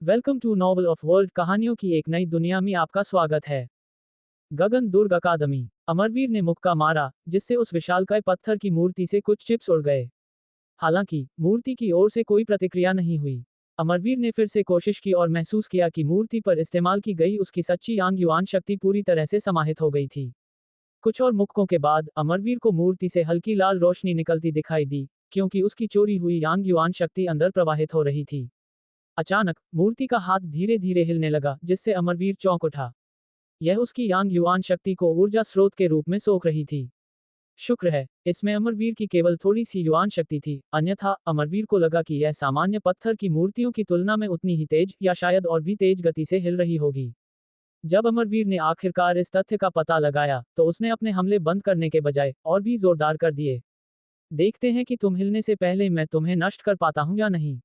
Welcome to novel of world. कहानियों की एक नई दुनिया में आपका स्वागत है। गगन दुर्ग अकादमी। अमरवीर ने मुक्का मारा, जिससे उस विशालकाय पत्थर की मूर्ति से कुछ चिप्स उड़ गए। हालांकि मूर्ति की ओर से कोई प्रतिक्रिया नहीं हुई। अमरवीर ने फिर से कोशिश की और महसूस किया कि मूर्ति पर इस्तेमाल की गई उसकी सच्ची यांग युआन शक्ति पूरी तरह से समाहित हो गई थी। कुछ और मुक्कों के बाद अमरवीर को मूर्ति से हल्की लाल रोशनी निकलती दिखाई दी, क्योंकि उसकी चोरी हुई यांग युआन शक्ति अंदर प्रवाहित हो रही थी। अचानक मूर्ति का हाथ धीरे धीरे हिलने लगा, जिससे अमरवीर चौंक उठा। यह उसकी यांग युआन शक्ति को ऊर्जा स्रोत के रूप में सोख रही थी। शुक्र है, इसमें अमरवीर की केवल थोड़ी सी युआन शक्ति थी, अन्यथा अमरवीर को लगा कि यह सामान्य पत्थर की मूर्तियों की तुलना में उतनी ही तेज या शायद और भी तेज गति से हिल रही होगी। जब अमरवीर ने आखिरकार इस तथ्य का पता लगाया, तो उसने अपने हमले बंद करने के बजाय और भी जोरदार कर दिए। देखते हैं कि तुम हिलने से पहले मैं तुम्हें नष्ट कर पाता हूं या नहीं।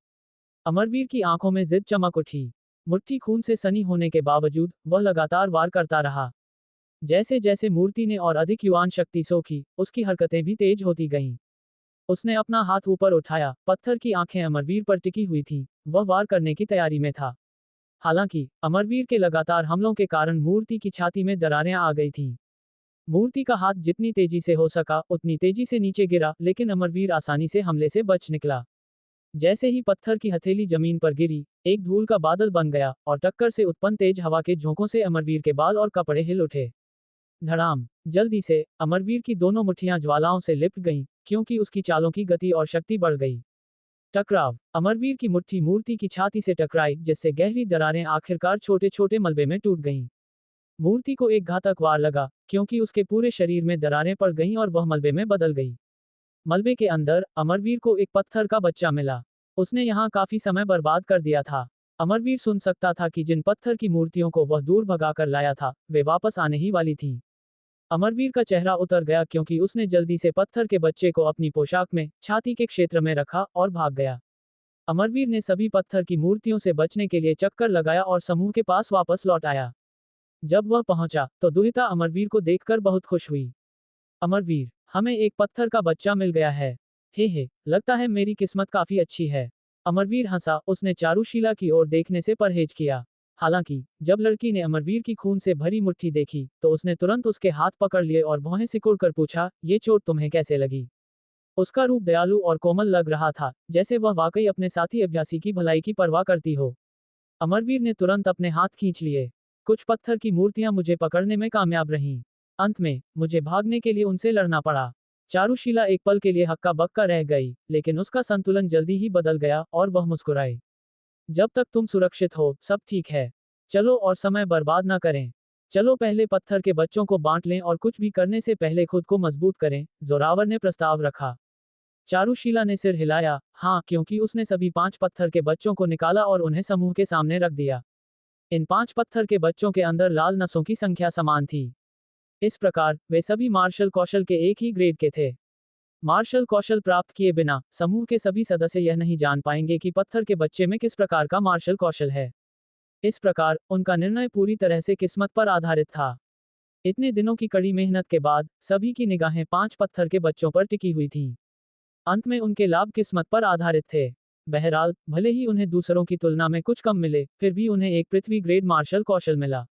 अमरवीर की आंखों में जिद चमक उठी। मुट्ठी खून से सनी होने के बावजूद वह लगातार वार करता रहा। जैसे जैसे मूर्ति ने और अधिक युआन शक्ति सोखी, उसकी हरकतें भी तेज होती गईं। उसने अपना हाथ ऊपर उठाया, पत्थर की आंखें अमरवीर पर टिकी हुई थीं, वह वार करने की तैयारी में था। हालांकि अमरवीर के लगातार हमलों के कारण मूर्ति की छाती में दरारें आ गई थीं। मूर्ति का हाथ जितनी तेजी से हो सका उतनी तेजी से नीचे गिरा, लेकिन अमरवीर आसानी से हमले से बच निकला। जैसे ही पत्थर की हथेली जमीन पर गिरी, एक धूल का बादल बन गया और टक्कर से उत्पन्न तेज हवा के झोंकों से अमरवीर के बाल और कपड़े हिल उठे। धड़ाम! जल्दी से अमरवीर की दोनों मुट्ठियां ज्वालाओं से लिपट गईं, क्योंकि उसकी चालों की गति और शक्ति बढ़ गई। टकराव! अमरवीर की मुट्ठी मूर्ति की छाती से टकराई, जिससे गहरी दरारें आखिरकार छोटे छोटे मलबे में टूट गईं। मूर्ति को एक घातक वार लगा, क्योंकि उसके पूरे शरीर में दरारें पड़ गईं और वह मलबे में बदल गई। मलबे के अंदर अमरवीर को एक पत्थर का बच्चा मिला। उसने यहाँ काफी समय बर्बाद कर दिया था। अमरवीर सुन सकता था कि जिन पत्थर की मूर्तियों को वह दूर भगा कर लाया था, वे वापस आने ही वाली थीं। अमरवीर का चेहरा उतर गया, क्योंकि उसने जल्दी से पत्थर के बच्चे को अपनी पोशाक में छाती के क्षेत्र में रखा और भाग गया। अमरवीर ने सभी पत्थर की मूर्तियों से बचने के लिए चक्कर लगाया और समूह के पास वापस लौट आया। जब वह पहुंचा, तो दुहिता अमरवीर को देखकर बहुत खुश हुई। अमरवीर, हमें एक पत्थर का बच्चा मिल गया है। हे, लगता है मेरी किस्मत काफी अच्छी है। अमरवीर हंसा, उसने चारुशीला की ओर देखने से परहेज किया। हालांकि जब लड़की ने अमरवीर की खून से भरी मुट्ठी देखी, तो उसने तुरंत उसके हाथ पकड़ लिए और भौहें सिकुड़कर पूछा, ये चोट तुम्हें कैसे लगी? उसका रूप दयालु और कोमल लग रहा था, जैसे वह वाकई अपने साथी अभ्यासी की भलाई की परवाह करती हो। अमरवीर ने तुरंत अपने हाथ खींच लिए। कुछ पत्थर की मूर्तियां मुझे पकड़ने में कामयाब रहीं। अंत में मुझे भागने के लिए उनसे लड़ना पड़ा। चारुशीला एक पल के लिए हक्का बक्का रह गई, लेकिन उसका संतुलन जल्दी ही बदल गया और वह मुस्कुराई। जब तक तुम सुरक्षित हो, सब ठीक है। चलो और समय बर्बाद ना करें। चलो पहले पत्थर के बच्चों को बांट लें और कुछ भी करने से पहले खुद को मजबूत करें, जोरावर ने प्रस्ताव रखा। चारुशीला ने सिर हिलाया, हाँ, क्योंकि उसने सभी 5 पत्थर के बच्चों को निकाला और उन्हें समूह के सामने रख दिया। इन 5 पत्थर के बच्चों के अंदर लाल नसों की संख्या समान थी। इस प्रकार वे सभी मार्शल कौशल के एक ही ग्रेड के थे। मार्शल कौशल प्राप्त किए बिना समूह के सभी सदस्य यह नहीं जान पाएंगे कि पत्थर के बच्चे में किस प्रकार का मार्शल कौशल है। इस प्रकार उनका निर्णय पूरी तरह से किस्मत पर आधारित था। इतने दिनों की कड़ी मेहनत के बाद सभी की निगाहें 5 पत्थर के बच्चों पर टिकी हुई थीं। अंत में उनके लाभ किस्मत पर आधारित थे। बहरहाल, भले ही उन्हें दूसरों की तुलना में कुछ कम मिले, फिर भी उन्हें एक पृथ्वी ग्रेड मार्शल कौशल मिला।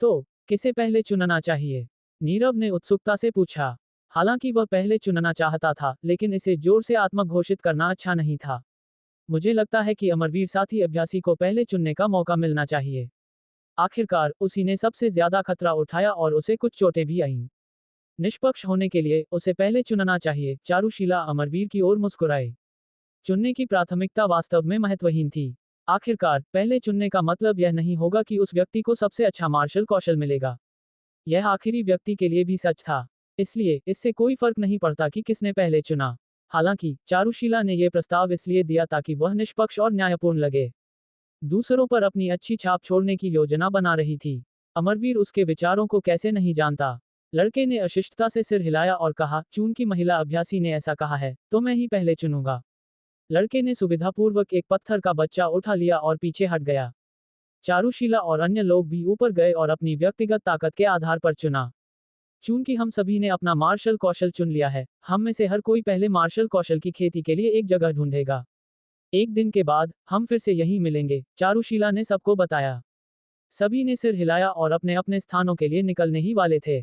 तो किसे पहले चुनना चाहिए? नीरव ने उत्सुकता से पूछा। हालांकि वह पहले चुनना चाहता था, लेकिन इसे जोर से आत्मघोषित करना अच्छा नहीं था। मुझे लगता है कि अमरवीर साथी अभ्यासी को पहले चुनने का मौका मिलना चाहिए। आखिरकार उसी ने सबसे ज्यादा खतरा उठाया और उसे कुछ चोटें भी आईं। निष्पक्ष होने के लिए उसे पहले चुनना चाहिए। चारुशीला अमरवीर की ओर मुस्कुराई। चुनने की प्राथमिकता वास्तव में महत्वहीन थी। आखिरकार पहले चुनने का मतलब यह नहीं होगा कि उस व्यक्ति को सबसे अच्छा मार्शल कौशल मिलेगा। यह आखिरी व्यक्ति के लिए भी सच था। इसलिए इससे कोई फर्क नहीं पड़ता कि किसने पहले चुना। हालांकि चारुशीला ने यह प्रस्ताव इसलिए दिया ताकि वह निष्पक्ष और न्यायपूर्ण लगे। दूसरों पर अपनी अच्छी छाप छोड़ने की योजना बना रही थी। अमरवीर उसके विचारों को कैसे नहीं जानता। लड़के ने अशिष्टता से सिर हिलाया और कहा, चूंकि महिला अभ्यासी ने ऐसा कहा है, तो मैं ही पहले चुनूंगा। लड़के ने सुविधापूर्वक एक पत्थर का बच्चा उठा लिया और पीछे हट गया। चारुशीला और अन्य लोग भी ऊपर गए और अपनी व्यक्तिगत ताकत के आधार पर चुना। चूंकि हम सभी ने अपना मार्शल कौशल चुन लिया है, हम में से हर कोई पहले मार्शल कौशल की खेती के लिए एक जगह ढूंढेगा। एक दिन के बाद हम फिर से यहीं मिलेंगे, चारुशीला ने सबको बताया। सभी ने सिर हिलाया और अपने अपने स्थानों के लिए निकलने ही वाले थे।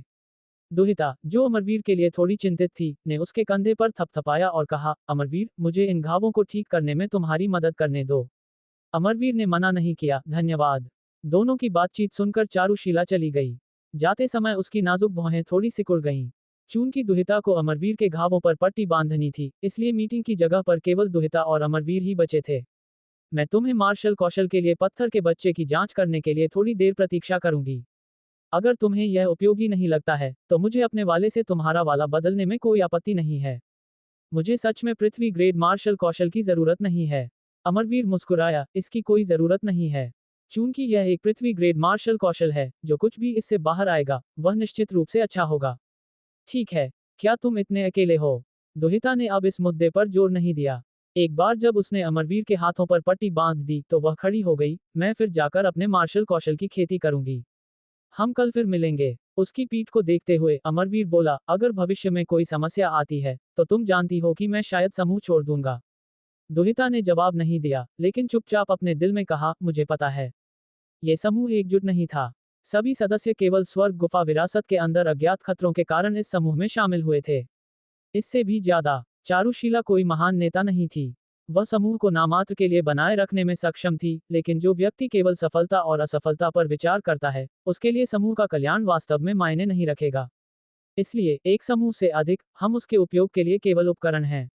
दुहिता, जो अमरवीर के लिए थोड़ी चिंतित थी, ने उसके कंधे पर थपथपाया और कहा, अमरवीर, मुझे इन घावों को ठीक करने में तुम्हारी मदद करने दो। अमरवीर ने मना नहीं किया, धन्यवाद। दोनों की बातचीत सुनकर चारुशीला चली गई। जाते समय उसकी नाजुक भौहें थोड़ी सिकुड़ गईं। चूंकि दुहिता को अमरवीर के घावों पर पट्टी बांधनी थी, इसलिए मीटिंग की जगह पर केवल दुहिता और अमरवीर ही बचे थे। मैं तुम्हें मार्शल कौशल के लिए पत्थर के बच्चे की जांच करने के लिए थोड़ी देर प्रतीक्षा करूंगी। अगर तुम्हें यह उपयोगी नहीं लगता है, तो मुझे अपने वाले से तुम्हारा वाला बदलने में कोई आपत्ति नहीं है। मुझे सच में पृथ्वी ग्रेड मार्शल कौशल की जरूरत नहीं है। अमरवीर मुस्कुराया, इसकी कोई जरूरत नहीं है। चूंकि यह एक पृथ्वी ग्रेड मार्शल कौशल है, जो कुछ भी इससे बाहर आएगा, वह निश्चित रूप से अच्छा होगा। ठीक है, क्या तुम इतने अकेले हो? दुहिता ने अब इस मुद्दे पर जोर नहीं दिया। एक बार जब उसने अमरवीर के हाथों पर पट्टी बांध दी तो वह खड़ी हो गई, मैं फिर जाकर अपने मार्शल कौशल की खेती करूंगी। हम कल फिर मिलेंगे। उसकी पीठ को देखते हुए अमरवीर बोला, अगर भविष्य में कोई समस्या आती है, तो तुम जानती हो कि मैं शायद समूह छोड़ दूंगा। दुहिता ने जवाब नहीं दिया, लेकिन चुपचाप अपने दिल में कहा, मुझे पता है। ये समूह एकजुट नहीं था। सभी सदस्य केवल स्वर्ग गुफा विरासत के अंदर अज्ञात खतरों के कारण इस समूह में शामिल हुए थे। इससे भी ज्यादा, चारुशीला कोई महान नेता नहीं थी। वह समूह को नामात्र के लिए बनाए रखने में सक्षम थी, लेकिन जो व्यक्ति केवल सफलता और असफलता पर विचार करता है, उसके लिए समूह का कल्याण वास्तव में मायने नहीं रखेगा। इसलिए, एक समूह से अधिक, हम उसके उपयोग के लिए केवल उपकरण हैं।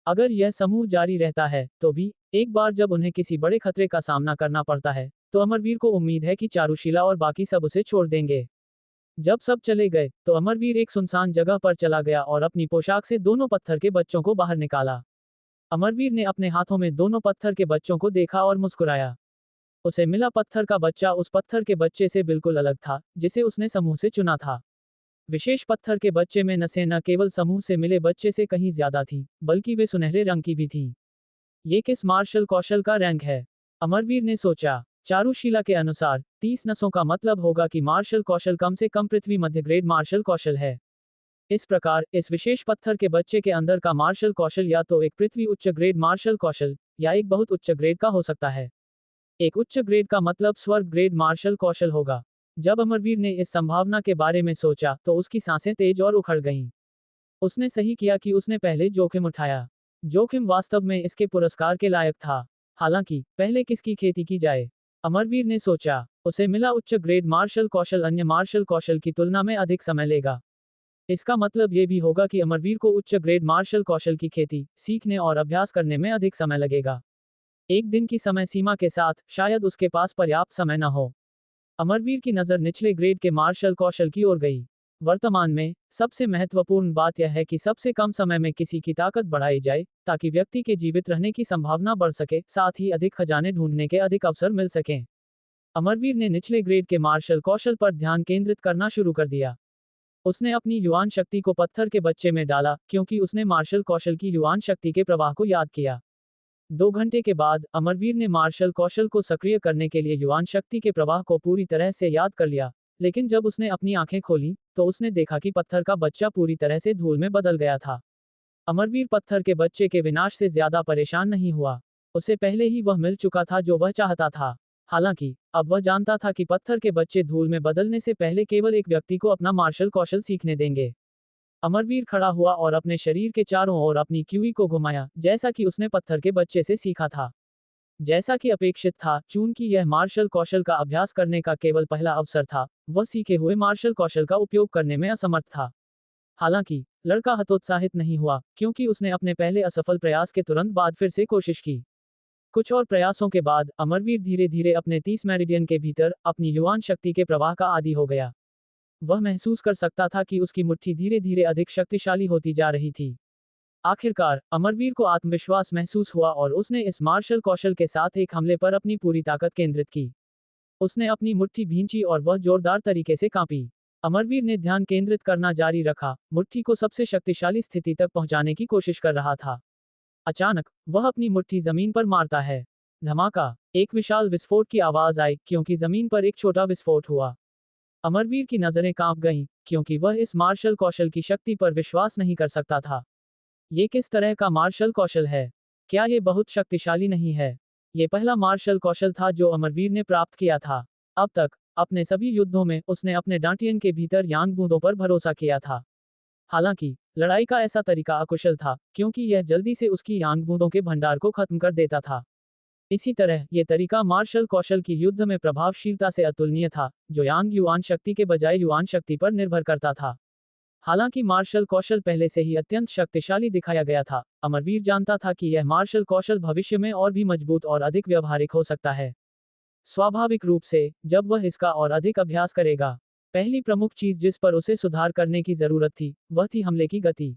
अगर यह समूह जारी रहता है, तो भी, एक बार जब उन्हें किसी बड़े खतरे का सामना करना पड़ता है, तो अमरवीर को उम्मीद है कि चारुशीला और बाकी सब उसे छोड़ देंगे। जब सब चले गए, तो अमरवीर एक सुनसान जगह पर चला गया और अपनी पोशाक से दोनों पत्थर के बच्चों को बाहर निकाला। अमरवीर ने अपने हाथों में दोनों पत्थर के बच्चों को देखा और मुस्कुराया। उसे मिला पत्थर का बच्चा उस पत्थर के बच्चे से बिल्कुल अलग था, जिसे उसने समूह से चुना था। विशेष पत्थर के बच्चे में नसें न केवल समूह से मिले बच्चे से कहीं ज्यादा थीं, बल्कि वे सुनहरे रंग की भी थीं। ये किस मार्शल कौशल का रैंक है? अमरवीर ने सोचा। चारुशीला के अनुसार 30 नसों का मतलब होगा कि मार्शल कौशल कम से कम पृथ्वी मध्य ग्रेड मार्शल कौशल है। इस प्रकार, इस विशेष पत्थर के बच्चे के अंदर का मार्शल कौशल या तो एक पृथ्वी उच्च ग्रेड मार्शल कौशल, या एक बहुत उच्च ग्रेड का हो सकता है। एक उच्च ग्रेड का मतलब स्वर्ग ग्रेड मार्शल कौशल होगा। जब अमरवीर ने इस संभावना के बारे में सोचा, तो उसकी सांसें तेज और उखड़ गईं। उसने सही किया कि उसने पहले जोखिम उठाया। जोखिम वास्तव में इसके पुरस्कार के लायक था। हालांकि, पहले किसकी खेती की जाए? अमरवीर ने सोचा। उसे मिला उच्च ग्रेड मार्शल कौशल अन्य मार्शल कौशल की तुलना में अधिक समय लेगा। इसका मतलब ये भी होगा कि अमरवीर को उच्च ग्रेड मार्शल कौशल की खेती, सीखने और अभ्यास करने में अधिक समय लगेगा। एक दिन की समय सीमा के साथ, शायद उसके पास पर्याप्त समय न हो। अमरवीर की नज़र निचले ग्रेड के मार्शल कौशल की ओर गई। वर्तमान में, सबसे महत्वपूर्ण बात यह है कि सबसे कम समय में किसी की ताकत बढ़ाई जाए, ताकि व्यक्ति के जीवित रहने की संभावना बढ़ सके, साथ ही अधिक खजाने ढूंढने के अधिक अवसर मिल सकें। अमरवीर ने निचले ग्रेड के मार्शल कौशल पर ध्यान केंद्रित करना शुरू कर दिया। उसने अपनी युवान शक्ति को पत्थर के बच्चे में डाला, क्योंकि उसने मार्शल कौशल की युवान शक्ति के प्रवाह को याद किया। 2 घंटे के बाद, अमरवीर ने मार्शल कौशल को सक्रिय करने के लिए युवान शक्ति के प्रवाह को पूरी तरह से याद कर लिया, लेकिन जब उसने अपनी आंखें खोलीं, तो उसने देखा कि पत्थर का बच्चा पूरी तरह से धूल में बदल गया था। अमरवीर पत्थर के बच्चे के विनाश से ज्यादा परेशान नहीं हुआ। उसे पहले ही वह मिल चुका था जो वह चाहता था। हालांकि, अब वह जानता था कि पत्थर के बच्चे धूल में बदलने से पहले केवल एक व्यक्ति को अपना मार्शल कौशल सीखने देंगे। अमरवीर खड़ा हुआ और अपने शरीर के चारों ओर अपनी क्यूई को घुमाया, जैसा कि उसने पत्थर के बच्चे से सीखा था। जैसा कि अपेक्षित था, चूंकि यह मार्शल कौशल का अभ्यास करने का केवल पहला अवसर था, वह सीखे हुए मार्शल कौशल का उपयोग करने में असमर्थ था। हालांकि, लड़का हतोत्साहित नहीं हुआ, क्योंकि उसने अपने पहले असफल प्रयास के तुरंत बाद फिर से कोशिश की। कुछ और प्रयासों के बाद, अमरवीर धीरे धीरे अपने 30 मेरिडियन के भीतर, अपनी युवान शक्ति के प्रवाह का आदी हो गया। वह महसूस कर सकता था कि उसकी मुट्ठी धीरे धीरे अधिक शक्तिशाली होती जा रही थी। आखिरकार, अमरवीर को आत्मविश्वास महसूस हुआ और उसने इस मार्शल कौशल के साथ एक हमले पर अपनी पूरी ताकत केंद्रित की। उसने अपनी मुट्ठी भींची और वह जोरदार तरीके से कांपी। अमरवीर ने ध्यान केंद्रित करना जारी रखा, मुट्ठी को सबसे शक्तिशाली स्थिति तक पहुंचाने की कोशिश कर रहा था। अचानक, वह अपनी मुट्ठी जमीन पर मारता है। धमाका! एक विशाल विस्फोट की आवाज आई, क्योंकि जमीन पर एक छोटा विस्फोट हुआ। अमरवीर की नजरें कांप गईं, क्योंकि वह इस मार्शल कौशल की शक्ति पर विश्वास नहीं कर सकता था। ये किस तरह का मार्शल कौशल है? क्या ये बहुत शक्तिशाली नहीं है? ये पहला मार्शल कौशल था जो अमरवीर ने प्राप्त किया था। अब तक अपने सभी युद्धों में उसने अपने डांटियन के भीतर यांग बूंदों पर भरोसा किया था। हालांकि लड़ाई का ऐसा तरीका अकुशल था, क्योंकि यह जल्दी से उसकी यांग बूंदों के भंडार को खत्म कर देता था। इसी तरह ये तरीका मार्शल कौशल की युद्ध में प्रभावशीलता से अतुलनीय था, जो यांग युआन शक्ति के बजाय युआन शक्ति पर निर्भर करता था। हालांकि मार्शल कौशल पहले से ही अत्यंत शक्तिशाली दिखाया गया था, अमरवीर जानता था कि यह मार्शल कौशल भविष्य में और भी मजबूत और अधिक व्यवहारिक हो सकता है। स्वाभाविक रूप से जब वह इसका और अधिक अभ्यास करेगा, पहली प्रमुख चीज जिस पर उसे सुधार करने की जरूरत थी, वह थी हमले की गति।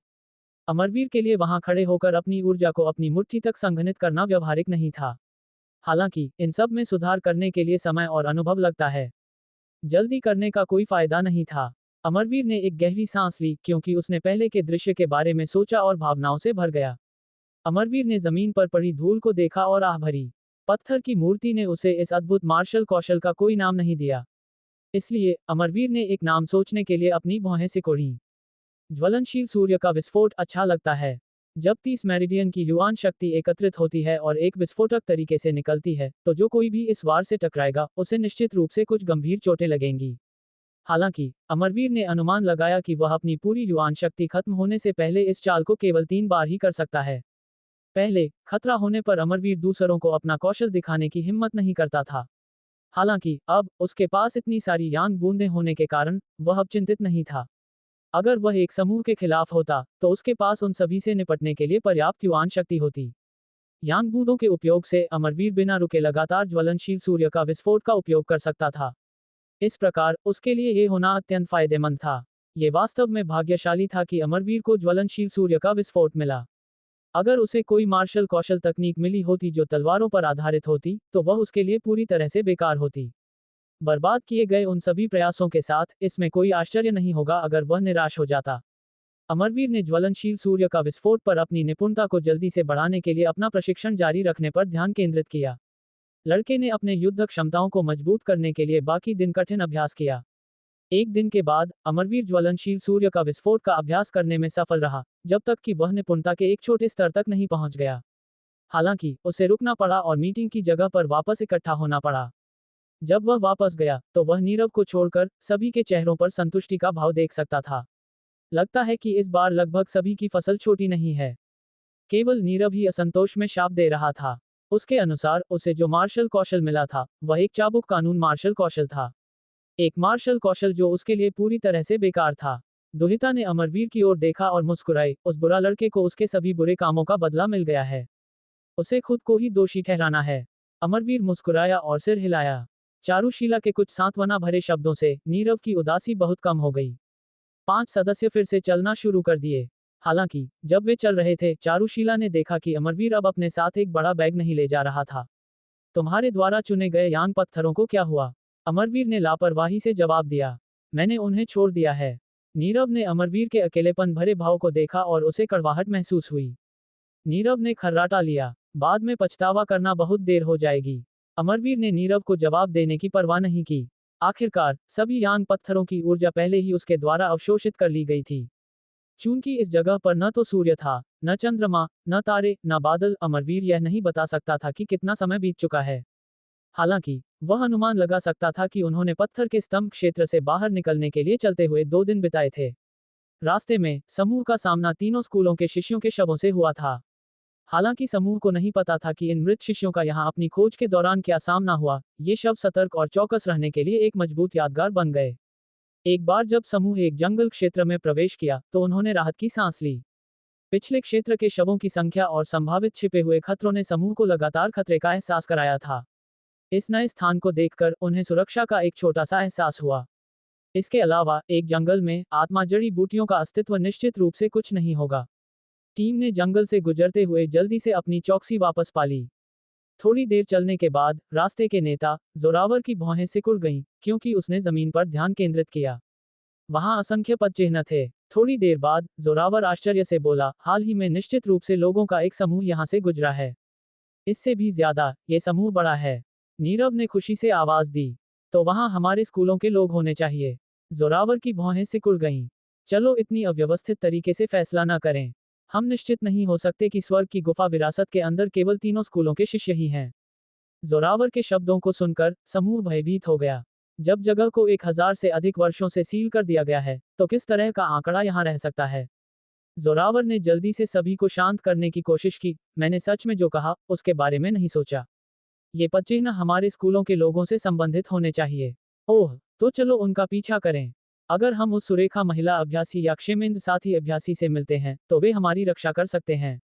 अमरवीर के लिए वहां खड़े होकर अपनी ऊर्जा को अपनी मुट्ठी तक संघनित करना व्यवहारिक नहीं था। हालांकि इन सब में सुधार करने के लिए समय और अनुभव लगता है। जल्दी करने का कोई फायदा नहीं था। अमरवीर ने एक गहरी सांस ली, क्योंकि उसने पहले के दृश्य के बारे में सोचा और भावनाओं से भर गया। अमरवीर ने जमीन पर पड़ी धूल को देखा और आह भरी। पत्थर की मूर्ति ने उसे इस अद्भुत मार्शल कौशल का कोई नाम नहीं दिया। इसलिए अमरवीर ने एक नाम सोचने के लिए अपनी भौहें सिकोड़ी। ज्वलनशील सूर्य का विस्फोट अच्छा लगता है। जब 30 मेरिडियन की युआन शक्ति एकत्रित होती है और एक विस्फोटक तरीके से निकलती है, तो जो कोई भी इस वार से टकराएगा, उसे निश्चित रूप से कुछ गंभीर चोटें लगेंगी। हालांकि अमरवीर ने अनुमान लगाया कि वह अपनी पूरी युआन शक्ति खत्म होने से पहले इस चाल को केवल 3 बार ही कर सकता है। पहले खतरा होने पर अमरवीर दूसरों को अपना कौशल दिखाने की हिम्मत नहीं करता था। हालांकि अब उसके पास इतनी सारी यांग बूंदें होने के कारण वह अब चिंतित नहीं था। अगर वह एक समूह के खिलाफ होता, तो उसके पास उन सभी से निपटने के लिए पर्याप्त युआन शक्ति होती। यांग बूंदों के उपयोग से अमरवीर बिना रुके लगातार ज्वलनशील सूर्य का विस्फोट का उपयोग कर सकता था। इस प्रकार उसके लिए ये होना अत्यंत फायदेमंद था। ये वास्तव में भाग्यशाली था कि अमरवीर को ज्वलनशील सूर्य का विस्फोट मिला। अगर उसे कोई मार्शल कौशल तकनीक मिली होती जो तलवारों पर आधारित होती, तो वह उसके लिए पूरी तरह से बेकार होती। बर्बाद किए गए उन सभी प्रयासों के साथ, इसमें कोई आश्चर्य नहीं होगा अगर वह निराश हो जाता। अमरवीर ने ज्वलनशील सूर्य का विस्फोट पर अपनी निपुणता को जल्दी से बढ़ाने के लिए अपना प्रशिक्षण जारी रखने पर ध्यान केंद्रित किया। लड़के ने अपने युद्ध क्षमताओं को मजबूत करने के लिए बाकी दिन कठिन अभ्यास किया। एक दिन के बाद अमरवीर ज्वलनशील सूर्य का विस्फोट का अभ्यास करने में सफल रहा, जब तक कि वह निपुणता के एक छोटे स्तर तक नहीं पहुंच गया। हालांकि उसे रुकना पड़ा और मीटिंग की जगह पर वापस इकट्ठा होना पड़ा। जब वह वापस गया, तो वह नीरव को छोड़कर सभी के चेहरों पर संतुष्टि का भाव देख सकता था। लगता है कि इस बार लगभग सभी की फसल छोटी नहीं है। केवल नीरव ही असंतोष में शाप दे रहा था। उसके अनुसार उसे जो मार्शल कौशल मिला था, वह एक चाबुक कानून मार्शल कौशल था। एक मार्शल कौशल जो उसके लिए पूरी तरह से बेकार था। दुहिता ने अमरवीर की ओर देखा और मुस्कुराई। उस बुरा लड़के को उसके सभी बुरे कामों का बदला मिल गया है। उसे खुद को ही दोषी ठहराना है। अमरवीर मुस्कुराया और सिर हिलाया। चारुशीला के कुछ सांत्वना भरे शब्दों से नीरव की उदासी बहुत कम हो गई। 5 सदस्य फिर से चलना शुरू कर दिए। हालांकि जब वे चल रहे थे, चारुशीला ने देखा कि अमरवीर अब अपने साथ एक बड़ा बैग नहीं ले जा रहा था। तुम्हारे द्वारा चुने गए यांग पत्थरों को क्या हुआ? अमरवीर ने लापरवाही से जवाब दिया। मैंने उन्हें छोड़ दिया है। नीरव ने अमरवीर के अकेलेपन भरे भाव को देखा और उसे कड़वाहट महसूस हुई। नीरव ने खर्राटा लिया। बाद में पछतावा करना बहुत देर हो जाएगी। अमरवीर ने नीरव को जवाब देने की परवाह नहीं की। आखिरकार सभी यांग पत्थरों की ऊर्जा पहले ही उसके द्वारा अवशोषित कर ली गई थी। चूंकि इस जगह पर न तो सूर्य था, न चंद्रमा, न तारे, न बादल, अमरवीर यह नहीं बता सकता था कि कितना समय बीत चुका है। हालांकि वह अनुमान लगा सकता था कि उन्होंने पत्थर के स्तंभ क्षेत्र से बाहर निकलने के लिए चलते हुए 2 दिन बिताए थे। रास्ते में समूह का सामना तीनों स्कूलों के शिष्यों के शवों से हुआ था। हालांकि समूह को नहीं पता था कि इन मृत शिष्यों का यहां अपनी खोज के दौरान क्या सामना हुआ, ये शव सतर्क और चौकस रहने के लिए एक मजबूत यादगार बन गए। एक बार जब समूह एक जंगल क्षेत्र में प्रवेश किया, तो उन्होंने राहत की सांस ली। पिछले क्षेत्र के शवों की संख्या और संभावित छिपे हुए खतरों ने समूह को लगातार खतरे का एहसास कराया था। इस नए स्थान को देखकर उन्हें सुरक्षा का एक छोटा सा एहसास हुआ। इसके अलावा एक जंगल में आत्मा जड़ी बूटियों का अस्तित्व निश्चित रूप से कुछ नहीं होगा। टीम ने जंगल से गुजरते हुए जल्दी से अपनी चौकसी वापस पा ली। थोड़ी देर चलने के बाद रास्ते के नेता जोरावर की भौहें सिकुड़ गईं, क्योंकि उसने जमीन पर ध्यान केंद्रित किया। वहां असंख्य पद चिन्ह थे। थोड़ी देर बाद जोरावर आश्चर्य से बोला, हाल ही में निश्चित रूप से लोगों का एक समूह यहां से गुजरा है। इससे भी ज्यादा, ये समूह बड़ा है। नीरव ने खुशी से आवाज दी। तो वहां हमारे स्कूलों के लोग होने चाहिए। जोरावर की भौहें सिकुड़ गईं। चलो इतनी अव्यवस्थित तरीके से फैसला न करें। हम निश्चित नहीं हो सकते कि स्वर्ग की गुफा विरासत के अंदर केवल तीनों स्कूलों के शिष्य ही हैं। जोरावर के शब्दों को सुनकर समूह भयभीत हो गया। जब जगह को 1000 से अधिक वर्षों से सील कर दिया गया है, तो किस तरह का आंकड़ा यहाँ रह सकता है? जोरावर ने जल्दी से सभी को शांत करने की कोशिश की। मैंने सच में जो कहा, उसके बारे में नहीं सोचा। ये पदचिह्न हमारे स्कूलों के लोगों से संबंधित होने चाहिए। ओह, तो चलो उनका पीछा करें। अगर हम उस सुरेखा महिला अभ्यासी या क्षेमेंद्र साथी अभ्यासी से मिलते हैं, तो वे हमारी रक्षा कर सकते हैं।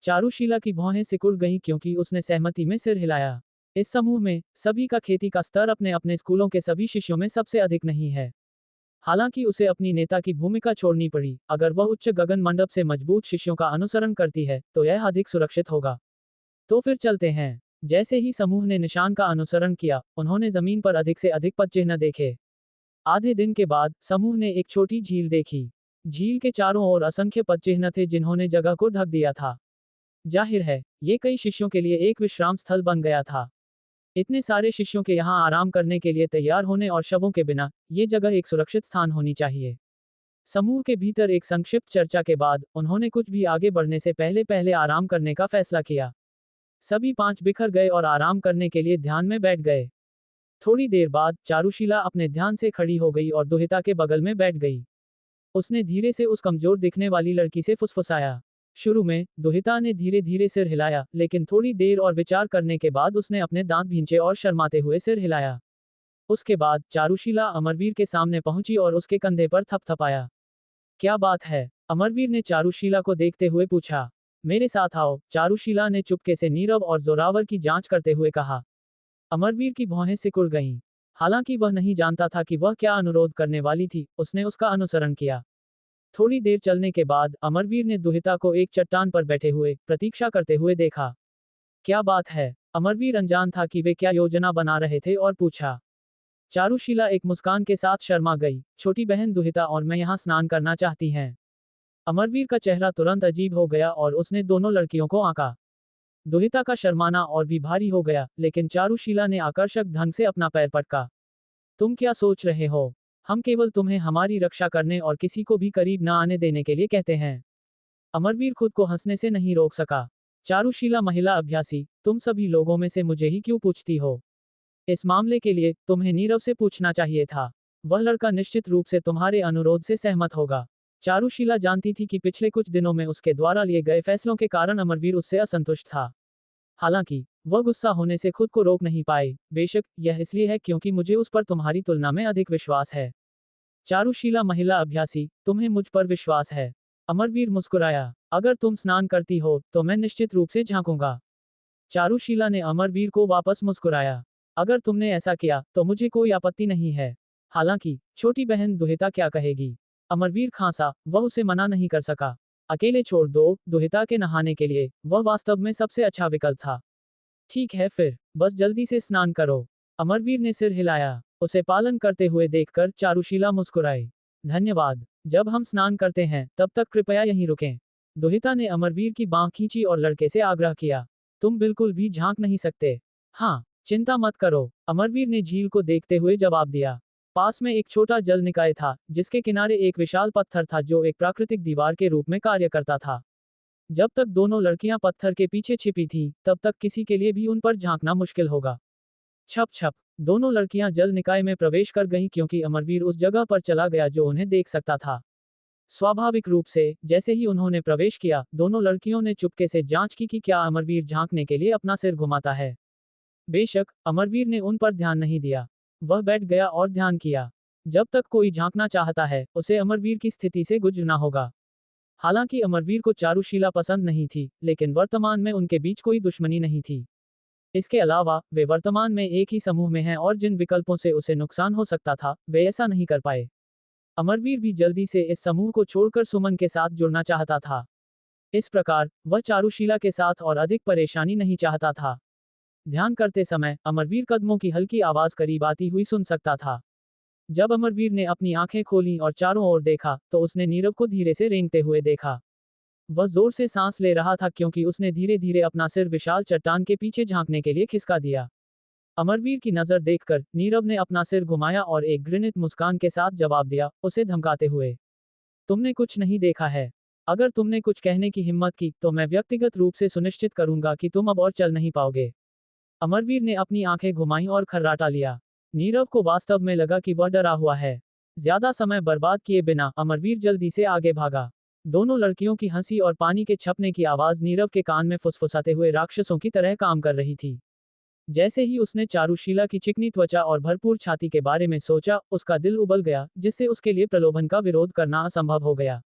चारुशीला की भौहें सिकुड़ गईं क्योंकि उसने सहमति में सिर हिलाया। इस समूह में सभी का खेती का स्तर अपने अपने स्कूलों के सभी शिष्यों में सबसे अधिक नहीं है। हालांकि उसे अपनी नेता की भूमिका छोड़नी पड़ी। अगर वह उच्च गगन मंडप से मजबूत शिष्यों का अनुसरण करती है, तो यह अधिक सुरक्षित होगा। तो फिर चलते हैं। जैसे ही समूह ने निशान का अनुसरण किया, उन्होंने जमीन पर अधिक से अधिक पदचिह्न देखे। आधे दिन के बाद समूह ने एक छोटी झील देखी। झील के चारों ओर असंख्य पदचिह्न थे जिन्होंने जगह को ढक दिया था। जाहिर है, ये कई शिष्यों के लिए एक विश्राम स्थल बन गया था। इतने सारे शिष्यों के यहाँ आराम करने के लिए तैयार होने और शवों के बिना, ये जगह एक सुरक्षित स्थान होनी चाहिए। समूह के भीतर एक संक्षिप्त चर्चा के बाद उन्होंने कुछ भी आगे बढ़ने से पहले पहले आराम करने का फैसला किया। सभी 5 बिखर गए और आराम करने के लिए ध्यान में बैठ गए। थोड़ी देर बाद चारुशीला अपने ध्यान से खड़ी हो गई और दुहिता के बगल में बैठ गई। उसने धीरे से उस कमजोर दिखने वाली लड़की से फुसफुसाया। शुरू में दुहिता ने धीरे धीरे सिर हिलाया, लेकिन थोड़ी देर और विचार करने के बाद उसने अपने दांत भींचे और शर्माते हुए सिर हिलाया। उसके बाद चारुशीला अमरवीर के सामने पहुंची और उसके कंधे पर थपथपाया। क्या बात है? अमरवीर ने चारुशीला को देखते हुए पूछा। मेरे साथ आओ, चारुशीला ने चुपके से नीरव और जोरावर की जांच करते हुए कहा। अमरवीर की भौहें सिकुड़ गईं। हालांकि वह नहीं जानता था कि वह क्या अनुरोध करने वाली थी, उसने उसका अनुसरण किया। थोड़ी देर चलने के बाद अमरवीर ने दुहिता को एक चट्टान पर बैठे हुए प्रतीक्षा करते हुए देखा। क्या बात है? अमरवीर अनजान था कि वे क्या योजना बना रहे थे और पूछा। चारुशीला एक मुस्कान के साथ शर्मा गई। छोटी बहन दुहिता और मैं यहाँ स्नान करना चाहती हैं। अमरवीर का चेहरा तुरंत अजीब हो गया और उसने दोनों लड़कियों को आंका। दुहिता का शर्माना और भी भारी हो गया, लेकिन चारुशीला ने आकर्षक ढंग से अपना पैर पटका। तुम क्या सोच रहे हो? हम केवल तुम्हें हमारी रक्षा करने और किसी को भी करीब न आने देने के लिए कहते हैं। अमरवीर खुद को हंसने से नहीं रोक सका। चारुशीला महिला अभ्यासी, तुम सभी लोगों में से मुझे ही क्यों पूछती हो? इस मामले के लिए तुम्हें नीरव से पूछना चाहिए था। वह लड़का निश्चित रूप से तुम्हारे अनुरोध से सहमत होगा। चारुशीला जानती थी कि पिछले कुछ दिनों में उसके द्वारा लिए गए फैसलों के कारण अमरवीर उससे असंतुष्ट था। हालांकि वह गुस्सा होने से खुद को रोक नहीं पाए। बेशक यह इसलिए है क्योंकि मुझे उस पर तुम्हारी तुलना में अधिक विश्वास है। चारुशीला महिला अभ्यासी, तुम्हें मुझ पर विश्वास है? अमरवीर मुस्कुराया। अगर तुम स्नान करती हो, तो मैं निश्चित रूप से झांकूंगा। चारुशीला ने अमरवीर को वापस मुस्कुराया। अगर तुमने ऐसा किया, तो मुझे कोई आपत्ति नहीं है। हालांकि छोटी बहन दुहिता क्या कहेगी? अमरवीर खांसा, वह उसे मना नहीं कर सका। अकेले छोड़ दो दुहिता के नहाने के लिए, वह वास्तव में सबसे अच्छा विकल्प था। ठीक है फिर, बस जल्दी से स्नान करो। अमरवीर ने सिर हिलाया। उसे पालन करते हुए देखकर चारुशीला मुस्कुराई। धन्यवाद। जब हम स्नान करते हैं, तब तक कृपया यहीं रुकें। दुहिता ने अमरवीर की बांह खींची और लड़के से आग्रह किया। तुम बिल्कुल भी झांक नहीं सकते। हाँ, चिंता मत करो, अमरवीर ने झील को देखते हुए जवाब दिया। पास में एक छोटा जल निकाय था, जिसके किनारे एक विशाल पत्थर था जो एक प्राकृतिक दीवार के रूप में कार्य करता था। जब तक दोनों लड़कियां पत्थर के पीछे छिपी थीं, तब तक किसी के लिए भी उन पर झांकना मुश्किल होगा। छप छप, दोनों लड़कियां जल निकाय में प्रवेश कर गईं क्योंकि अमरवीर उस जगह पर चला गया जो उन्हें देख सकता था। स्वाभाविक रूप से, जैसे ही उन्होंने प्रवेश किया, दोनों लड़कियों ने चुपके से जांच की कि क्या अमरवीर झांकने के लिए अपना सिर घुमाता है। बेशक, अमरवीर ने उन पर ध्यान नहीं दिया। वह बैठ गया और ध्यान किया। जब तक कोई झांकना चाहता है, उसे अमरवीर की स्थिति से गुजरना होगा। हालांकि अमरवीर को चारुशीला पसंद नहीं थी, लेकिन वर्तमान में उनके बीच कोई दुश्मनी नहीं थी। इसके अलावा, वे वर्तमान में एक ही समूह में हैं और जिन विकल्पों से उसे नुकसान हो सकता था, वे ऐसा नहीं कर पाए। अमरवीर भी जल्दी से इस समूह को छोड़कर सुमन के साथ जुड़ना चाहता था। इस प्रकार, वह चारुशीला के साथ और अधिक परेशानी नहीं चाहता था। ध्यान करते समय, अमरवीर कदमों की हल्की आवाज करीब आती हुई सुन सकता था। जब अमरवीर ने अपनी आंखें खोलीं और चारों ओर देखा, तो उसने नीरव को धीरे से रेंगते हुए देखा। वह जोर से सांस ले रहा था क्योंकि उसने धीरे धीरे अपना सिर विशाल चट्टान के पीछे झांकने के लिए खिसका दिया। अमरवीर की नजर देखकर नीरव ने अपना सिर घुमाया और एक घृणित मुस्कान के साथ जवाब दिया, उसे धमकाते हुए। तुमने कुछ नहीं देखा है। अगर तुमने कुछ कहने की हिम्मत की तो मैं व्यक्तिगत रूप से सुनिश्चित करूंगा कि तुम अब और चल नहीं पाओगे। अमरवीर ने अपनी आंखें घुमाईं और खर्राटा लिया। नीरव को वास्तव में लगा कि वह डरा हुआ है। ज्यादा समय बर्बाद किए बिना अमरवीर जल्दी से आगे भागा। दोनों लड़कियों की हंसी और पानी के छपने की आवाज नीरव के कान में फुसफुसाते हुए राक्षसों की तरह काम कर रही थी। जैसे ही उसने चारुशीला की चिकनी त्वचा और भरपूर छाती के बारे में सोचा, उसका दिल उबल गया, जिससे उसके लिए प्रलोभन का विरोध करना असंभव हो गया।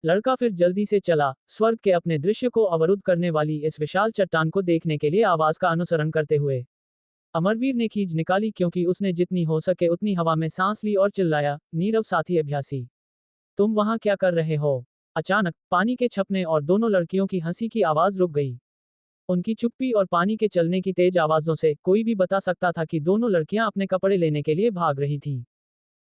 लड़का फिर जल्दी से चला, स्वर्ग के अपने दृश्य को अवरुद्ध करने वाली इस विशाल चट्टान को देखने के लिए आवाज का अनुसरण करते हुए। अमरवीर ने खींच निकाली क्योंकि उसने जितनी हो सके उतनी हवा में सांस ली और चिल्लाया, नीरव साथी अभ्यासी, तुम वहां क्या कर रहे हो? अचानक पानी के छपने और दोनों लड़कियों की हंसी की आवाज रुक गई। उनकी चुप्पी और पानी के चलने की तेज आवाजों से कोई भी बता सकता था कि दोनों लड़कियां अपने कपड़े लेने के लिए भाग रही थीं।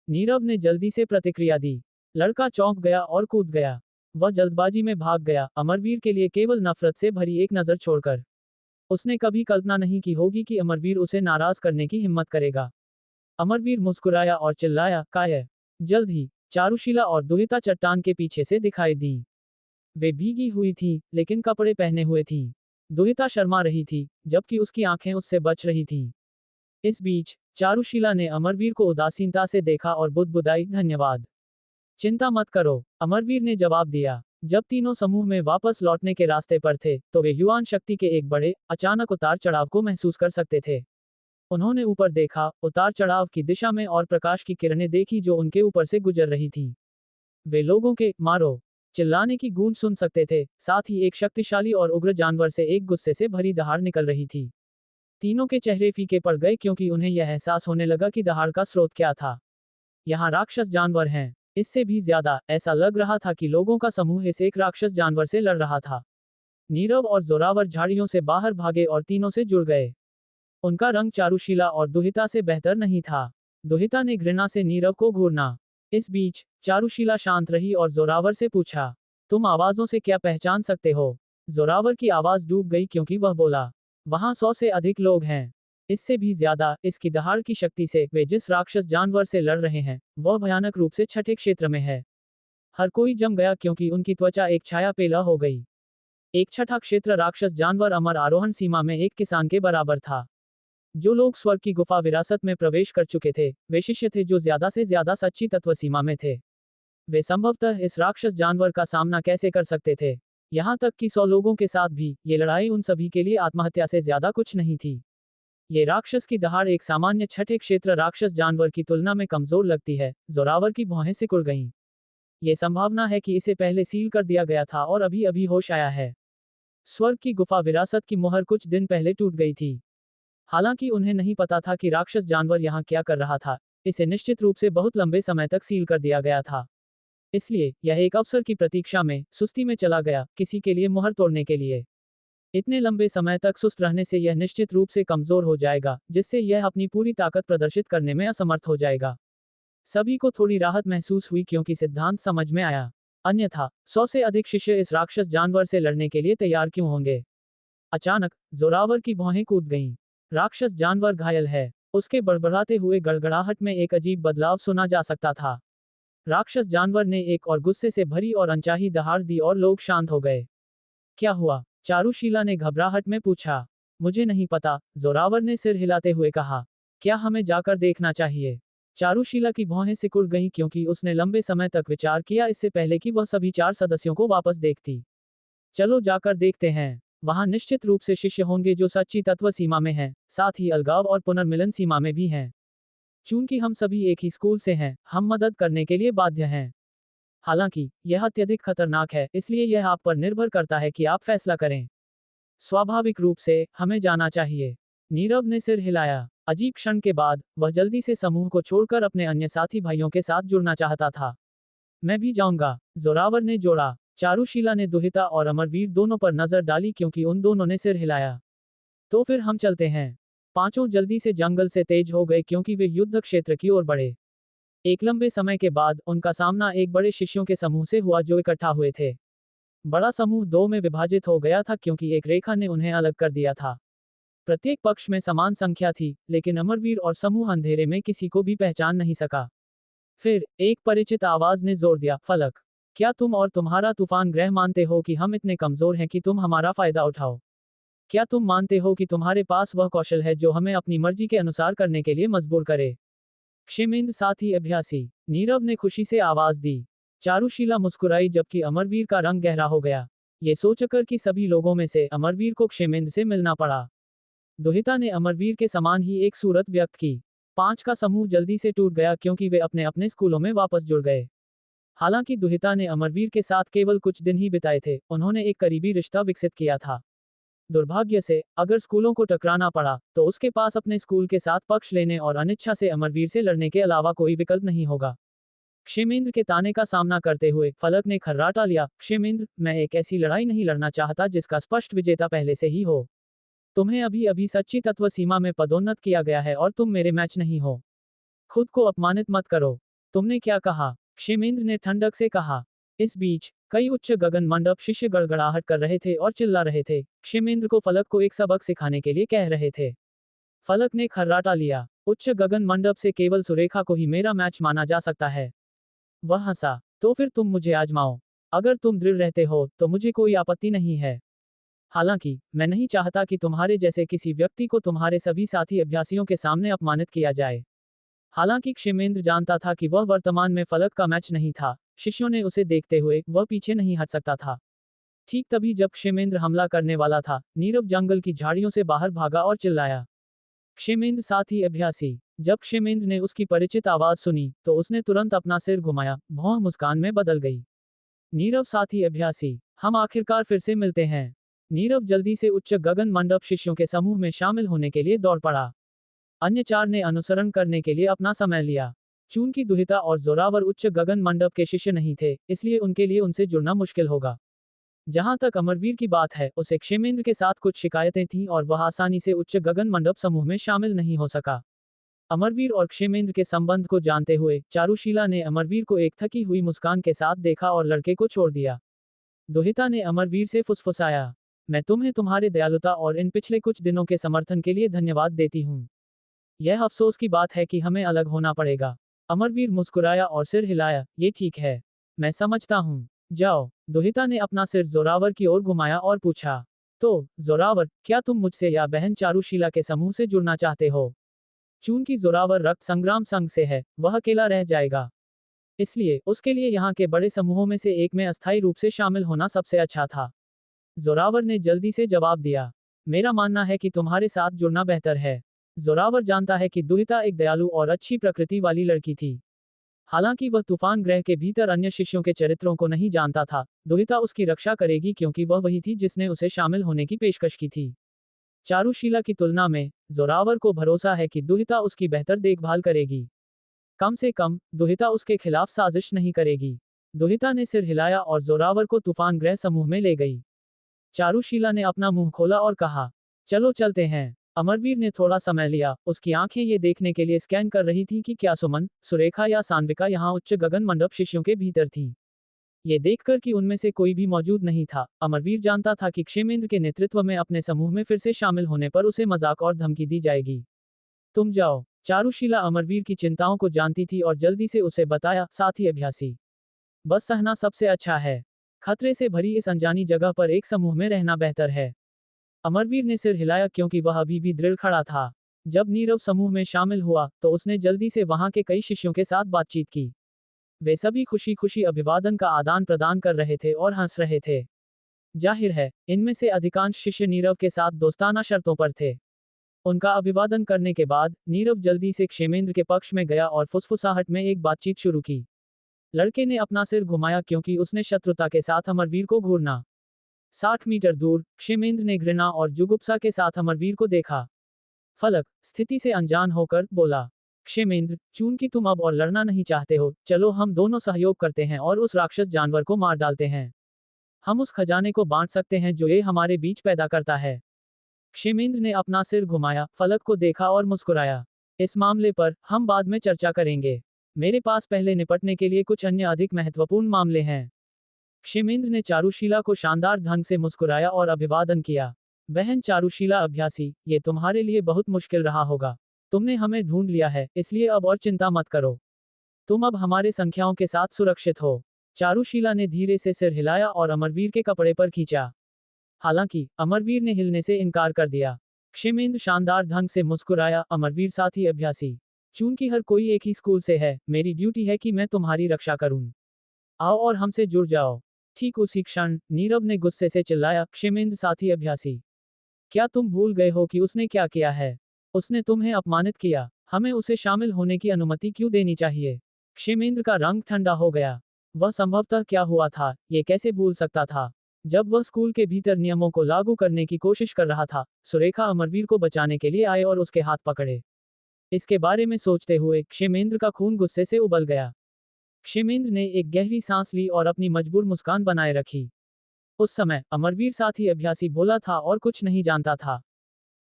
नीरव ने जल्दी से प्रतिक्रिया दी। लड़का चौंक गया और कूद गया। वह जल्दबाजी में भाग गया, अमरवीर के लिए केवल नफरत से भरी एक नजर छोड़कर। उसने कभी कल्पना नहीं की होगी कि अमरवीर उसे नाराज करने की हिम्मत करेगा। अमरवीर मुस्कुराया और चिल्लाया, काय। जल्द ही चारुशीला और दुहिता चट्टान के पीछे से दिखाई दी। वे भीगी हुई थीं, लेकिन कपड़े पहने हुए थीं। दुहिता शर्मा रही थी, जबकि उसकी आंखें उससे बच रही थीं। इस बीच चारुशीला ने अमरवीर को उदासीनता से देखा और बुदबुदाई, धन्यवाद। चिंता मत करो, अमरवीर ने जवाब दिया। जब तीनों समूह में वापस लौटने के रास्ते पर थे, तो वे युवान शक्ति के एक बड़े, अचानक उतार चढ़ाव को महसूस कर सकते थे। उन्होंने ऊपर देखा, उतार चढ़ाव की दिशा में और प्रकाश की किरणें देखी जो उनके ऊपर से गुजर रही थीं। वे लोगों के मारो चिल्लाने की गूंज सुन सकते थे, साथ ही एक शक्तिशाली और उग्र जानवर से एक गुस्से से भरी दहाड़ निकल रही थी। तीनों के चेहरे फीके पड़ गए क्योंकि उन्हें यह एहसास होने लगा कि दहाड़ का स्रोत क्या था। यहाँ राक्षस जानवर हैं। इससे भी ज्यादा, ऐसा लग रहा था कि लोगों का समूह इस एक राक्षस जानवर से लड़ रहा था। नीरव और जोरावर झाड़ियों से बाहर भागे और तीनों से जुड़ गए। उनका रंग चारुशीला और दुहिता से बेहतर नहीं था। दुहिता ने घृणा से नीरव को घूरना। इस बीच चारुशीला शांत रही और जोरावर से पूछा, तुम आवाजों से क्या पहचान सकते हो? जोरावर की आवाज डूब गई क्योंकि वह बोला, वहां 100 से अधिक लोग हैं। इससे भी ज्यादा, इसकी दहाड़ की शक्ति से वे जिस राक्षस जानवर से लड़ रहे हैं, वह भयानक रूप से छठे क्षेत्र में है। हर कोई जम गया क्योंकि उनकी त्वचा एक छाया पेला हो गई। एक छठा क्षेत्र राक्षस जानवर अमर आरोहण सीमा में एक किसान के बराबर था। जो लोग स्वर्ग की गुफा विरासत में प्रवेश कर चुके थे, वे शिष्य थे जो ज्यादा से ज्यादा सच्ची तत्व सीमा में थे। वे संभवतः इस राक्षस जानवर का सामना कैसे कर सकते थे? यहाँ तक कि 100 लोगों के साथ भी, ये लड़ाई उन सभी के लिए आत्महत्या से ज्यादा कुछ नहीं थी। ये राक्षस की दहाड़ एक सामान्य छठे क्षेत्र राक्षस जानवर की तुलना में कमजोर लगती है। जोरावर की भौहें सिकुड़ गईं। ये संभावना है कि इसे पहले सील कर दिया गया था और अभी अभी होश आया है। स्वर्ग की गुफा विरासत की मुहर कुछ दिन पहले टूट गई थी। हालांकि उन्हें नहीं पता था कि राक्षस जानवर यहाँ क्या कर रहा था। इसे निश्चित रूप से बहुत लंबे समय तक सील कर दिया गया था। इसलिए यह एक अवसर की प्रतीक्षा में सुस्ती में चला गया, किसी के लिए मुहर तोड़ने के लिए। इतने लंबे समय तक सुस्त रहने से यह निश्चित रूप से कमजोर हो जाएगा, जिससे यह अपनी पूरी ताकत प्रदर्शित करने में असमर्थ हो जाएगा। सभी को थोड़ी राहत महसूस हुई क्योंकि सिद्धांत समझ में आया। अन्यथा 100 से अधिक शिष्य इस राक्षस जानवर से लड़ने के लिए तैयार क्यों होंगे? अचानक जोरावर की भौहें कूद गईं। राक्षस जानवर घायल है। उसके बड़बड़ाते हुए गड़गड़ाहट में एक अजीब बदलाव सुना जा सकता था। राक्षस जानवर ने एक और गुस्से से भरी और अनचाही दहाड़ दी और लोग शांत हो गए। क्या हुआ? चारुशीला ने घबराहट में पूछा। मुझे नहीं पता, जोरावर ने सिर हिलाते हुए कहा। क्या हमें जाकर देखना चाहिए? चारुशीला की भौहें सिकुड़ गईं क्योंकि उसने लंबे समय तक विचार किया इससे पहले कि वह सभी 4 सदस्यों को वापस देखती। चलो जाकर देखते हैं। वहां निश्चित रूप से शिष्य होंगे जो सच्ची तत्व सीमा में हैं, साथ ही अलगाव और पुनर्मिलन सीमा में भी हैं। चूंकि हम सभी एक ही स्कूल से हैं, हम मदद करने के लिए बाध्य हैं। हालांकि यह अत्यधिक खतरनाक है, इसलिए यह आप पर निर्भर करता है कि आप फैसला करें। स्वाभाविक रूप से हमें जाना चाहिए। नीरव ने सिर हिलाया। अजीब क्षण के बाद वह जल्दी से समूह को छोड़कर अपने अन्य साथी भाइयों के साथ जुड़ना चाहता था। मैं भी जाऊंगा, जोरावर ने जोड़ा। चारुशीला ने दुहिता और अमरवीर दोनों पर नजर डाली क्योंकि उन दोनों ने सिर हिलाया। तो फिर हम चलते हैं। पांचों जल्दी से जंगल से तेज हो गए क्योंकि वे युद्ध क्षेत्र की ओर बढ़े। एक लंबे समय के बाद उनका सामना एक बड़े शिष्यों के समूह से हुआ जो इकट्ठा हुए थे। बड़ा समूह 2 में विभाजित हो गया था क्योंकि एक रेखा ने उन्हें अलग कर दिया था। प्रत्येक पक्ष में समान संख्या थी, लेकिन अमरवीर और समूह अंधेरे में किसी को भी पहचान नहीं सका। फिर एक परिचित आवाज ने जोर दिया, फलक। क्या तुम और तुम्हारा तूफान ग्रह मानते हो कि हम इतने कमजोर हैं कि तुम हमारा फायदा उठाओ? क्या तुम मानते हो कि तुम्हारे पास वह कौशल है जो हमें अपनी मर्जी के अनुसार करने के लिए मजबूर करे? क्षेमेंद्र साथ ही अभ्यासी। नीरव ने खुशी से आवाज दी। चारुशीला मुस्कुराई जबकि अमरवीर का रंग गहरा हो गया। ये सोचकर कि सभी लोगों में से अमरवीर को क्षेमेंद्र से मिलना पड़ा। दुहिता ने अमरवीर के समान ही एक सूरत व्यक्त की। 5 का समूह जल्दी से टूट गया क्योंकि वे अपने अपने स्कूलों में वापस जुड़ गए। हालांकि दुहिता ने अमरवीर के साथ केवल कुछ दिन ही बिताए थे, उन्होंने एक करीबी रिश्ता विकसित किया था। दुर्भाग्य से, अगर स्कूलों को टकराना पड़ा, तो उसके पास अपने स्कूल के साथ पक्ष लेने और अनिच्छा से अमरवीर से लड़ने के अलावा कोई विकल्प नहीं होगा। क्षेमेंद्र के ताने का सामना करते हुए फलक ने खर्राटा लिया। क्षेमेंद्र, मैं एक ऐसी लड़ाई नहीं लड़ना चाहता जिसका स्पष्ट विजेता पहले से ही हो। तुम्हें अभी अभी सच्ची तत्व सीमा में पदोन्नत किया गया है और तुम मेरे मैच नहीं हो। खुद को अपमानित मत करो। तुमने क्या कहा? क्षेमेंद्र ने ठंडक से कहा। इस बीच कई उच्च गगन मंडप शिष्य गड़गड़ाहट कर रहे थे और चिल्ला रहे थे। क्षेमेंद्र को फलक को एक सबक सिखाने के लिए कह रहे थे। फलक ने खर्राटा लिया। उच्च गगन मंडप से केवल सुरेखा को ही मेरा मैच माना जा सकता है। वह हंसा। तो फिर तुम मुझे आजमाओ। अगर तुम दृढ़ रहते हो तो मुझे कोई आपत्ति नहीं है। हालांकि मैं नहीं चाहता कि तुम्हारे जैसे किसी व्यक्ति को तुम्हारे सभी साथी अभ्यासियों के सामने अपमानित किया जाए। हालांकि क्षेमेंद्र जानता था कि वह वर्तमान में फलक का मैच नहीं था, शिष्यों ने उसे देखते हुए वह पीछे नहीं हट सकता था। ठीक तभी जब क्षेमेंद्र हमला करने वाला था, नीरव जंगल की झाड़ियों से बाहर भागा और चिल्लाया। क्षेमेंद्र साथी अभ्यासी। जब क्षेमेंद्र ने उसकी परिचित आवाज सुनी तो उसने तुरंत अपना सिर घुमाया, भौं मुस्कान में बदल गई। नीरव साथी अभ्यासी, हम आखिरकार फिर से मिलते हैं। नीरव जल्दी से उच्च गगन मंडप शिष्यों के समूह में शामिल होने के लिए दौड़ पड़ा। अन्य 4 ने अनुसरण करने के लिए अपना समय लिया। चूंकि दुहिता और जोरावर उच्च गगन मंडप के शिष्य नहीं थे, इसलिए उनके लिए उनसे जुड़ना मुश्किल होगा। जहां तक अमरवीर की बात है, उसे क्षेमेंद्र के साथ कुछ शिकायतें थीं और वह आसानी से उच्च गगन मंडप समूह में शामिल नहीं हो सका। अमरवीर और क्षेमेंद्र के संबंध को जानते हुए चारुशीला ने अमरवीर को एक थकी हुई मुस्कान के साथ देखा और लड़के को छोड़ दिया। दुहिता ने अमरवीर से फुसफुसाया, मैं तुम्हें तुम्हारे दयालुता और इन पिछले कुछ दिनों के समर्थन के लिए धन्यवाद देती हूँ। यह अफसोस की बात है कि हमें अलग होना पड़ेगा। अमरवीर मुस्कुराया और सिर हिलाया, ये ठीक है। मैं समझता हूँ। जाओ। दुहिता ने अपना सिर जोरावर की ओर घुमाया और पूछा, तो जोरावर, क्या तुम मुझसे या बहन चारुशीला के समूह से जुड़ना चाहते हो? चूंकि जोरावर रक्त संग्राम संघ से है, वह अकेला रह जाएगा। इसलिए उसके लिए यहाँ के बड़े समूहों में से एक में अस्थायी रूप से शामिल होना सबसे अच्छा था। जोरावर ने जल्दी से जवाब दिया, मेरा मानना है कि तुम्हारे साथ जुड़ना बेहतर है। जोरावर जानता है कि दुहिता एक दयालु और अच्छी प्रकृति वाली लड़की थी। हालांकि वह तूफान ग्रह के भीतर अन्य शिष्यों के चरित्रों को नहीं जानता था, दुहिता उसकी रक्षा करेगी क्योंकि वह वही थी जिसने उसे शामिल होने की पेशकश की थी। चारुशीला की तुलना में जोरावर को भरोसा है कि दुहिता उसकी बेहतर देखभाल करेगी। कम से कम दुहिता उसके खिलाफ साजिश नहीं करेगी। दुहिता ने सिर हिलाया और जोरावर को तूफान ग्रह समूह में ले गई। चारुशीला ने अपना मुंह खोला और कहा, चलो चलते हैं। अमरवीर ने थोड़ा समय लिया, उसकी आंखें ये देखने के लिए स्कैन कर रही थी कि क्या सुमन, सुरेखा या सान्विका यहाँ उच्च गगन मंडप शिष्यों के भीतर थीं। ये देखकर कि उनमें से कोई भी मौजूद नहीं था, अमरवीर जानता था कि क्षेमेंद्र के नेतृत्व में अपने समूह में फिर से शामिल होने पर उसे मजाक और धमकी दी जाएगी। तुम जाओ। चारुशीला अमरवीर की चिंताओं को जानती थी और जल्दी से उसे बताया, साथी अभ्यासी, बस सहना सबसे अच्छा है। खतरे से भरी इस अनजानी जगह पर एक समूह में रहना बेहतर है। अमरवीर ने सिर हिलाया क्योंकि वह अभी भी दृढ़ खड़ा था। जब नीरव समूह में शामिल हुआ तो उसने जल्दी से वहां के कई शिष्यों के साथ बातचीत की। वे सभी खुशी खुशी अभिवादन का आदान प्रदान कर रहे थे और हंस रहे थे। जाहिर है, इनमें से अधिकांश शिष्य नीरव के साथ दोस्ताना शर्तों पर थे। उनका अभिवादन करने के बाद नीरव जल्दी से क्षेमेंद्र के पक्ष में गया और फुसफुसाहट में एक बातचीत शुरू की। लड़के ने अपना सिर घुमाया क्योंकि उसने शत्रुता के साथ अमरवीर को घूरना। 60 मीटर दूर क्षेमेंद्र ने घृणा और जुगुप्सा के साथ अमरवीर को देखा। फलक स्थिति से अनजान होकर बोला, क्षेमेंद्र, चूंकि तुम अब और लड़ना नहीं चाहते हो, चलो हम दोनों सहयोग करते हैं और उस राक्षस जानवर को मार डालते हैं। हम उस खजाने को बांट सकते हैं जो ये हमारे बीच पैदा करता है। क्षेमेंद्र ने अपना सिर घुमाया, फलक को देखा और मुस्कुराया। इस मामले पर हम बाद में चर्चा करेंगे। मेरे पास पहले निपटने के लिए कुछ अन्य अधिक महत्वपूर्ण मामले हैं। क्षेमेंद्र ने चारुशीला को शानदार ढंग से मुस्कुराया और अभिवादन किया। बहन चारुशीला अभ्यासी, ये तुम्हारे लिए बहुत मुश्किल रहा होगा। तुमने हमें ढूंढ लिया है, इसलिए अब और चिंता मत करो। तुम अब हमारे संख्याओं के साथ सुरक्षित हो। चारुशीला ने धीरे से सिर हिलाया और अमरवीर के कपड़े पर खींचा। हालांकि अमरवीर ने हिलने से इनकार कर दिया। क्षेमेंद्र शानदार ढंग से मुस्कुराया, अमरवीर साथी अभ्यासी, चूंकि हर कोई एक ही स्कूल से है, मेरी ड्यूटी है कि मैं तुम्हारी रक्षा करूं। आओ और हमसे जुड़ जाओ। ठीक उसी क्षण नीरव ने गुस्से से चिल्लाया, क्षेमेंद्र साथी अभ्यासी, क्या तुम भूल गए हो कि उसने क्या किया है? उसने तुम्हें अपमानित किया। हमें उसे शामिल होने की अनुमति क्यों देनी चाहिए? क्षेमेंद्र का रंग ठंडा हो गया। वह संभवतः क्या हुआ था, ये कैसे भूल सकता था? जब वह स्कूल के भीतर नियमों को लागू करने की कोशिश कर रहा था, सुरेखा अमरवीर को बचाने के लिए आए और उसके हाथ पकड़े। इसके बारे में सोचते हुए क्षेमेंद्र का खून गुस्से से उबल गया। क्षेमेंद्र ने एक गहरी सांस ली और अपनी मजबूर मुस्कान बनाए रखी। उस समय अमरवीर साथी अभ्यासी भोला था और कुछ नहीं जानता था।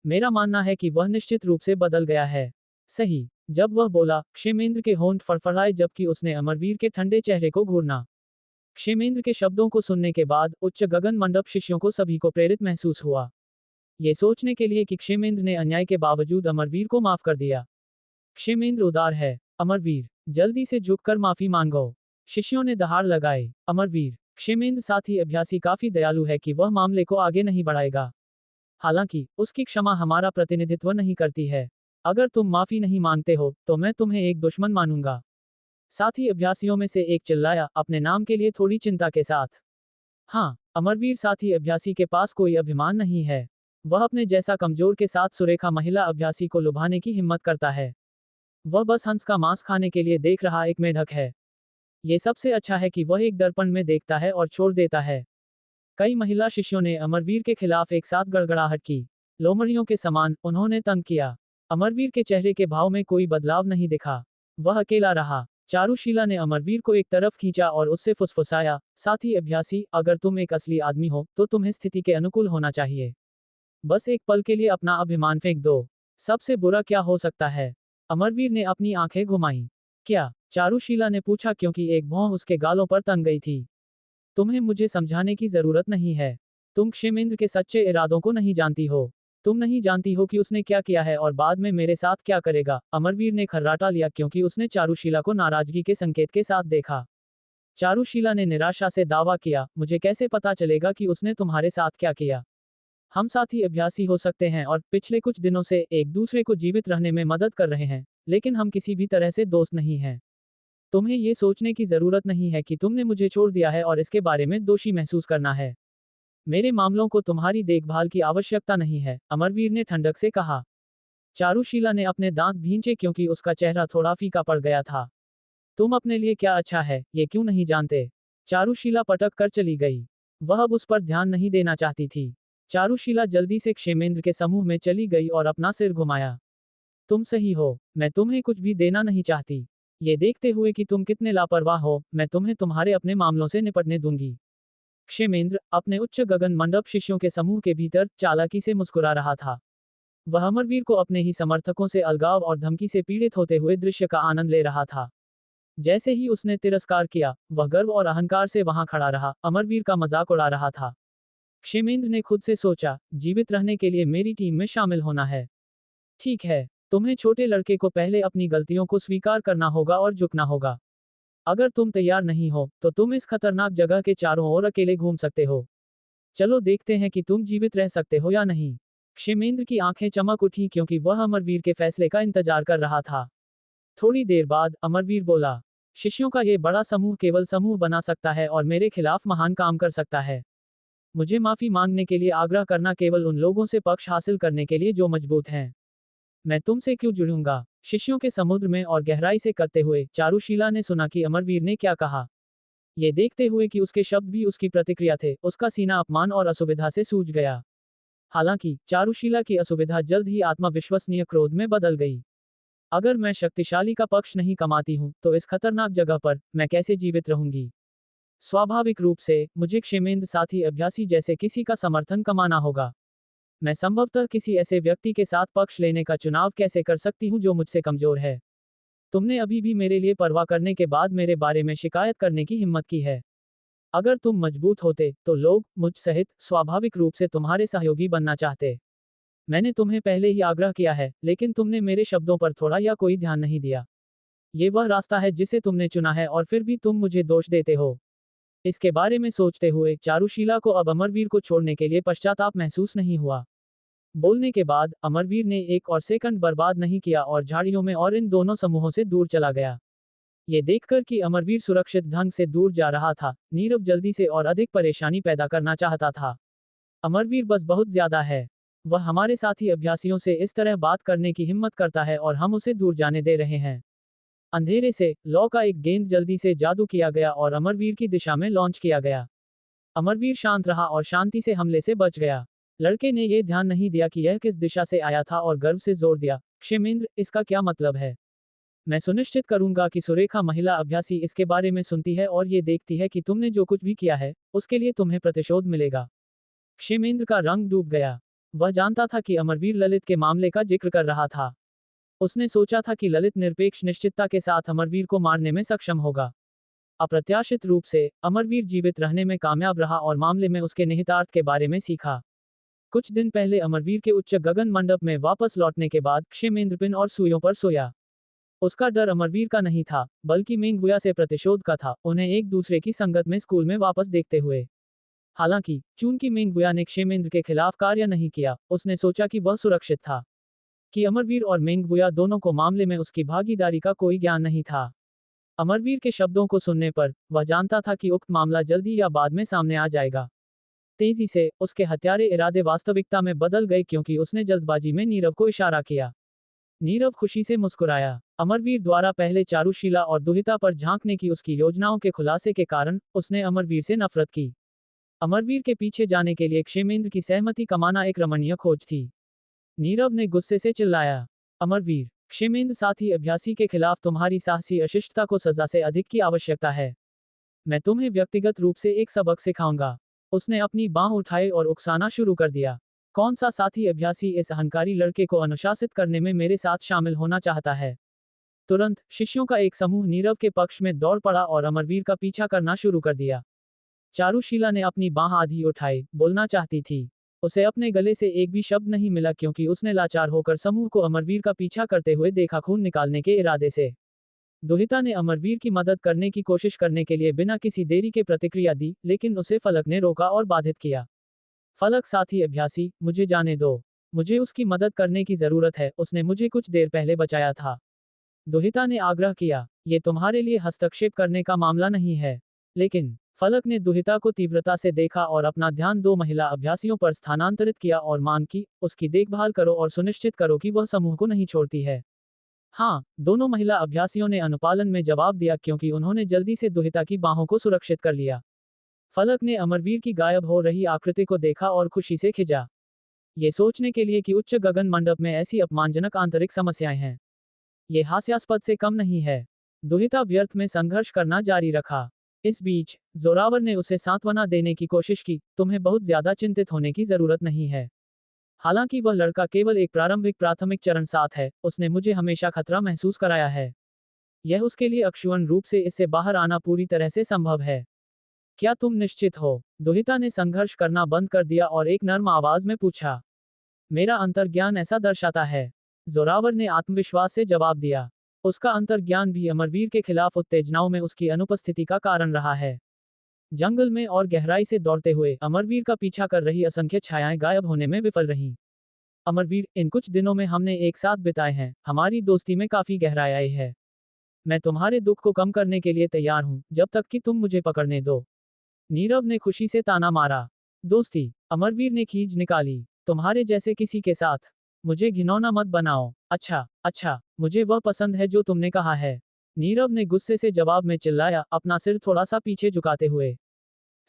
मेरा मानना है कि वह निश्चित रूप से बदल गया है। सही। जब वह बोला, क्षेमेंद्र के होंठ फड़फड़ाए जबकि उसने अमरवीर के ठंडे चेहरे को घूरना। क्षेमेंद्र के शब्दों को सुनने के बाद उच्च गगन मंडप शिष्यों को सभी को प्रेरित महसूस हुआ। ये सोचने के लिए कि क्षेमेंद्र ने अन्याय के बावजूद अमरवीर को माफ कर दिया। क्षेमेंद्र उदार है। अमरवीर, जल्दी से झुककर माफी मांगो। शिष्यों ने दहाड़ लगाए। अमरवीर, क्षेमेंद्र साथी अभ्यासी काफी दयालु है कि वह मामले को आगे नहीं बढ़ाएगा। हालांकि उसकी क्षमा हमारा प्रतिनिधित्व नहीं करती है। अगर तुम माफी नहीं मांगते हो तो मैं तुम्हें एक दुश्मन मानूंगा। साथी अभ्यासियों में से एक चिल्लाया, अपने नाम के लिए थोड़ी चिंता के साथ। हाँ, अमरवीर साथी अभ्यासी के पास कोई अभिमान नहीं है। वह अपने जैसा कमजोर के साथ सुरेखा महिला अभ्यासी को लुभाने की हिम्मत करता है। वह बस हंस का मांस खाने के लिए देख रहा एक मेढक है। ये सबसे अच्छा है कि वह एक दर्पण में देखता है और छोड़ देता है। कई महिला शिष्यों ने अमरवीर के खिलाफ एक साथ गड़गड़ाहट की। लोमड़ियों के समान उन्होंने तंग किया। अमरवीर के चेहरे के भाव में कोई बदलाव नहीं दिखा। वह अकेला रहा। चारुशीला ने अमरवीर को एक तरफ खींचा और उससे फुसफुसाया, साथी अभ्यासी, अगर तुम एक असली आदमी हो तो तुम्हें स्थिति के अनुकूल होना चाहिए। बस एक पल के लिए अपना अभिमान फेंक दो। सबसे बुरा क्या हो सकता है? अमरवीर ने अपनी आंखें घुमाई। क्या? चारुशीला ने पूछा, क्योंकि एक भौं उसके गालों पर तन गई थी। तुम्हें मुझे समझाने की जरूरत नहीं है। तुम क्षेमेंद्र के सच्चे इरादों को नहीं जानती हो। तुम नहीं जानती हो कि उसने क्या किया है और बाद में मेरे साथ क्या करेगा। अमरवीर ने खर्राटा लिया क्योंकि उसने चारुशीला को नाराजगी के संकेत के साथ देखा। चारुशीला ने निराशा से दावा किया, मुझे कैसे पता चलेगा कि उसने तुम्हारे साथ क्या किया? हम साथी अभ्यासी हो सकते हैं और पिछले कुछ दिनों से एक दूसरे को जीवित रहने में मदद कर रहे हैं, लेकिन हम किसी भी तरह से दोस्त नहीं हैं। तुम्हें ये सोचने की जरूरत नहीं है कि तुमने मुझे छोड़ दिया है और इसके बारे में दोषी महसूस करना है। मेरे मामलों को तुम्हारी देखभाल की आवश्यकता नहीं है, अमरवीर ने ठंडक से कहा। चारुशीला ने अपने दांत भींचे क्योंकि उसका चेहरा थोड़ा फीका पड़ गया था। तुम अपने लिए क्या अच्छा है, ये क्यों नहीं जानते? चारुशीला पटक कर चली गई। वह अब उस पर ध्यान नहीं देना चाहती थी। चारुशीला जल्दी से क्षेमेंद्र के समूह में चली गई और अपना सिर घुमाया। तुम सही हो, मैं तुम्हें कुछ भी देना नहीं चाहती। ये देखते हुए कि तुम कितने लापरवाह हो, मैं तुम्हें तुम्हारे अपने मामलों से निपटने दूंगी। क्षेमेंद्र अपने उच्च गगन मंडप शिष्यों के समूह के भीतर चालाकी से मुस्कुरा रहा था। वह अमरवीर को अपने ही समर्थकों से अलगाव और धमकी से पीड़ित होते हुए दृश्य का आनंद ले रहा था। जैसे ही उसने तिरस्कार किया, वह गर्व और अहंकार से वहां खड़ा रहा, अमरवीर का मजाक उड़ा रहा था। क्षेमेंद्र ने खुद से सोचा, जीवित रहने के लिए मेरी टीम में शामिल होना है। ठीक है, तुम्हें छोटे लड़के को पहले अपनी गलतियों को स्वीकार करना होगा और झुकना होगा। अगर तुम तैयार नहीं हो तो तुम इस खतरनाक जगह के चारों ओर अकेले घूम सकते हो। चलो देखते हैं कि तुम जीवित रह सकते हो या नहीं। क्षेमेंद्र की आंखें चमक उठी क्योंकि वह अमरवीर के फैसले का इंतजार कर रहा था। थोड़ी देर बाद अमरवीर बोला, शिष्यों का ये बड़ा समूह केवल समूह बना सकता है और मेरे खिलाफ महान काम कर सकता है। मुझे माफी मांगने के लिए आग्रह करना केवल उन लोगों से पक्ष हासिल करने के लिए जो मजबूत हैं। मैं तुमसे क्यों जुड़ूंगा? शिष्यों के समुद्र में और गहराई से करते हुए चारुशीला ने सुना कि अमरवीर ने क्या कहा। ये देखते हुए कि उसके शब्द भी उसकी प्रतिक्रिया थे, उसका सीना अपमान और असुविधा से सूज गया। हालांकि चारुशीला की असुविधा जल्द ही आत्मविश्वसनीय क्रोध में बदल गई। अगर मैं शक्तिशाली का पक्ष नहीं कमाती हूं तो इस खतरनाक जगह पर मैं कैसे जीवित रहूंगी? स्वाभाविक रूप से मुझे क्षेमेंद्र साथी अभ्यासी जैसे किसी का समर्थन कमाना होगा। मैं संभवतः किसी ऐसे व्यक्ति के साथ पक्ष लेने का चुनाव कैसे कर सकती हूं जो मुझसे कमजोर है? तुमने अभी भी मेरे लिए परवाह करने के बाद मेरे बारे में शिकायत करने की हिम्मत की है। अगर तुम मजबूत होते तो लोग मुझ सहित स्वाभाविक रूप से तुम्हारे सहयोगी बनना चाहते। मैंने तुम्हें पहले ही आग्रह किया है, लेकिन तुमने मेरे शब्दों पर थोड़ा या कोई ध्यान नहीं दिया। ये वह रास्ता है जिसे तुमने चुना है और फिर भी तुम मुझे दोष देते हो। इसके बारे में सोचते हुए चारुशीला को अब अमरवीर को छोड़ने के लिए पश्चाताप महसूस नहीं हुआ। बोलने के बाद अमरवीर ने एक और सेकंड बर्बाद नहीं किया और झाड़ियों में और इन दोनों समूहों से दूर चला गया। ये देखकर कि अमरवीर सुरक्षित ढंग से दूर जा रहा था, नीरव जल्दी से और अधिक परेशानी पैदा करना चाहता था। अमरवीर बस बहुत ज्यादा है। वह हमारे साथी अभ्यासियों से इस तरह बात करने की हिम्मत करता है और हम उसे दूर जाने दे रहे हैं। अंधेरे से लौ का एक गेंद जल्दी से जादू किया गया और अमरवीर की दिशा में लॉन्च किया गया। अमरवीर शांत रहा और शांति से हमले से बच गया। लड़के ने यह ध्यान नहीं दिया कि यह किस दिशा से आया था और गर्व से जोर दिया, क्षेमेंद्र, इसका क्या मतलब है? मैं सुनिश्चित करूंगा कि सुरेखा महिला अभ्यासी इसके बारे में सुनती है और ये देखती है कि तुमने जो कुछ भी किया है, उसके लिए तुम्हें प्रतिशोध मिलेगा। क्षेमेंद्र का रंग डूब गया। वह जानता था कि अमरवीर ललित के मामले का जिक्र कर रहा था। उसने सोचा था कि ललित निरपेक्ष निश्चितता के साथ अमरवीर को मारने में सक्षम होगा। अप्रत्याशित रूप से अमरवीर जीवित रहने में कामयाब रहा और मामले में उसके निहितार्थ के बारे में सीखा। कुछ दिन पहले अमरवीर के उच्च गगन मंडप में वापस लौटने के बाद क्षेमेंद्र पिन और सुइयों पर सोया। उसका डर अमरवीर का नहीं था, बल्कि मेंगवुया से प्रतिशोध का था, उन्हें एक दूसरे की संगत में स्कूल में वापस देखते हुए। हालांकि चूंकि मेंगवुया ने क्षेमेंद्र के खिलाफ कार्य नहीं किया, उसने सोचा कि वह सुरक्षित था, कि अमरवीर और मेंगवुया दोनों को मामले में उसकी भागीदारी का कोई ज्ञान नहीं था। अमरवीर के शब्दों को सुनने पर वह जानता था कि उक्त मामला जल्दी या बाद में सामने आ जाएगा। तेजी से उसके हत्यारे इरादे वास्तविकता में बदल गए क्योंकि उसने जल्दबाजी में नीरव को इशारा किया। नीरव खुशी से मुस्कुराया। अमरवीर द्वारा पहले चारुशीला और दुहिता पर झांकने की उसकी योजनाओं के खुलासे के कारण उसने अमरवीर से नफरत की। अमरवीर के पीछे जाने के लिए क्षेमेंद्र की सहमति कमाना एक रमणीय खोज थी। नीरव ने गुस्से से चिल्लाया, अमरवीर, क्षेमेंद्र साथी अभ्यासी के खिलाफ तुम्हारी साहसी अशिष्टता को सजा से अधिक की आवश्यकता है। मैं तुम्हें व्यक्तिगत रूप से एक सबक सिखाऊंगा। उसने अपनी बांह उठाई और उकसाना शुरू कर दिया। कौन सा साथी अभ्यासी इस अहंकारी लड़के को अनुशासित करने में मेरे साथ शामिल होना चाहता है? तुरंत शिष्यों का एक समूह नीरव के पक्ष में दौड़ पड़ा और अमरवीर का पीछा करना शुरू कर दिया। चारुशीला ने अपनी बांह आधी उठाई, बोलना चाहती थी। उसे अपने गले से एक भी शब्द नहीं मिला क्योंकि उसने लाचार होकर समूह को अमरवीर का पीछा करते हुए देखा, खून निकालने के इरादे से। दुहिता ने अमरवीर की मदद करने की कोशिश करने के लिए बिना किसी देरी के प्रतिक्रिया दी, लेकिन उसे फलक ने रोका और बाधित किया। फलक, साथी अभ्यासी, मुझे जाने दो। मुझे उसकी मदद करने की जरूरत है, उसने मुझे कुछ देर पहले बचाया था। दुहिता ने आग्रह किया, ये तुम्हारे लिए हस्तक्षेप करने का मामला नहीं है। लेकिन फलक ने दुहिता को तीव्रता से देखा और अपना ध्यान दो महिला अभ्यासियों पर स्थानांतरित किया और मांग की, उसकी देखभाल करो और सुनिश्चित करो कि वह समूह को नहीं छोड़ती है। हाँ, दोनों महिला अभ्यासियों ने अनुपालन में जवाब दिया क्योंकि उन्होंने जल्दी से दुहिता की बाहों को सुरक्षित कर लिया। फलक ने अमरवीर की गायब हो रही आकृति को देखा और खुशी से खिंचा। ये सोचने के लिए कि उच्च गगन मंडप में ऐसी अपमानजनक आंतरिक समस्याएं हैं, ये हास्यास्पद से कम नहीं है। दुहिता व्यर्थ में संघर्ष करना जारी रखा। इस बीच जोरावर ने उसे सांत्वना देने की कोशिश की, तुम्हें बहुत ज्यादा चिंतित होने की जरूरत नहीं है। हालांकि वह लड़का केवल एक प्राथमिक चरण साथ है, उसने मुझे हमेशा खतरा महसूस कराया है। यह उसके लिए अक्षुण्ण रूप से इससे बाहर आना पूरी तरह से संभव है। क्या तुम निश्चित हो? दुहिता ने संघर्ष करना बंद कर दिया और एक नर्म आवाज में पूछा। मेरा अंतर्ज्ञान ऐसा दर्शाता है, जोरावर ने आत्मविश्वास से जवाब दिया। उसका अंतर्ज्ञान भी अमरवीर के खिलाफ उत्तेजनाओं में उसकी अनुपस्थिति का कारण रहा है। जंगल में और गहराई से दौड़ते हुए अमरवीर का पीछा कर रही असंख्य छायाएं गायब होने में विफल रहीं। अमरवीर, इन कुछ दिनों में हमने एक साथ बिताए हैं, हमारी दोस्ती में काफी गहराई आई है। मैं तुम्हारे दुख को कम करने के लिए तैयार हूं, जब तक कि तुम मुझे पकड़ने दो। नीरव ने खुशी से ताना मारा। दोस्ती? अमरवीर ने खींच निकाली। तुम्हारे जैसे किसी के साथ मुझे घिनौना मत बनाओ। अच्छा, मुझे वह पसंद है जो तुमने कहा है। नीरव ने गुस्से से जवाब में चिल्लाया, अपना सिर थोड़ा सा पीछे झुकाते हुए।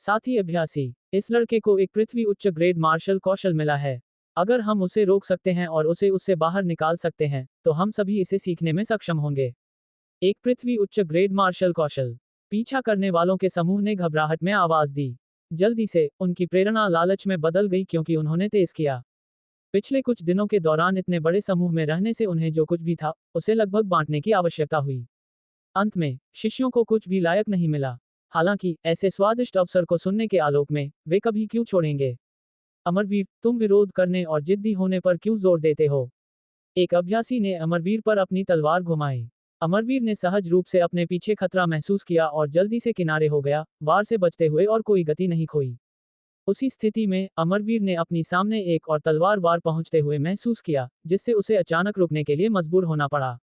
साथी अभ्यासी, इस लड़के को एक पृथ्वी उच्च ग्रेड मार्शल कौशल मिला है। अगर हम उसे रोक सकते हैं और उसे उससे बाहर निकाल सकते हैं, तो हम सभी इसे सीखने में सक्षम होंगे। एक पृथ्वी उच्च ग्रेड मार्शल कौशल। पीछा करने वालों के समूह ने घबराहट में आवाज दी। जल्दी से उनकी प्रेरणा लालच में बदल गई क्योंकि उन्होंने तेज किया। पिछले कुछ दिनों के दौरान इतने बड़े समूह में रहने से उन्हें जो कुछ भी था, उसे लगभग बांटने की आवश्यकता हुई। अंत में शिष्यों को कुछ भी लायक नहीं मिला। हालांकि ऐसे स्वादिष्ट अवसर को सुनने के आलोक में वे कभी क्यों छोड़ेंगे? अमरवीर, तुम विरोध करने और जिद्दी होने पर क्यों जोर देते हो? एक अभ्यासी ने अमरवीर पर अपनी तलवार घुमाई। अमरवीर ने सहज रूप से अपने पीछे खतरा महसूस किया और जल्दी से किनारे हो गया, वार से बचते हुए और कोई गति नहीं खोई। उसी स्थिति में अमरवीर ने अपनी सामने एक और तलवार वार पहुंचते हुए महसूस किया, जिससे उसे अचानक रुकने के लिए मजबूर होना पड़ा।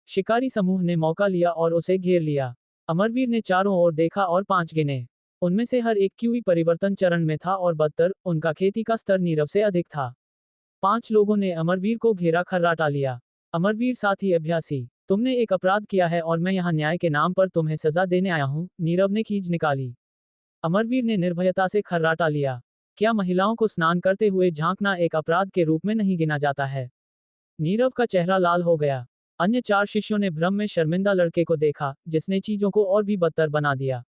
शिकारी समूह ने मौका लिया और उसे घेर लिया। अमरवीर ने चारों ओर देखा और 5 गिने। उनमें से हर एक क्यूई परिवर्तन चरण में था और बदतर, उनका खेती का स्तर नीरव से अधिक था। 5 लोगों ने अमरवीर को घेरा खर्राटा लिया। अमरवीर साथी अभ्यासी, तुमने एक अपराध किया है और मैं यहाँ न्याय के नाम पर तुम्हें सजा देने आया हूँ, नीरव ने खींच निकाली। अमरवीर ने निर्भयता से खर्राटा लिया। क्या महिलाओं को स्नान करते हुए झांकना एक अपराध के रूप में नहीं गिना जाता है? नीरव का चेहरा लाल हो गया। अन्य 4 शिष्यों ने भ्रम में शर्मिंदा लड़के को देखा, जिसने चीजों को और भी बदतर बना दिया।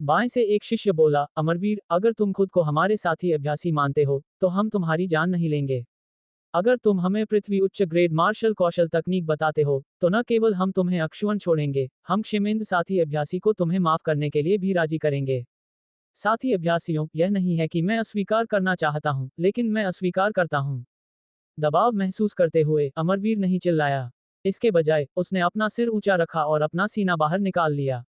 बाएं से एक शिष्य बोला, अमरवीर, अगर तुम खुद को हमारे साथी अभ्यासी मानते हो, तो हम तुम्हारी जान नहीं लेंगे। अगर तुम हमें पृथ्वी उच्च ग्रेड मार्शल कौशल तकनीक बताते हो, तो न केवल हम तुम्हें अक्षुण्ण छोड़ेंगे, हम क्षेमेंद्र साथी अभ्यासी को तुम्हें माफ करने के लिए भी राजी करेंगे। साथी अभ्यासियों, यह नहीं है कि मैं अस्वीकार करना चाहता हूं, लेकिन मैं अस्वीकार करता हूं। दबाव महसूस करते हुए अमरवीर नहीं चिल्लाया। इसके बजाय उसने अपना सिर ऊंचा रखा और अपना सीना बाहर निकाल लिया।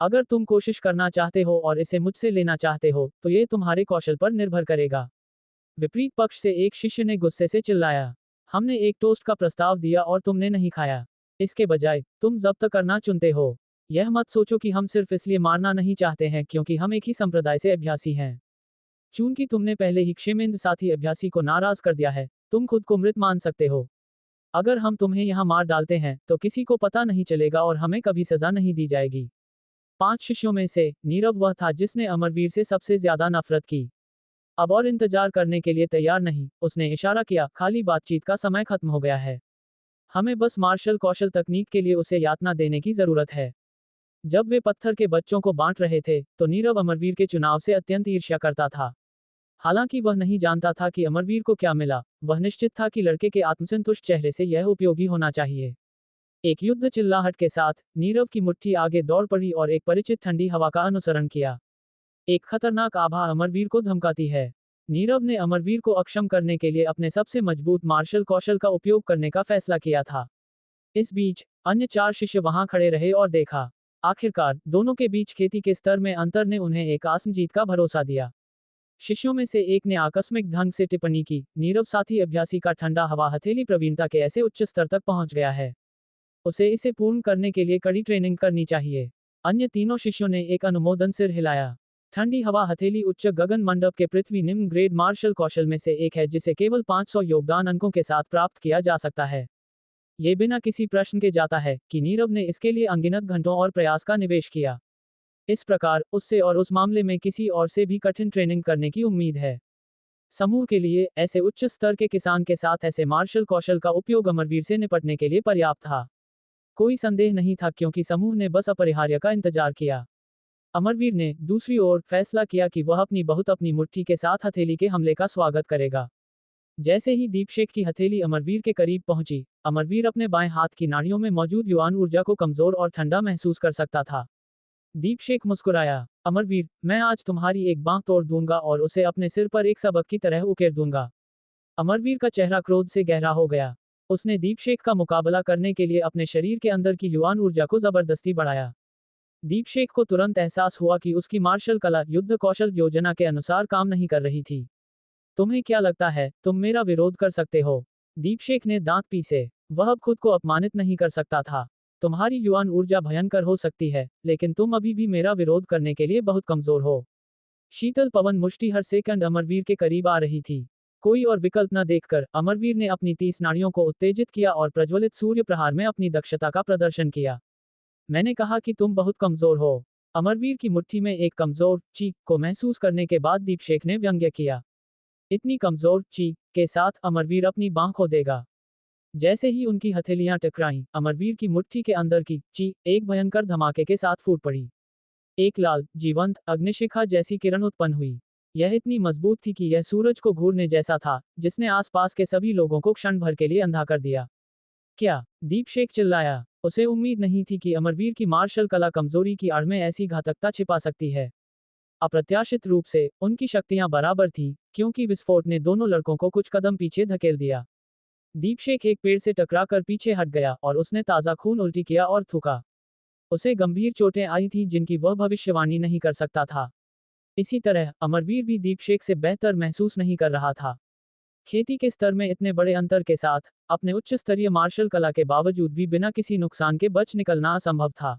अगर तुम कोशिश करना चाहते हो और इसे मुझसे लेना चाहते हो, तो ये तुम्हारे कौशल पर निर्भर करेगा। विपरीत पक्ष से एक शिष्य ने गुस्से से चिल्लाया, हमने एक टोस्ट का प्रस्ताव दिया और तुमने नहीं खाया। इसके बजाय तुम जब्त करना चुनते हो। यह मत सोचो कि हम सिर्फ इसलिए मारना नहीं चाहते हैं क्योंकि हम एक ही संप्रदाय से अभ्यासी हैं। चूंकि तुमने पहले ही क्षेमेंद्र साथी अभ्यासी को नाराज कर दिया है, तुम खुद को मृत मान सकते हो। अगर हम तुम्हें यहाँ मार डालते हैं, तो किसी को पता नहीं चलेगा और हमें कभी सजा नहीं दी जाएगी। 5 शिष्यों में से नीरव वह था जिसने अमरवीर से सबसे ज्यादा नफरत की। अब और इंतजार करने के लिए तैयार नहीं, उसने इशारा किया, खाली बातचीत का समय खत्म हो गया है। हमें बस मार्शल कौशल तकनीक के लिए उसे यातना देने की जरूरत है। जब वे पत्थर के बच्चों को बांट रहे थे, तो नीरव अमरवीर के चुनाव से अत्यंत ईर्ष्या करता था। हालांकि वह नहीं जानता था कि अमरवीर को क्या मिला, वह निश्चित था कि लड़के के आत्मसंतुष्ट चेहरे से यह उपयोगी होना चाहिए। एक युद्ध चिल्लाहट के साथ नीरव की मुट्ठी आगे दौड़ पड़ी और एक परिचित ठंडी हवा का अनुसरण किया। एक खतरनाक आभा अमरवीर को धमकाती है। नीरव ने अमरवीर को अक्षम करने के लिए अपने सबसे मजबूत मार्शल कौशल का उपयोग करने का फैसला किया था। इस बीच अन्य 4 शिष्य वहां खड़े रहे और देखा। आखिरकार दोनों के बीच खेती के स्तर में अंतर ने उन्हें एक आसम जीत का भरोसा दिया। शिष्यों में से एक ने आकस्मिक ढंग से टिप्पणी की, नीरव साथी अभ्यासी का ठंडा हवा हथेली प्रवीणता के ऐसे उच्च स्तर तक पहुंच गया है, उसे इसे पूर्ण करने के लिए कड़ी ट्रेनिंग करनी चाहिए। अन्य तीनों शिष्यों ने एक अनुमोदन सिर हिलाया। ठंडी हवा हथेली उच्च गगन मंडप के पृथ्वी निम्न ग्रेड मार्शल कौशल में से एक है जिसे केवल 500 योगदान अंकों के साथ प्राप्त किया जा सकता है। ये बिना किसी प्रश्न के जाता है कि नीरव ने इसके लिए अनगिनत घंटों और प्रयास का निवेश किया। इस प्रकार उससे और उस मामले में किसी और से भी कठिन ट्रेनिंग करने की उम्मीद है। समूह के लिए ऐसे उच्च स्तर के किसान के साथ ऐसे मार्शल कौशल का उपयोग अमरवीर से निपटने के लिए पर्याप्त था। कोई संदेह नहीं था क्योंकि समूह ने बस अपरिहार्य का इंतजार किया। अमरवीर ने दूसरी ओर फैसला किया कि वह अपनी मुट्ठी के साथ हथेली के हमले का स्वागत करेगा। जैसे ही दीपशेख की हथेली अमरवीर के करीब पहुंची, अमरवीर अपने बाएं हाथ की नाड़ियों में मौजूद युवान ऊर्जा को कमजोर और ठंडा महसूस कर सकता था। दीपशेख मुस्कुराया, अमरवीर, मैं आज तुम्हारी एक बांह तोड़ दूंगा और उसे अपने सिर पर एक सबक की तरह उकेर दूंगा। अमरवीर का चेहरा क्रोध से गहरा हो गया। उसने दीपशेख का मुकाबला करने के लिए अपने शरीर के अंदर की युवान ऊर्जा को जबरदस्ती बढ़ाया। दीपशेख को तुरंत एहसास हुआ कि उसकी मार्शल कला युद्ध कौशल योजना के अनुसार काम नहीं कर रही थी। तुम्हें क्या लगता है, तुम मेरा विरोध कर सकते हो? दीपशेख ने दांत पीसे। वह अब खुद को अपमानित नहीं कर सकता था। तुम्हारी युवान ऊर्जा भयंकर हो सकती है, लेकिन तुम अभी भी मेरा विरोध करने के लिए बहुत कमजोर हो। शीतल पवन मुष्टि हर सेकंड अमरवीर के करीब आ रही थी। कोई और विकल्प न देखकर अमरवीर ने अपनी 30 नाड़ियों को उत्तेजित किया और प्रज्वलित सूर्य प्रहार में अपनी दक्षता का प्रदर्शन किया। मैंने कहा कि तुम बहुत कमजोर हो। अमरवीर की मुट्ठी में एक कमजोर चीख को महसूस करने के बाद दीपशेख ने व्यंग्य किया। इतनी कमजोर चीख के साथ अमरवीर अपनी बांह खो देगा। जैसे ही उनकी हथेलियां टकराईं, अमरवीर की मुट्ठी के अंदर की चीख एक भयंकर धमाके के साथ फूट पड़ी। एक लाल, जीवंत अग्निशिखा जैसी किरण उत्पन्न हुई। यह इतनी मजबूत थी कि यह सूरज को घूरने जैसा था, जिसने आसपास के सभी लोगों को क्षण भर के लिए अंधा कर दिया। क्या? दीपशेख चिल्लाया। उसे उम्मीद नहीं थी कि अमरवीर की मार्शल कला कमजोरी की आड़ में ऐसी घातकता छिपा सकती है। अप्रत्याशित रूप से उनकी शक्तियां बराबर थीं, क्योंकि विस्फोट ने दोनों लड़कों को कुछ कदम पीछे धकेल दिया। दीपशेख एक पेड़ से टकराकर पीछे हट गया और उसने ताज़ा खून उल्टी किया और थूका। उसे गंभीर चोटें आई थीं जिनकी वह भविष्यवाणी नहीं कर सकता था। इसी तरह अमरवीर भी दीपशेख से बेहतर महसूस नहीं कर रहा था। खेती के स्तर में इतने बड़े अंतर के साथ अपने उच्च स्तरीय मार्शल कला के बावजूद भी बिना किसी नुकसान के बच निकलना असंभव था।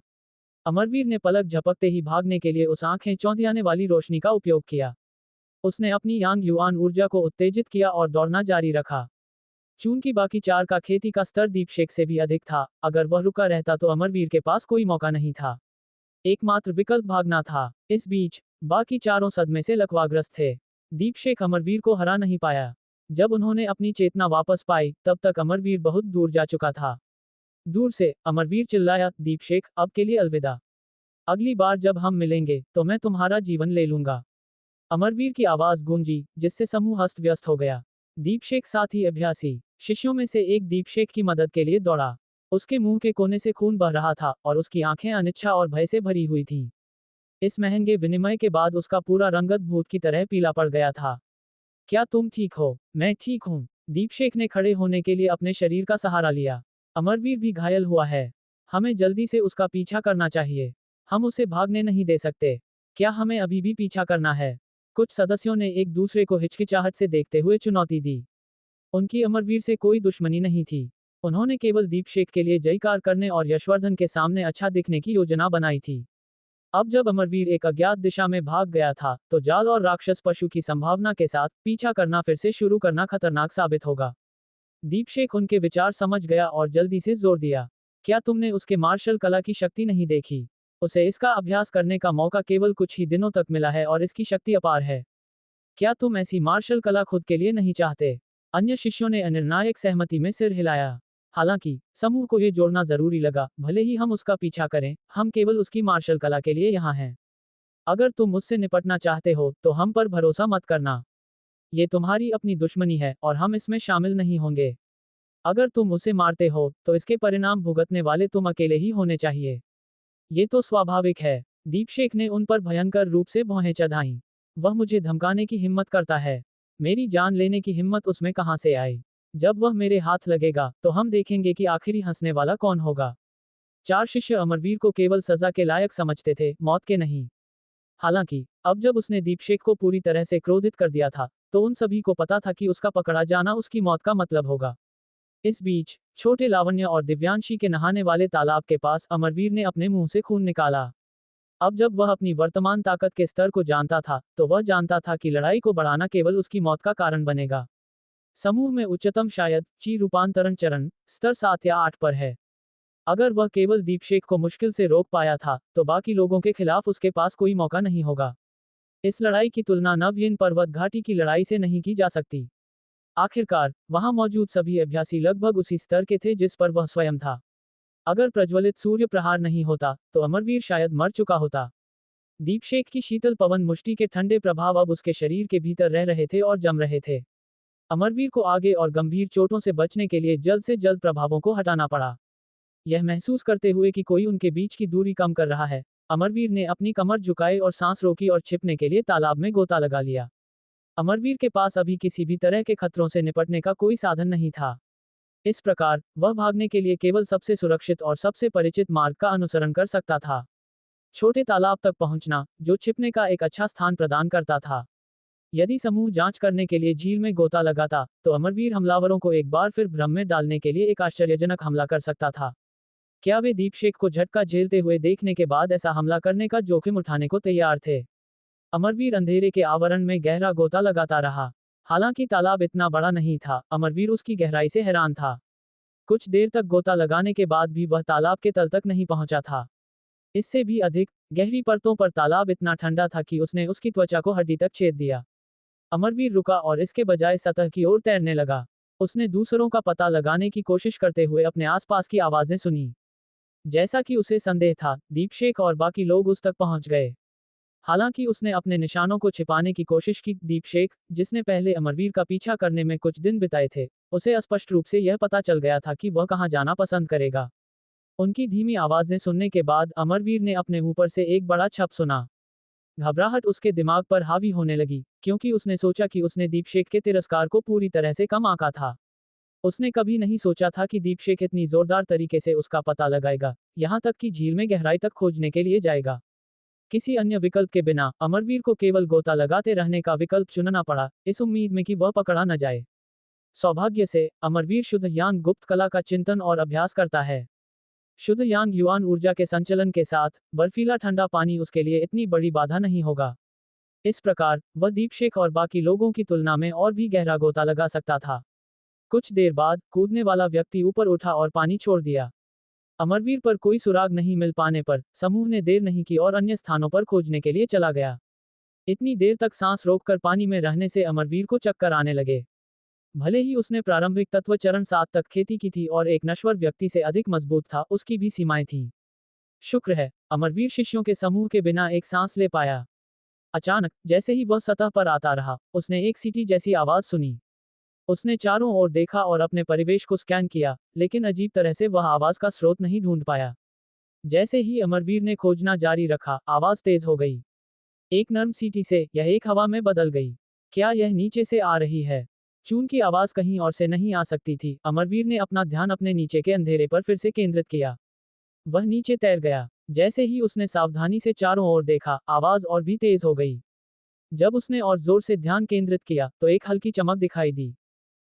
अमरवीर ने पलक झपकते ही भागने के लिए उस आंखें चौंधियाने वाली रोशनी का उपयोग किया। उसने अपनी यांग युआन ऊर्जा को उत्तेजित किया और दौड़ना जारी रखा। चूंकि बाकी चार का खेती का स्तर दीपशेख से भी अधिक था, अगर वह रुका रहता तो अमरवीर के पास कोई मौका नहीं था। एकमात्र विकल्प भागना था। इस बीच बाकी चारों सदमे से लकवाग्रस्त थे। दीपशेख अमरवीर को हरा नहीं पाया। जब उन्होंने अपनी चेतना वापस पाई तब तक अमरवीर बहुत दूर जा चुका था। दूर से अमरवीर चिल्लाया, दीपशेख, अब के लिए अलविदा। अगली बार जब हम मिलेंगे तो मैं तुम्हारा जीवन ले लूंगा। अमरवीर की आवाज गूंजी, जिससे समूह अस्त व्यस्त हो गया। दीपशेख साथी अभ्यासी शिष्यों में से एक दीपशेख की मदद के लिए दौड़ा। उसके मुंह के कोने से खून बह रहा था और उसकी आंखें अनिच्छा और भय से भरी हुई थीं। इस महंगे विनिमय के बाद उसका पूरा रंगत भूत की तरह पीला पड़ गया था। क्या तुम ठीक हो? मैं ठीक हूँ। दीपशेख ने खड़े होने के लिए अपने शरीर का सहारा लिया। अमरवीर भी घायल हुआ है। हमें जल्दी से उसका पीछा करना चाहिए। हम उसे भागने नहीं दे सकते। क्या हमें अभी भी पीछा करना है? कुछ सदस्यों ने एक दूसरे को हिचकिचाहट से देखते हुए चुनौती दी। उनकी अमरवीर से कोई दुश्मनी नहीं थी। उन्होंने केवल दीपशेख के लिए जयकार करने और यशवर्धन के सामने अच्छा दिखने की योजना बनाई थी। अब जब अमरवीर एक अज्ञात दिशा में भाग गया था, तो जाल और राक्षस पशु की संभावना के साथ पीछा करना फिर से शुरू करना खतरनाक साबित होगा। दीपशेख उनके विचार समझ गया और जल्दी से जोर दिया, क्या तुमने उसके मार्शल कला की शक्ति नहीं देखी? उसे इसका अभ्यास करने का मौका केवल कुछ ही दिनों तक मिला है और इसकी शक्ति अपार है। क्या तुम ऐसी मार्शल कला खुद के लिए नहीं चाहते? अन्य शिष्यों ने अनिर्णायक सहमति में सिर हिलाया। हालांकि समूह को ये जोड़ना जरूरी लगा, भले ही हम उसका पीछा करें, हम केवल उसकी मार्शल कला के लिए यहाँ हैं। अगर तुम मुझसे निपटना चाहते हो तो हम पर भरोसा मत करना। ये तुम्हारी अपनी दुश्मनी है और हम इसमें शामिल नहीं होंगे। अगर तुम उसे मारते हो तो इसके परिणाम भुगतने वाले तुम अकेले ही होने चाहिए। ये तो स्वाभाविक है। दीपशेख ने उन पर भयंकर रूप से भौहें चढ़ाईं। वह मुझे धमकाने की हिम्मत करता है। मेरी जान लेने की हिम्मत उसमें कहां से आई? जब वह मेरे हाथ लगेगा तो हम देखेंगे कि आखिरी हंसने वाला कौन होगा। चार शिष्य अमरवीर को केवल सजा के लायक समझते थे, मौत के नहीं। हालांकि अब जब उसने दीपशेख को पूरी तरह से क्रोधित कर दिया था, तो उन सभी को पता था कि उसका पकड़ा जाना उसकी मौत का मतलब होगा। इस बीच छोटे लावण्य और दिव्यांशी के नहाने वाले तालाब के पास अमरवीर ने अपने मुंह से खून निकाला। अब जब वह अपनी वर्तमान ताकत के स्तर को जानता था, तो वह जानता था कि लड़ाई को बढ़ाना केवल उसकी मौत का कारण बनेगा। समूह में उच्चतम शायद ची रूपांतरण चरण स्तर 7 या 8 पर है। अगर वह केवल दीपशेख को मुश्किल से रोक पाया था, तो बाकी लोगों के खिलाफ उसके पास कोई मौका नहीं होगा। इस लड़ाई की तुलना नवयिन पर्वत घाटी की लड़ाई से नहीं की जा सकती। आखिरकार वहां मौजूद सभी अभ्यासी लगभग उसी स्तर के थे जिस पर वह स्वयं था। अगर प्रज्वलित सूर्य प्रहार नहीं होता तो अमरवीर शायद मर चुका होता। दीपशेख की शीतल पवन मुष्टि के ठंडे प्रभाव अब उसके शरीर के भीतर रह रहे थे और जम रहे थे। अमरवीर को आगे और गंभीर चोटों से बचने के लिए जल्द से जल्द प्रभावों को हटाना पड़ा। यह महसूस करते हुए कि कोई उनके बीच की दूरी कम कर रहा है, अमरवीर ने अपनी कमर झुकाई और सांस रोकी और छिपने के लिए तालाब में गोता लगा लिया। अमरवीर के पास अभी किसी भी तरह के खतरों से निपटने का कोई साधन नहीं था। इस प्रकार वह भागने के लिए केवल सबसे सुरक्षित और सबसे परिचित मार्ग का अनुसरण कर सकता था। छोटे तालाब तक पहुंचना, जो छिपने का एक अच्छा स्थान प्रदान करता था। यदि समूह जांच करने के लिए झील में गोता लगाता, तो अमरवीर हमलावरों को एक बार फिर भ्रम में डालने के लिए एक आश्चर्यजनक हमला कर सकता था। क्या वे दीपशेख को झटका झेलते हुए देखने के बाद ऐसा हमला करने का जोखिम उठाने को तैयार थे? अमरवीर अंधेरे के आवरण में गहरा गोता लगाता रहा। हालांकि तालाब इतना बड़ा नहीं था, अमरवीर उसकी गहराई से हैरान था। कुछ देर तक गोता लगाने के बाद भी वह तालाब के तल तक नहीं पहुंचा था। इससे भी अधिक गहरी परतों पर तालाब इतना ठंडा था कि उसने उसकी त्वचा को हड्डी तक छेद दिया। अमरवीर रुका और इसके बजाय सतह की ओर तैरने लगा। उसने दूसरों का पता लगाने की कोशिश करते हुए अपने आसपास की आवाजें सुनी। जैसा कि उसे संदेह था, दीपशेख और बाकी लोग उस तक पहुंच गए। हालांकि उसने अपने निशानों को छिपाने की कोशिश की। दीपशेख, जिसने पहले अमरवीर का पीछा करने में कुछ दिन बिताए थे, उसे स्पष्ट रूप से यह पता चल गया था कि वह कहां जाना पसंद करेगा। उनकी धीमी आवाजें सुनने के बाद अमरवीर ने अपने ऊपर से एक बड़ा छप सुना। घबराहट उसके दिमाग पर हावी होने लगी, क्योंकि उसने सोचा कि उसने दीपशेख के तिरस्कार को पूरी तरह से कम आंका था। उसने कभी नहीं सोचा था कि दीपशेख इतनी जोरदार तरीके से उसका पता लगाएगा, यहाँ तक कि झील में गहराई तक खोजने के लिए जाएगा। किसी अन्य विकल्प के बिना अमरवीर को केवल गोता लगाते रहने का विकल्प चुनना पड़ा, इस उम्मीद में कि वह पकड़ा न जाए। सौभाग्य से अमरवीर शुद्ध यांग गुप्त कला का चिंतन और अभ्यास करता है। शुद्ध यांग युआन ऊर्जा के संचलन के साथ बर्फीला ठंडा पानी उसके लिए इतनी बड़ी बाधा नहीं होगा। इस प्रकार वह दीपशेख और बाकी लोगों की तुलना में और भी गहरा गोता लगा सकता था। कुछ देर बाद कूदने वाला व्यक्ति ऊपर उठा और पानी छोड़ दिया। अमरवीर पर कोई सुराग नहीं मिल पाने पर समूह ने देर नहीं की और अन्य स्थानों पर खोजने के लिए चला गया। इतनी देर तक सांस रोककर पानी में रहने से अमरवीर को चक्कर आने लगे। भले ही उसने प्रारंभिक तत्व चरण 7 तक खेती की थी और एक नश्वर व्यक्ति से अधिक मजबूत था, उसकी भी सीमाएं थीं। शुक्र है अमरवीर शिष्यों के समूह के बिना एक सांस ले पाया। अचानक जैसे ही वह सतह पर आता रहा, उसने एक सीटी जैसी आवाज सुनी। उसने चारों ओर देखा और अपने परिवेश को स्कैन किया, लेकिन अजीब तरह से वह आवाज का स्रोत नहीं ढूंढ पाया। जैसे ही अमरवीर ने खोजना जारी रखा, आवाज तेज हो गई। एक नर्म सीटी से यह एक हवा में बदल गई। क्या यह नीचे से आ रही है? चून की आवाज कहीं और से नहीं आ सकती थी। अमरवीर ने अपना ध्यान अपने नीचे के अंधेरे पर फिर से केंद्रित किया। वह नीचे तैर गया। जैसे ही उसने सावधानी से चारों ओर देखा, आवाज और भी तेज हो गई। जब उसने और जोर से ध्यान केंद्रित किया, तो एक हल्की चमक दिखाई दी।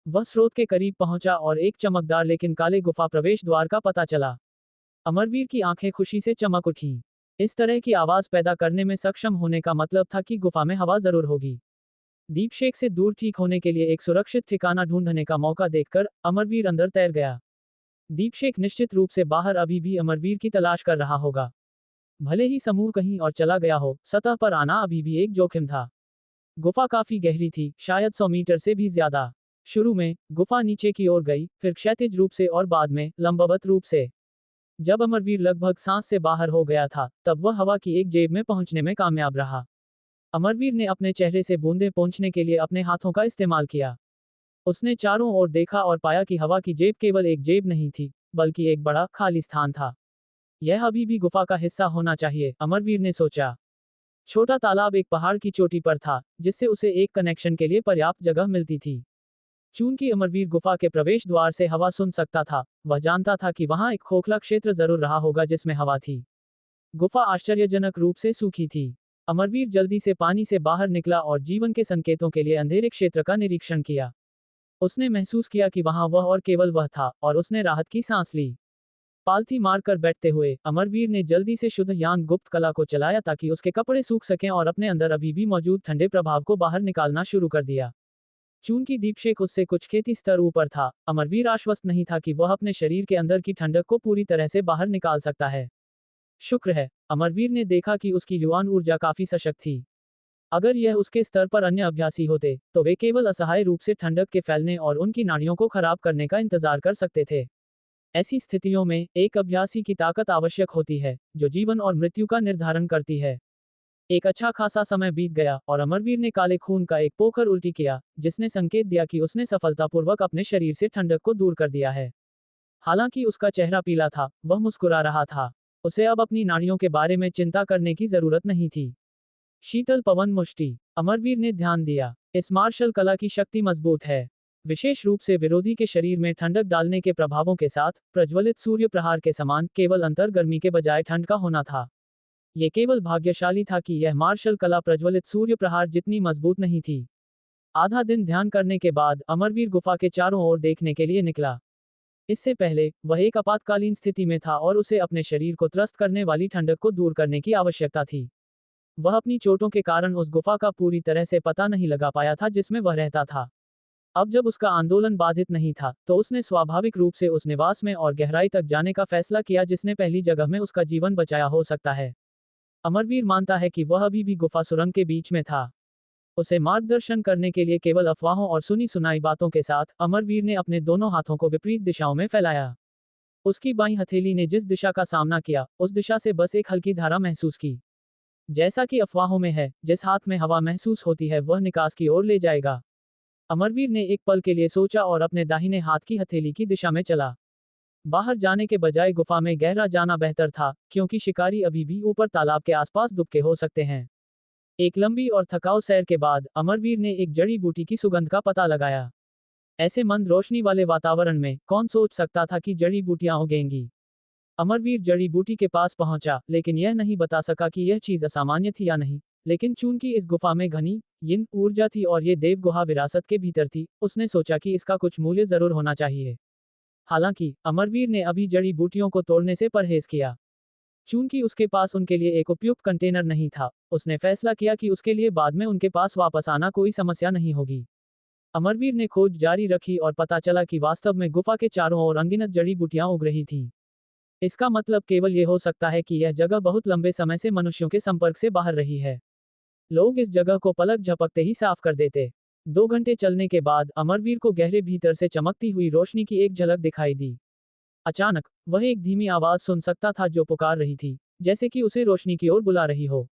वह स्रोत के करीब पहुंचा और एक चमकदार लेकिन काले गुफा प्रवेश द्वार का पता चला। अमरवीर की आंखें खुशी से चमक उठीं। इस तरह की आवाज पैदा करने में सक्षम होने का मतलब था कि गुफा में हवा जरूर होगी। दीपशेख से दूर ठीक होने के लिए एक सुरक्षित ठिकाना ढूंढने का मौका देखकर अमरवीर अंदर तैर गया। दीपशेख निश्चित रूप से बाहर अभी भी अमरवीर की तलाश कर रहा होगा। भले ही समूह कहीं और चला गया हो, सतह पर आना अभी भी एक जोखिम था। गुफा काफी गहरी थी, शायद 100 मीटर से भी ज्यादा। शुरू में गुफा नीचे की ओर गई, फिर क्षैतिज रूप से और बाद में लंबवत रूप से। जब अमरवीर लगभग सांस से बाहर हो गया था, तब वह हवा की एक जेब में पहुंचने में कामयाब रहा। अमरवीर ने अपने चेहरे से बूंदें पोंछने के लिए अपने हाथों का इस्तेमाल किया। उसने चारों ओर देखा और पाया कि हवा की जेब केवल एक जेब नहीं थी, बल्कि एक बड़ा खाली स्थान था। यह अभी भी गुफा का हिस्सा होना चाहिए, अमरवीर ने सोचा। छोटा तालाब एक पहाड़ की चोटी पर था, जिससे उसे एक कनेक्शन के लिए पर्याप्त जगह मिलती थी। चूंकि अमरवीर गुफा के प्रवेश द्वार से हवा सुन सकता था, वह जानता था कि वहां एक खोखला क्षेत्र जरूर रहा होगा जिसमें हवा थी। गुफा आश्चर्यजनक रूप से सूखी थी। अमरवीर जल्दी से पानी से बाहर निकला और जीवन के संकेतों के लिए अंधेरे क्षेत्र का निरीक्षण किया। उसने महसूस किया कि वहां वह और केवल वह था, और उसने राहत की सांस ली। पालथी मारकर बैठते हुए अमरवीर ने जल्दी से शुद्ध यांग गुप्त कला को चलाया ताकि उसके कपड़े सूख सकें और अपने अंदर अभी भी मौजूद ठंडे प्रभाव को बाहर निकालना शुरू कर दिया। चूंकि दीपशेख उससे कुछ खेती स्तर ऊपर था, अमरवीर आश्वस्त नहीं था कि वह अपने शरीर के अंदर की ठंडक को पूरी तरह से बाहर निकाल सकता है। शुक्र है, अमरवीर ने देखा कि उसकी युवान ऊर्जा काफी सशक्त थी। अगर यह उसके स्तर पर अन्य अभ्यासी होते, तो वे केवल असहाय रूप से ठंडक के फैलने और उनकी नाड़ियों को खराब करने का इंतजार कर सकते थे। ऐसी स्थितियों में एक अभ्यासी की ताकत आवश्यक होती है, जो जीवन और मृत्यु का निर्धारण करती है। एक अच्छा खासा समय बीत गया और अमरवीर ने काले खून का एक पोखर उल्टी किया, जिसने संकेत दिया कि उसने सफलतापूर्वक अपने शरीर से ठंडक को दूर कर दिया है। हालांकि उसका चेहरा पीला था, वह मुस्कुरा रहा था। उसे अब अपनी नाड़ियों के बारे में चिंता करने की जरूरत नहीं थी। शीतल पवन मुष्टि। अमरवीर ने ध्यान दिया। इस मार्शल कला की शक्ति मजबूत है, विशेष रूप से विरोधी के शरीर में ठंडक डालने के प्रभावों के साथ। प्रज्वलित सूर्य प्रहार के समान, केवल अंतर गर्मी के बजाय ठंड का होना था। यह केवल भाग्यशाली था कि यह मार्शल कला प्रज्वलित सूर्य प्रहार जितनी मजबूत नहीं थी। आधा दिन ध्यान करने के बाद अमरवीर गुफा के चारों ओर देखने के लिए निकला। इससे पहले वह एक आपातकालीन स्थिति में था और उसे अपने शरीर को त्रस्त करने वाली ठंडक को दूर करने की आवश्यकता थी। वह अपनी चोटों के कारण उस गुफा का पूरी तरह से पता नहीं लगा पाया था जिसमें वह रहता था। अब जब उसका आंदोलन बाधित नहीं था, तो उसने स्वाभाविक रूप से उस निवास में और गहराई तक जाने का फैसला किया जिसने पहली जगह में उसका जीवन बचाया हो सकता है। अमरवीर मानता है कि वह अभी भी गुफा सुरंग के बीच में था। उसे मार्गदर्शन करने के लिए केवल अफवाहों और सुनी सुनाई बातों के साथ, अमरवीर ने अपने दोनों हाथों को विपरीत दिशाओं में फैलाया। उसकी बाईं हथेली ने जिस दिशा का सामना किया, उस दिशा से बस एक हल्की धारा महसूस की। जैसा कि अफवाहों में है, जिस हाथ में हवा महसूस होती है वह निकास की ओर ले जाएगा। अमरवीर ने एक पल के लिए सोचा और अपने दाहिने हाथ की हथेली की दिशा में चला। बाहर जाने के बजाय गुफा में गहरा जाना बेहतर था, क्योंकि शिकारी अभी भी ऊपर तालाब के आसपास दुबके हो सकते हैं। एक लंबी और थकाऊ सैर के बाद अमरवीर ने एक जड़ी बूटी की सुगंध का पता लगाया। ऐसे मंद रोशनी वाले वातावरण में कौन सोच सकता था कि जड़ी बूटियां उगेंगी। अमरवीर जड़ी बूटी के पास पहुंचा, लेकिन यह नहीं बता सका कि यह चीज असामान्य थी या नहीं। लेकिन चूंकि इस गुफा में घनी यिन ऊर्जा थी और ये देव गुहा विरासत के भीतर थी, उसने सोचा कि इसका कुछ मूल्य जरूर होना चाहिए। हालांकि अमरवीर ने अभी जड़ी बूटियों को तोड़ने से परहेज किया। चूंकि उसके पास उनके लिए एक उपयुक्त कंटेनर नहीं था, उसने फैसला किया कि उसके लिए बाद में उनके पास वापस आना कोई समस्या नहीं होगी। अमरवीर ने खोज जारी रखी और पता चला कि वास्तव में गुफा के चारों ओर अनगिनत जड़ी बूटियां उग रही थीं। इसका मतलब केवल ये हो सकता है कि यह जगह बहुत लंबे समय से मनुष्यों के संपर्क से बाहर रही है। लोग इस जगह को पलक झपकते ही साफ कर देते। 2 घंटे चलने के बाद अमरवीर को गहरे भीतर से चमकती हुई रोशनी की एक झलक दिखाई दी। अचानक वह एक धीमी आवाज सुन सकता था जो पुकार रही थी, जैसे कि उसे रोशनी की ओर बुला रही हो।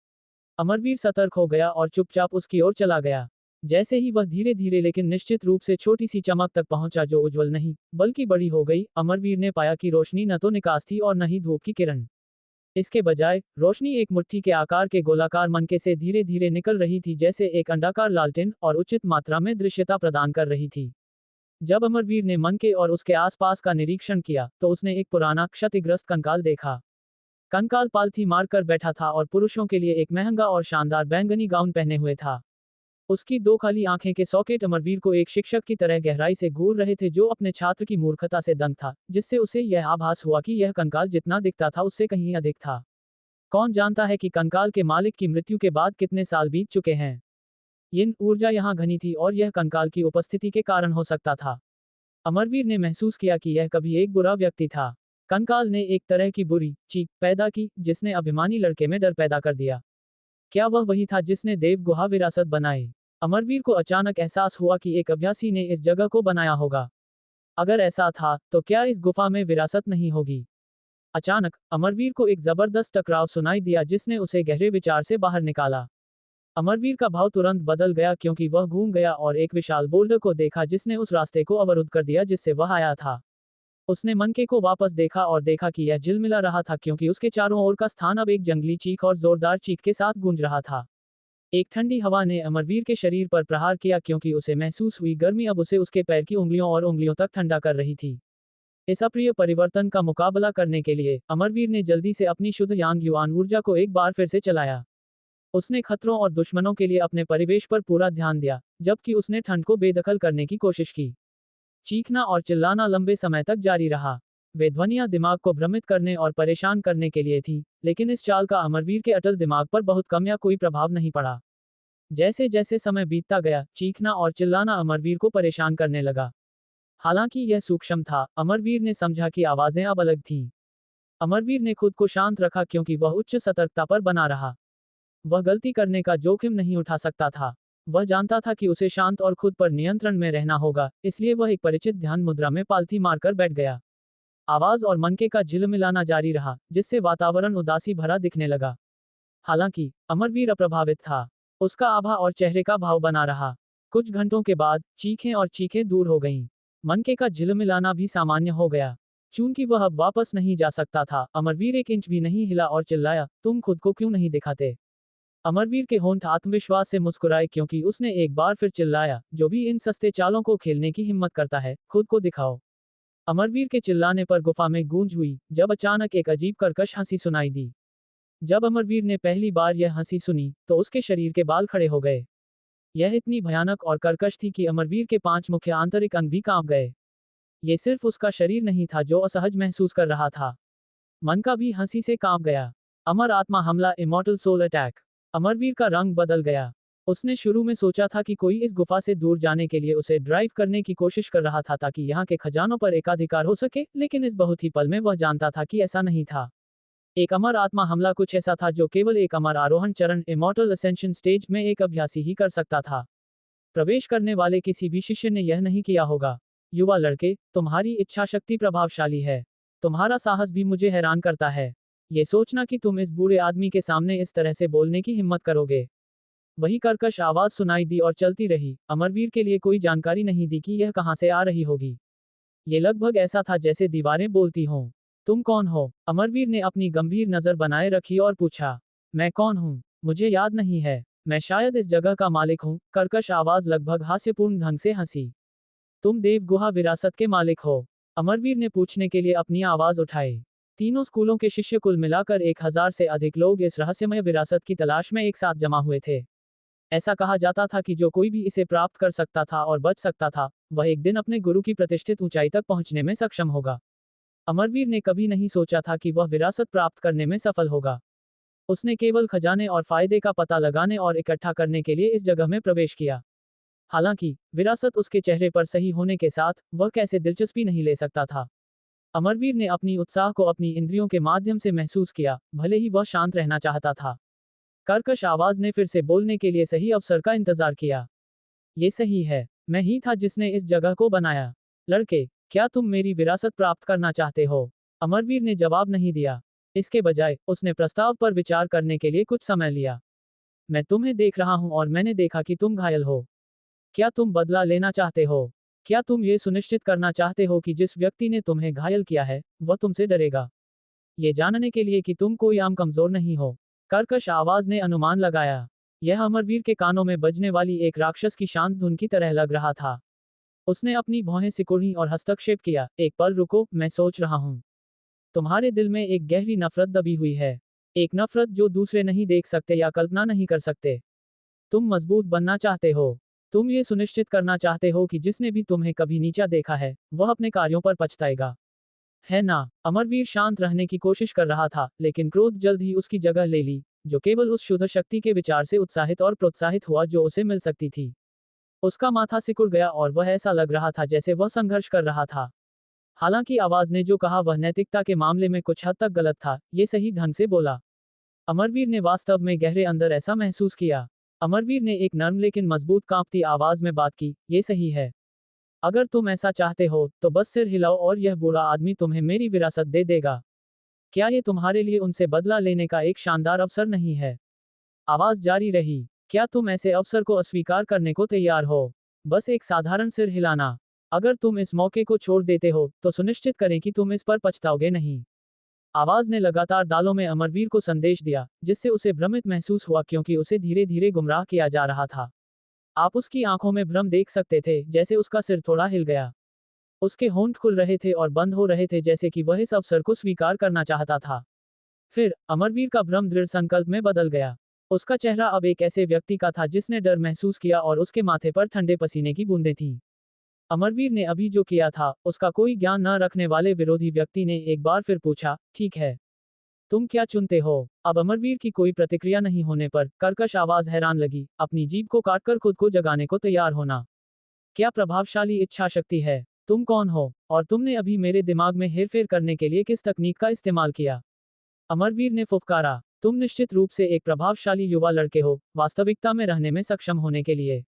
अमरवीर सतर्क हो गया और चुपचाप उसकी ओर चला गया। जैसे ही वह धीरे धीरे लेकिन निश्चित रूप से छोटी सी चमक तक पहुंचा जो उज्जवल नहीं बल्कि बड़ी हो गई, अमरवीर ने पाया कि रोशनी न तो निकास थी और न ही धूप की किरण। इसके बजाय रोशनी एक मुट्ठी के आकार के गोलाकार मनके से धीरे धीरे निकल रही थी, जैसे एक अंडाकार लालटेन, और उचित मात्रा में दृश्यता प्रदान कर रही थी। जब अमरवीर ने मनके और उसके आसपास का निरीक्षण किया तो उसने एक पुराना क्षतिग्रस्त कंकाल देखा। कंकाल पालथी मारकर बैठा था और पुरुषों के लिए एक महंगा और शानदार बैंगनी गाउन पहने हुए था। उसकी 2 खाली आंखें के सॉकेट अमरवीर को एक शिक्षक की तरह गहराई से घूर रहे थे जो अपने छात्र की मूर्खता से दंग था, जिससे उसे यह आभास हुआ कि यह कंकाल जितना दिखता था उससे कहीं अधिक था। कौन जानता है कि कंकाल के मालिक की मृत्यु के बाद कितने साल बीत चुके हैं। यिन ऊर्जा यहाँ घनी थी और यह कंकाल की उपस्थिति के कारण हो सकता था। अमरवीर ने महसूस किया कि यह कभी एक बुरा व्यक्ति था। कंकाल ने एक तरह की बुरी चीख पैदा की जिसने अभिमानी लड़के में डर पैदा कर दिया। क्या वह वही था जिसने देव गुहा विरासत बनाई? अमरवीर को अचानक एहसास हुआ कि एक अभ्यासी ने इस जगह को बनाया होगा। अगर ऐसा था तो क्या इस गुफा में विरासत नहीं होगी? अचानक अमरवीर को एक जबरदस्त टकराव सुनाई दिया जिसने उसे गहरे विचार से बाहर निकाला। अमरवीर का भाव तुरंत बदल गया क्योंकि वह घूम गया और एक विशाल बोल्डर को देखा जिसने उस रास्ते को अवरुद्ध कर दिया जिससे वह आया था। उसने मनके को वापस देखा और देखा कि यह झिलमिला रहा था क्योंकि उसके चारों ओर का स्थान अब एक जंगली चीख और जोरदार चीख के साथ गूंज रहा था। एक ठंडी हवा ने अमरवीर के शरीर पर प्रहार किया क्योंकि उसे महसूस हुई गर्मी अब उसे उसके पैर की उंगलियों और उंगलियों तक ठंडा कर रही थी। इस अप्रिय परिवर्तन का मुकाबला करने के लिए अमरवीर ने जल्दी से अपनी शुद्ध यांग युआन ऊर्जा को एक बार फिर से चलाया। उसने खतरों और दुश्मनों के लिए अपने परिवेश पर पूरा ध्यान दिया, जबकि उसने ठंड को बेदखल करने की कोशिश की। चीखना और चिल्लाना लंबे समय तक जारी रहा। वे ध्वनियां दिमाग को भ्रमित करने और परेशान करने के लिए थीं, लेकिन इस चाल का अमरवीर के अटल दिमाग पर बहुत कम या कोई प्रभाव नहीं पड़ा। जैसे जैसे समय बीतता गया, चीखना और चिल्लाना अमरवीर को परेशान करने लगा। हालांकि यह सूक्ष्म था, अमरवीर ने समझा कि आवाजें अब अलग थीं। अमरवीर ने खुद को शांत रखा क्योंकि वह उच्च सतर्कता पर बना रहा। वह गलती करने का जोखिम नहीं उठा सकता था। वह जानता था कि उसे शांत और खुद पर नियंत्रण में रहना होगा, इसलिए वह एक परिचित ध्यान मुद्रा में पालथी मारकर बैठ गया। आवाज और मनके का झिलमिलाना जारी रहा, जिससे वातावरण उदासी भरा दिखने लगा। हालांकि अमरवीर अप्रभावित था। उसका आभा और चेहरे का भाव बना रहा। कुछ घंटों के बाद चीखें और चीखें दूर हो गईं। मनके का झिलमिलाना भी सामान्य हो गया। चूंकि वह अब वापस नहीं जा सकता था, अमरवीर एक इंच भी नहीं हिला और चिल्लाया, तुम खुद को क्यों नहीं दिखाते? अमरवीर के होंठ आत्मविश्वास से मुस्कुराए क्योंकि उसने एक बार फिर चिल्लाया, जो भी इन सस्ते चालों को खेलने की हिम्मत करता है, खुद को दिखाओ। अमरवीर के चिल्लाने पर गुफा में गूंज हुई, जब अचानक एक अजीब कर्कश हंसी सुनाई दी। जब अमरवीर ने पहली बार यह हंसी सुनी, तो उसके शरीर के बाल खड़े हो गए। यह इतनी भयानक और कर्कश थी कि अमरवीर के 5 मुख्य आंतरिक अंग भी कांप गए। ये सिर्फ उसका शरीर नहीं था जो असहज महसूस कर रहा था, मन का भी हंसी से कांप गया। अमर आत्मा हमला, इमॉर्टल सोल अटैक। अमरवीर का रंग बदल गया। उसने शुरू में सोचा था कि कोई इस गुफा से दूर जाने के लिए उसे ड्राइव करने की कोशिश कर रहा था ताकि यहाँ के खजानों पर एकाधिकार हो सके, लेकिन इस बहुत ही पल में वह जानता था कि ऐसा नहीं था। एक अमर आत्मा हमला कुछ ऐसा था जो केवल एक अमर आरोहण चरण, इमॉर्टल असेंशन स्टेज में एक अभ्यासी ही कर सकता था। प्रवेश करने वाले किसी भी शिष्य ने यह नहीं किया होगा। युवा लड़के, तुम्हारी इच्छा शक्ति प्रभावशाली है। तुम्हारा साहस भी मुझे हैरान करता है। ये सोचना कि तुम इस बूढ़े आदमी के सामने इस तरह से बोलने की हिम्मत करोगे। वही कर्कश आवाज सुनाई दी और चलती रही। अमरवीर के लिए कोई जानकारी नहीं दी कि यह कहां से आ रही होगी। ये लगभग ऐसा था जैसे दीवारें बोलती हों। तुम कौन हो? अमरवीर ने अपनी गंभीर नजर बनाए रखी और पूछा। मैं कौन हूं? मुझे याद नहीं है। मैं शायद इस जगह का मालिक हूं। कर्कश आवाज लगभग हास्यपूर्ण ढंग से हंसी। तुम देव गुहा विरासत के मालिक हो? अमरवीर ने पूछने के लिए अपनी आवाज उठाई। तीनों स्कूलों के शिष्य कुल मिलाकर 1000 से अधिक लोग इस रहस्यमय विरासत की तलाश में एक साथ जमा हुए थे। ऐसा कहा जाता था कि जो कोई भी इसे प्राप्त कर सकता था और बच सकता था, वह एक दिन अपने गुरु की प्रतिष्ठित ऊंचाई तक पहुंचने में सक्षम होगा। अमरवीर ने कभी नहीं सोचा था कि वह विरासत प्राप्त करने में सफल होगा। उसने केवल खजाने और फायदे का पता लगाने और इकट्ठा करने के लिए इस जगह में प्रवेश किया। हालांकि विरासत उसके चेहरे पर सही होने के साथ वह कैसे दिलचस्पी नहीं ले सकता था। अमरवीर ने अपनी उत्साह को अपनी इंद्रियों के माध्यम से महसूस किया, भले ही वह शांत रहना चाहता था। कर्कश आवाज ने फिर से बोलने के लिए सही अवसर का इंतजार किया। ये सही है, मैं ही था जिसने इस जगह को बनाया। लड़के, क्या तुम मेरी विरासत प्राप्त करना चाहते हो? अमरवीर ने जवाब नहीं दिया। इसके बजाय उसने प्रस्ताव पर विचार करने के लिए कुछ समय लिया। मैं तुम्हें देख रहा हूं और मैंने देखा कि तुम घायल हो। क्या तुम बदला लेना चाहते हो? क्या तुम ये सुनिश्चित करना चाहते हो कि जिस व्यक्ति ने तुम्हें घायल किया है, वह तुमसे डरेगा? ये जानने के लिए कि तुम कोई आम कमजोर नहीं हो। कर्कश आवाज ने अनुमान लगाया। यह अमरवीर के कानों में बजने वाली एक राक्षस की शांत धुन की तरह लग रहा था। उसने अपनी भौहें सिकुड़ी और हस्तक्षेप किया। एक पल रुको, मैं सोच रहा हूं। तुम्हारे दिल में एक गहरी नफरत दबी हुई है। एक नफरत जो दूसरे नहीं देख सकते या कल्पना नहीं कर सकते। तुम मजबूत बनना चाहते हो। तुम ये सुनिश्चित करना चाहते हो कि जिसने भी तुम्हें कभी नीचा देखा है, वह अपने कार्यों पर पछताएगा। है ना? अमरवीर शांत रहने की कोशिश कर रहा था, लेकिन क्रोध जल्द ही उसकी जगह ले ली, जो केवल उस शुद्ध शक्ति के विचार से उत्साहित और प्रोत्साहित हुआ जो उसे मिल सकती थी। उसका माथा सिकुड़ गया और वह ऐसा लग रहा था जैसे वह संघर्ष कर रहा था। हालांकि आवाज ने जो कहा वह नैतिकता के मामले में कुछ हद तक गलत था, ये सही ढंग से बोला। अमरवीर ने वास्तव में गहरे अंदर ऐसा महसूस किया। अमरवीर ने एक नर्म लेकिन मजबूत कांपती आवाज में बात की, ये सही है। अगर तुम ऐसा चाहते हो, तो बस सिर हिलाओ और यह बूढ़ा आदमी तुम्हें मेरी विरासत दे देगा। क्या ये तुम्हारे लिए उनसे बदला लेने का एक शानदार अवसर नहीं है? आवाज जारी रही। क्या तुम ऐसे अवसर को अस्वीकार करने को तैयार हो? बस एक साधारण सिर हिलाना। अगर तुम इस मौके को छोड़ देते हो, तो सुनिश्चित करें कि तुम इस पर पछताओगे नहीं। आवाज ने लगातार दालों में अमरवीर को संदेश दिया, जिससे उसे भ्रमित महसूस हुआ क्योंकि उसे धीरे धीरे गुमराह किया जा रहा था। आप उसकी आंखों में भ्रम देख सकते थे, जैसे उसका सिर थोड़ा हिल गया। उसके होंठ खुल रहे थे और बंद हो रहे थे जैसे कि वह इस अवसर को स्वीकार करना चाहता था। फिर अमरवीर का भ्रम दृढ़ संकल्प में बदल गया। उसका चेहरा अब एक ऐसे व्यक्ति का था जिसने डर महसूस किया और उसके माथे पर ठंडे पसीने की बूंदें थीं। अमरवीर ने अभी जो किया था, उसका कोई ज्ञान न रखने वाले विरोधी व्यक्ति ने एक बार फिर पूछा, ठीक है, तुम क्या चुनते हो? अब अमरवीर की कोई प्रतिक्रिया नहीं होने पर कर्कश आवाज हैरान लगी, अपनी जीभ को काटकर खुद को जगाने को तैयार होना। क्या प्रभावशाली इच्छा शक्ति है? तुम कौन हो? और तुमने अभी मेरे दिमाग में हेरफेर करने के लिए किस तकनीक का इस्तेमाल किया? अमरवीर ने फुफकारा, तुम निश्चित रूप से एक प्रभावशाली युवा लड़के हो, वास्तविकता में रहने में सक्षम होने के लिए।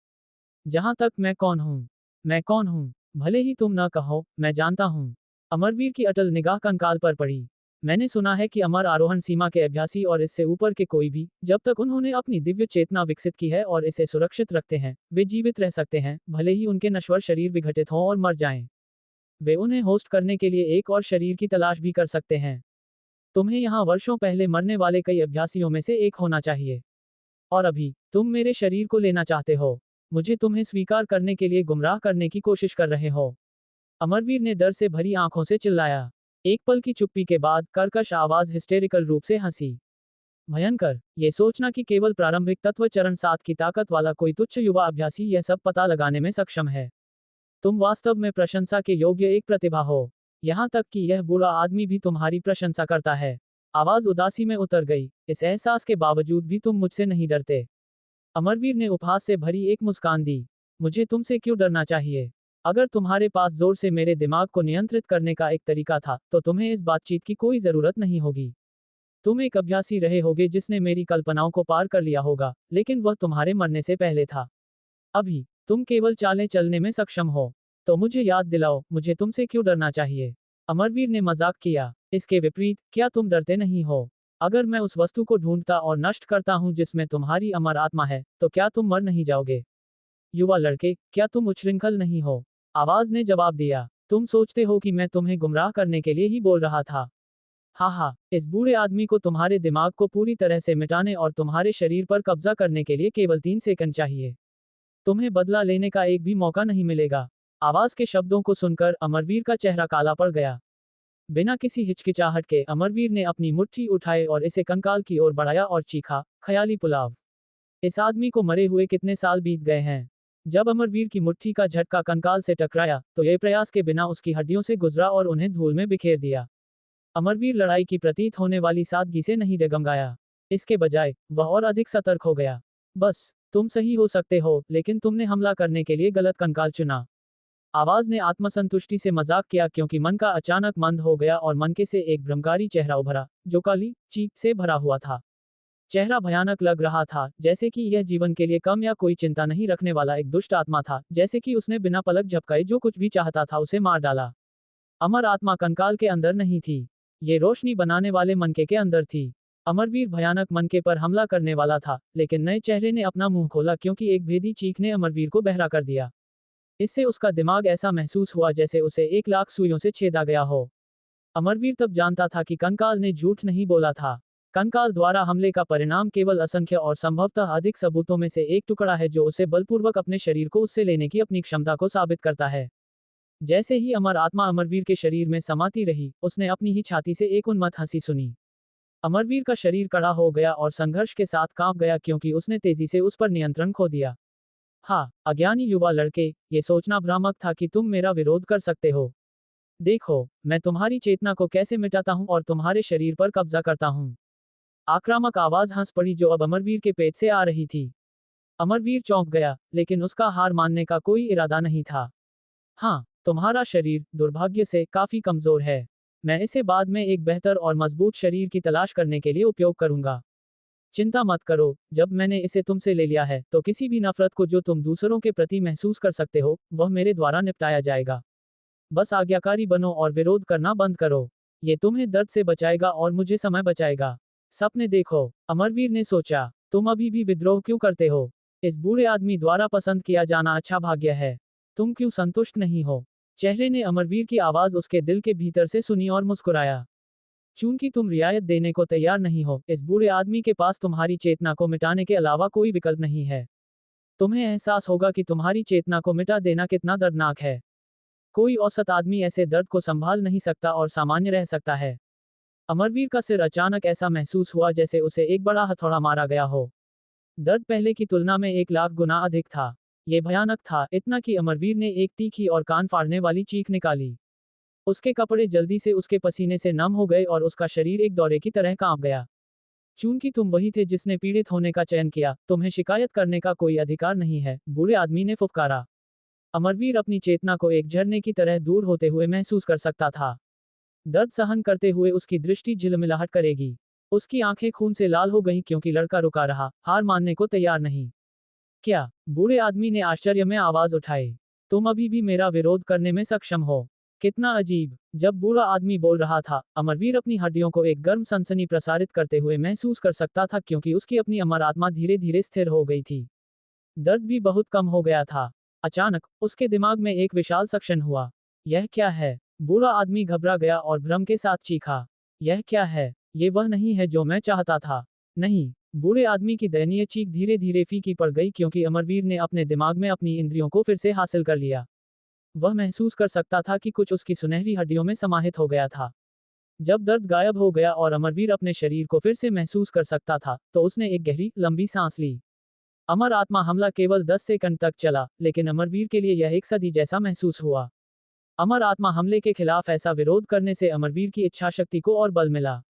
जहां तक मैं कौन हूं? मैं कौन हूं? भले ही तुम न कहो, मैं जानता हूं। अमरवीर की अटल निगाह कंकाल पर पड़ी। मैंने सुना है कि अमर आरोहण सीमा के अभ्यासी और इससे ऊपर के कोई भी, जब तक उन्होंने अपनी दिव्य चेतना विकसित की है और इसे सुरक्षित रखते हैं, वे जीवित रह सकते हैं, भले ही उनके नश्वर शरीर विघटित हों और मर जाएं। वे उन्हें होस्ट करने के लिए एक और शरीर की तलाश भी कर सकते हैं। तुम्हें यहाँ वर्षों पहले मरने वाले कई अभ्यासियों में से एक होना चाहिए। और अभी, तुम मेरे शरीर को लेना चाहते हो। मुझे तुम्हें स्वीकार करने के लिए गुमराह करने की कोशिश कर रहे हो। अमरवीर ने डर से भरी आंखों से चिल्लाया। एक पल की चुप्पी के बाद कर्कश आवाज हिस्टेरिकल रूप से हंसी। भयंकर, ये सोचना कि केवल प्रारंभिक तत्व चरण 7 की ताकत वाला कोई तुच्छ युवा अभ्यासी यह सब पता लगाने में सक्षम है। तुम वास्तव में प्रशंसा के योग्य एक प्रतिभा हो। यहाँ तक कि यह बूढ़ा आदमी भी तुम्हारी प्रशंसा करता है। आवाज उदासी में उतर गई। इस एहसास के बावजूद भी तुम मुझसे नहीं डरते। अमरवीर ने उपहास से भरी एक मुस्कान दी। मुझे तुमसे क्यों डरना चाहिए? अगर तुम्हारे पास जोर से मेरे दिमाग को नियंत्रित करने का एक तरीका था, तो तुम्हें इस बातचीत की कोई जरूरत नहीं होगी। तुम एक अभ्यासी रहे होगे जिसने मेरी कल्पनाओं को पार कर लिया होगा, लेकिन वह तुम्हारे मरने से पहले था। अभी, तुम केवल चालें चलने में सक्षम हो। तो मुझे याद दिलाओ, मुझे तुमसे क्यों डरना चाहिए? अमरवीर ने मजाक किया। इसके विपरीत, क्या तुम डरते नहीं हो? अगर मैं उस वस्तु को ढूंढता और नष्ट करता हूं जिसमें तुम्हारी अमर आत्मा है, तो क्या तुम मर नहीं जाओगे? युवा लड़के, क्या तुम उच्छृंखल नहीं हो? आवाज ने जवाब दिया। तुम सोचते हो कि मैं तुम्हें गुमराह करने के लिए ही बोल रहा था। हा, इस बूढ़े आदमी को तुम्हारे दिमाग को पूरी तरह से मिटाने और तुम्हारे शरीर पर कब्जा करने के लिए केवल 3 सेकंड चाहिए। तुम्हें बदला लेने का एक भी मौका नहीं मिलेगा। आवाज के शब्दों को सुनकर अमरवीर का चेहरा काला पड़ गया। बिना किसी हिचकिचाहट के अमरवीर ने अपनी मुट्ठी उठाई और इसे कंकाल की ओर बढ़ाया और चीखा, ख्याली पुलाव। इस आदमी को मरे हुए कितने साल बीत गए हैं। जब अमरवीर की मुट्ठी का झटका कंकाल से टकराया तो ये प्रयास के बिना उसकी हड्डियों से गुजरा और उन्हें धूल में बिखेर दिया। अमरवीर लड़ाई की प्रतीत होने वाली सादगी से नहीं डगमगाया। इसके बजाय वह और अधिक सतर्क हो गया। बस, तुम सही हो सकते हो, लेकिन तुमने हमला करने के लिए गलत कंकाल चुना। आवाज ने आत्मसंतुष्टि से मजाक किया क्योंकि मन का अचानक मंद हो गया और मनके से एक भ्रमकारी चेहरा उभरा, जो काली चीख से भरा हुआ था। चेहरा भयानक लग रहा था, जैसे कि यह जीवन के लिए कम या कोई चिंता नहीं रखने वाला एक दुष्ट आत्मा था, जैसे कि उसने बिना पलक झपकाए जो कुछ भी चाहता था उसे मार डाला। अमर आत्मा कंकाल के अंदर नहीं थी, ये रोशनी बनाने वाले मनके के अंदर थी। अमरवीर भयानक मनके पर हमला करने वाला था, लेकिन नए चेहरे ने अपना मुंह खोला क्योंकि एक भेदी चीख ने अमरवीर को बहरा कर दिया। इससे उसका दिमाग ऐसा महसूस हुआ जैसे उसे 1,00,000 सुइयों से छेदा गया हो। अमरवीर तब जानता था कि कंकाल ने झूठ नहीं बोला था। कंकाल द्वारा हमले का परिणाम केवल असंख्य और संभवतः अधिक सबूतों में से एक टुकड़ा है जो उसे बलपूर्वक अपने शरीर को उससे लेने की अपनी क्षमता को साबित करता है। जैसे ही अमर आत्मा अमरवीर के शरीर में समाती रही, उसने अपनी ही छाती से एक उन्मत्त हंसी सुनी। अमरवीर का शरीर कड़ा हो गया और संघर्ष के साथ कांप गया क्योंकि उसने तेजी से उस पर नियंत्रण खो दिया। हाँ, अज्ञानी युवा लड़के, ये सोचना भ्रामक था कि तुम मेरा विरोध कर सकते हो। देखो, मैं तुम्हारी चेतना को कैसे मिटाता हूँ और तुम्हारे शरीर पर कब्जा करता हूँ। आक्रामक आवाज हंस पड़ी जो अब अमरवीर के पेट से आ रही थी। अमरवीर चौंक गया, लेकिन उसका हार मानने का कोई इरादा नहीं था। हाँ, तुम्हारा शरीर, दुर्भाग्य से, काफी कमजोर है। मैं इसे बाद में एक बेहतर और मजबूत शरीर की तलाश करने के लिए उपयोग करूंगा। चिंता मत करो, जब मैंने इसे तुमसे ले लिया है, तो किसी भी नफरत को जो तुम दूसरों के प्रति महसूस कर सकते हो, वह मेरे द्वारा निपटाया जाएगा। बस आज्ञाकारी बनो और विरोध करना बंद करो। ये तुम्हें दर्द से बचाएगा और मुझे समय बचाएगा। सपने देखो, अमरवीर ने सोचा, तुम अभी भी विद्रोह क्यों करते हो? इस बूढ़े आदमी द्वारा पसंद किया जाना अच्छा भाग्य है। तुम क्यों संतुष्ट नहीं हो? चेहरे ने अमरवीर की आवाज उसके दिल के भीतर से सुनी और मुस्कुराया। चूंकि तुम रियायत देने को तैयार नहीं हो, इस बूढ़े आदमी के पास तुम्हारी चेतना को मिटाने के अलावा कोई विकल्प नहीं है। तुम्हें एहसास होगा कि तुम्हारी चेतना को मिटा देना कितना दर्दनाक है। कोई औसत आदमी ऐसे दर्द को संभाल नहीं सकता और सामान्य रह सकता है। अमरवीर का सिर अचानक ऐसा महसूस हुआ जैसे उसे एक बड़ा हथौड़ा मारा गया हो। दर्द पहले की तुलना में 1,00,000 गुना अधिक था। ये भयानक था, इतना कि अमरवीर ने एक तीखी और कान फाड़ने वाली चीख निकाली। उसके कपड़े जल्दी से उसके पसीने से नम हो गए और उसका शरीर एक दौरे की तरह कांप गया। चूंकि तुम वही थे जिसने पीड़ित होने का चयन किया, तुम्हें शिकायत करने का कोई अधिकार नहीं है, बूढ़े आदमी ने फुफकारा। अमरवीर अपनी चेतना को एक झरने की तरह दूर होते हुए महसूस कर सकता था। दर्द सहन करते हुए उसकी दृष्टि झिलमिलाहट करेगी। उसकी आंखें खून से लाल हो गईं क्योंकि लड़का रुका रहा, हार मानने को तैयार नहीं। क्या? बूढ़े आदमी ने आश्चर्य में आवाज उठाई। तुम अभी भी मेरा विरोध करने में सक्षम हो? कितना अजीब। जब बूढ़ा आदमी बोल रहा था, अमरवीर अपनी हड्डियों को एक गर्म सनसनी प्रसारित करते हुए महसूस कर सकता था क्योंकि उसकी अपनी अमर आत्मा धीरे धीरे स्थिर हो गई थी। दर्द भी बहुत कम हो गया था। अचानक, उसके दिमाग में एक विशाल सक्शन हुआ। यह क्या है? बूढ़ा आदमी घबरा गया और भ्रम के साथ चीखा। यह क्या है? ये वह नहीं है जो मैं चाहता था। नहीं। बूढ़े आदमी की दयनीय चीख धीरे धीरे फीकी पड़ गई क्योंकि अमरवीर ने अपने दिमाग में अपनी इंद्रियों को फिर से हासिल कर लिया। वह महसूस कर सकता था कि कुछ उसकी सुनहरी हड्डियों में समाहित हो गया था। जब दर्द गायब हो गया और अमरवीर अपने शरीर को फिर से महसूस कर सकता था, तो उसने एक गहरी, लंबी सांस ली। अमर आत्मा हमला केवल 10 सेकंड तक चला, लेकिन अमरवीर के लिए यह एक सदी जैसा महसूस हुआ। अमर आत्मा हमले के खिलाफ ऐसा विरोध करने से अमरवीर की इच्छाशक्ति को और बल मिला।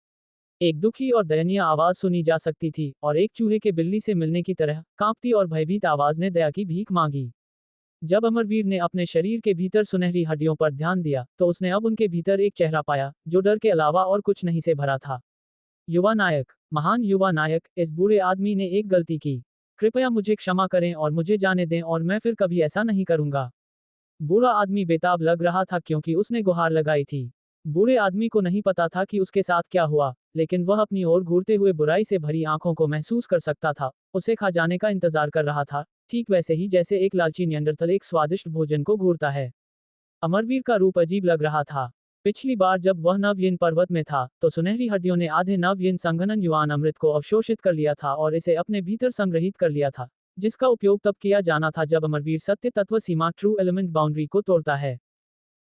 एक दुखी और दयनीय आवाज सुनी जा सकती थी, और एक चूहे के बिल्ली से मिलने की तरह कांपती और भयभीत आवाज ने दया की भीख मांगी। जब अमरवीर ने अपने शरीर के भीतर सुनहरी हड्डियों पर ध्यान दिया, तो उसने अब उनके भीतर एक चेहरा पाया, जो डर के अलावा और कुछ नहीं से भरा था। युवा नायक, महान युवा नायक, इस बूढ़े आदमी ने एक गलती की। कृपया मुझे क्षमा करें और मुझे जाने दें और मैं फिर कभी ऐसा नहीं करूंगा। बूढ़ा आदमी बेताब लग रहा था क्योंकि उसने गुहार लगाई थी। बूढ़े आदमी को नहीं पता था कि उसके साथ क्या हुआ, लेकिन वह अपनी ओर घूरते हुए बुराई से भरी आंखों को महसूस कर सकता था। उसे खा जाने का इंतजार कर रहा था, ठीक वैसे ही जैसे एक लालची नियंडरथल एक स्वादिष्ट भोजन को घूरता है। अमरवीर का रूप अजीब लग रहा था। पिछली बार जब वह नवयिन पर्वत में था, तो सुनहरी हड्डियों ने आधे नवयिन संघनन युवान अमृत को अवशोषित कर लिया था और इसे अपने भीतर संग्रहित कर लिया था। जिसका उपयोग तब किया जाना था जब अमरवीर सत्य तत्व सीमा ट्रू एलिमेंट बाउंड्री को तोड़ता है।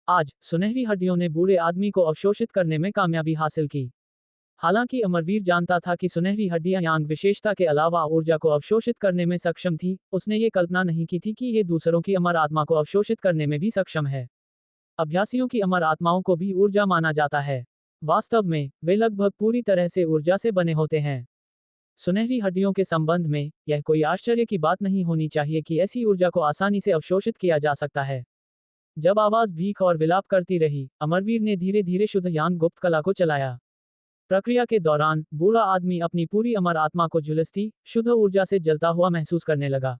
आज सुनहरी हड्डियों ने बूढ़े आदमी को अवशोषित करने में कामयाबी हासिल की। हालांकि अमरवीर जानता था कि सुनहरी हड्डियां यांग विशेषता के अलावा ऊर्जा को अवशोषित करने में सक्षम थी, उसने ये कल्पना नहीं की थी कि ये दूसरों की अमर आत्मा को अवशोषित करने में भी सक्षम है। अभ्यासियों की अमर आत्माओं को भी ऊर्जा माना जाता है। वास्तव में वे लगभग पूरी तरह से ऊर्जा से बने होते हैं। सुनहरी हड्डियों के संबंध में यह कोई आश्चर्य की बात नहीं होनी चाहिए कि ऐसी ऊर्जा को आसानी से अवशोषित किया जा सकता है। जब आवाज भीख और विलाप करती रही, अमरवीर ने धीरे धीरे शुद्ध यांग गुप्त कला को चलाया। प्रक्रिया के दौरान बूढ़ा आदमी अपनी पूरी अमर आत्मा को झुलसती शुद्ध ऊर्जा से जलता हुआ महसूस करने लगा।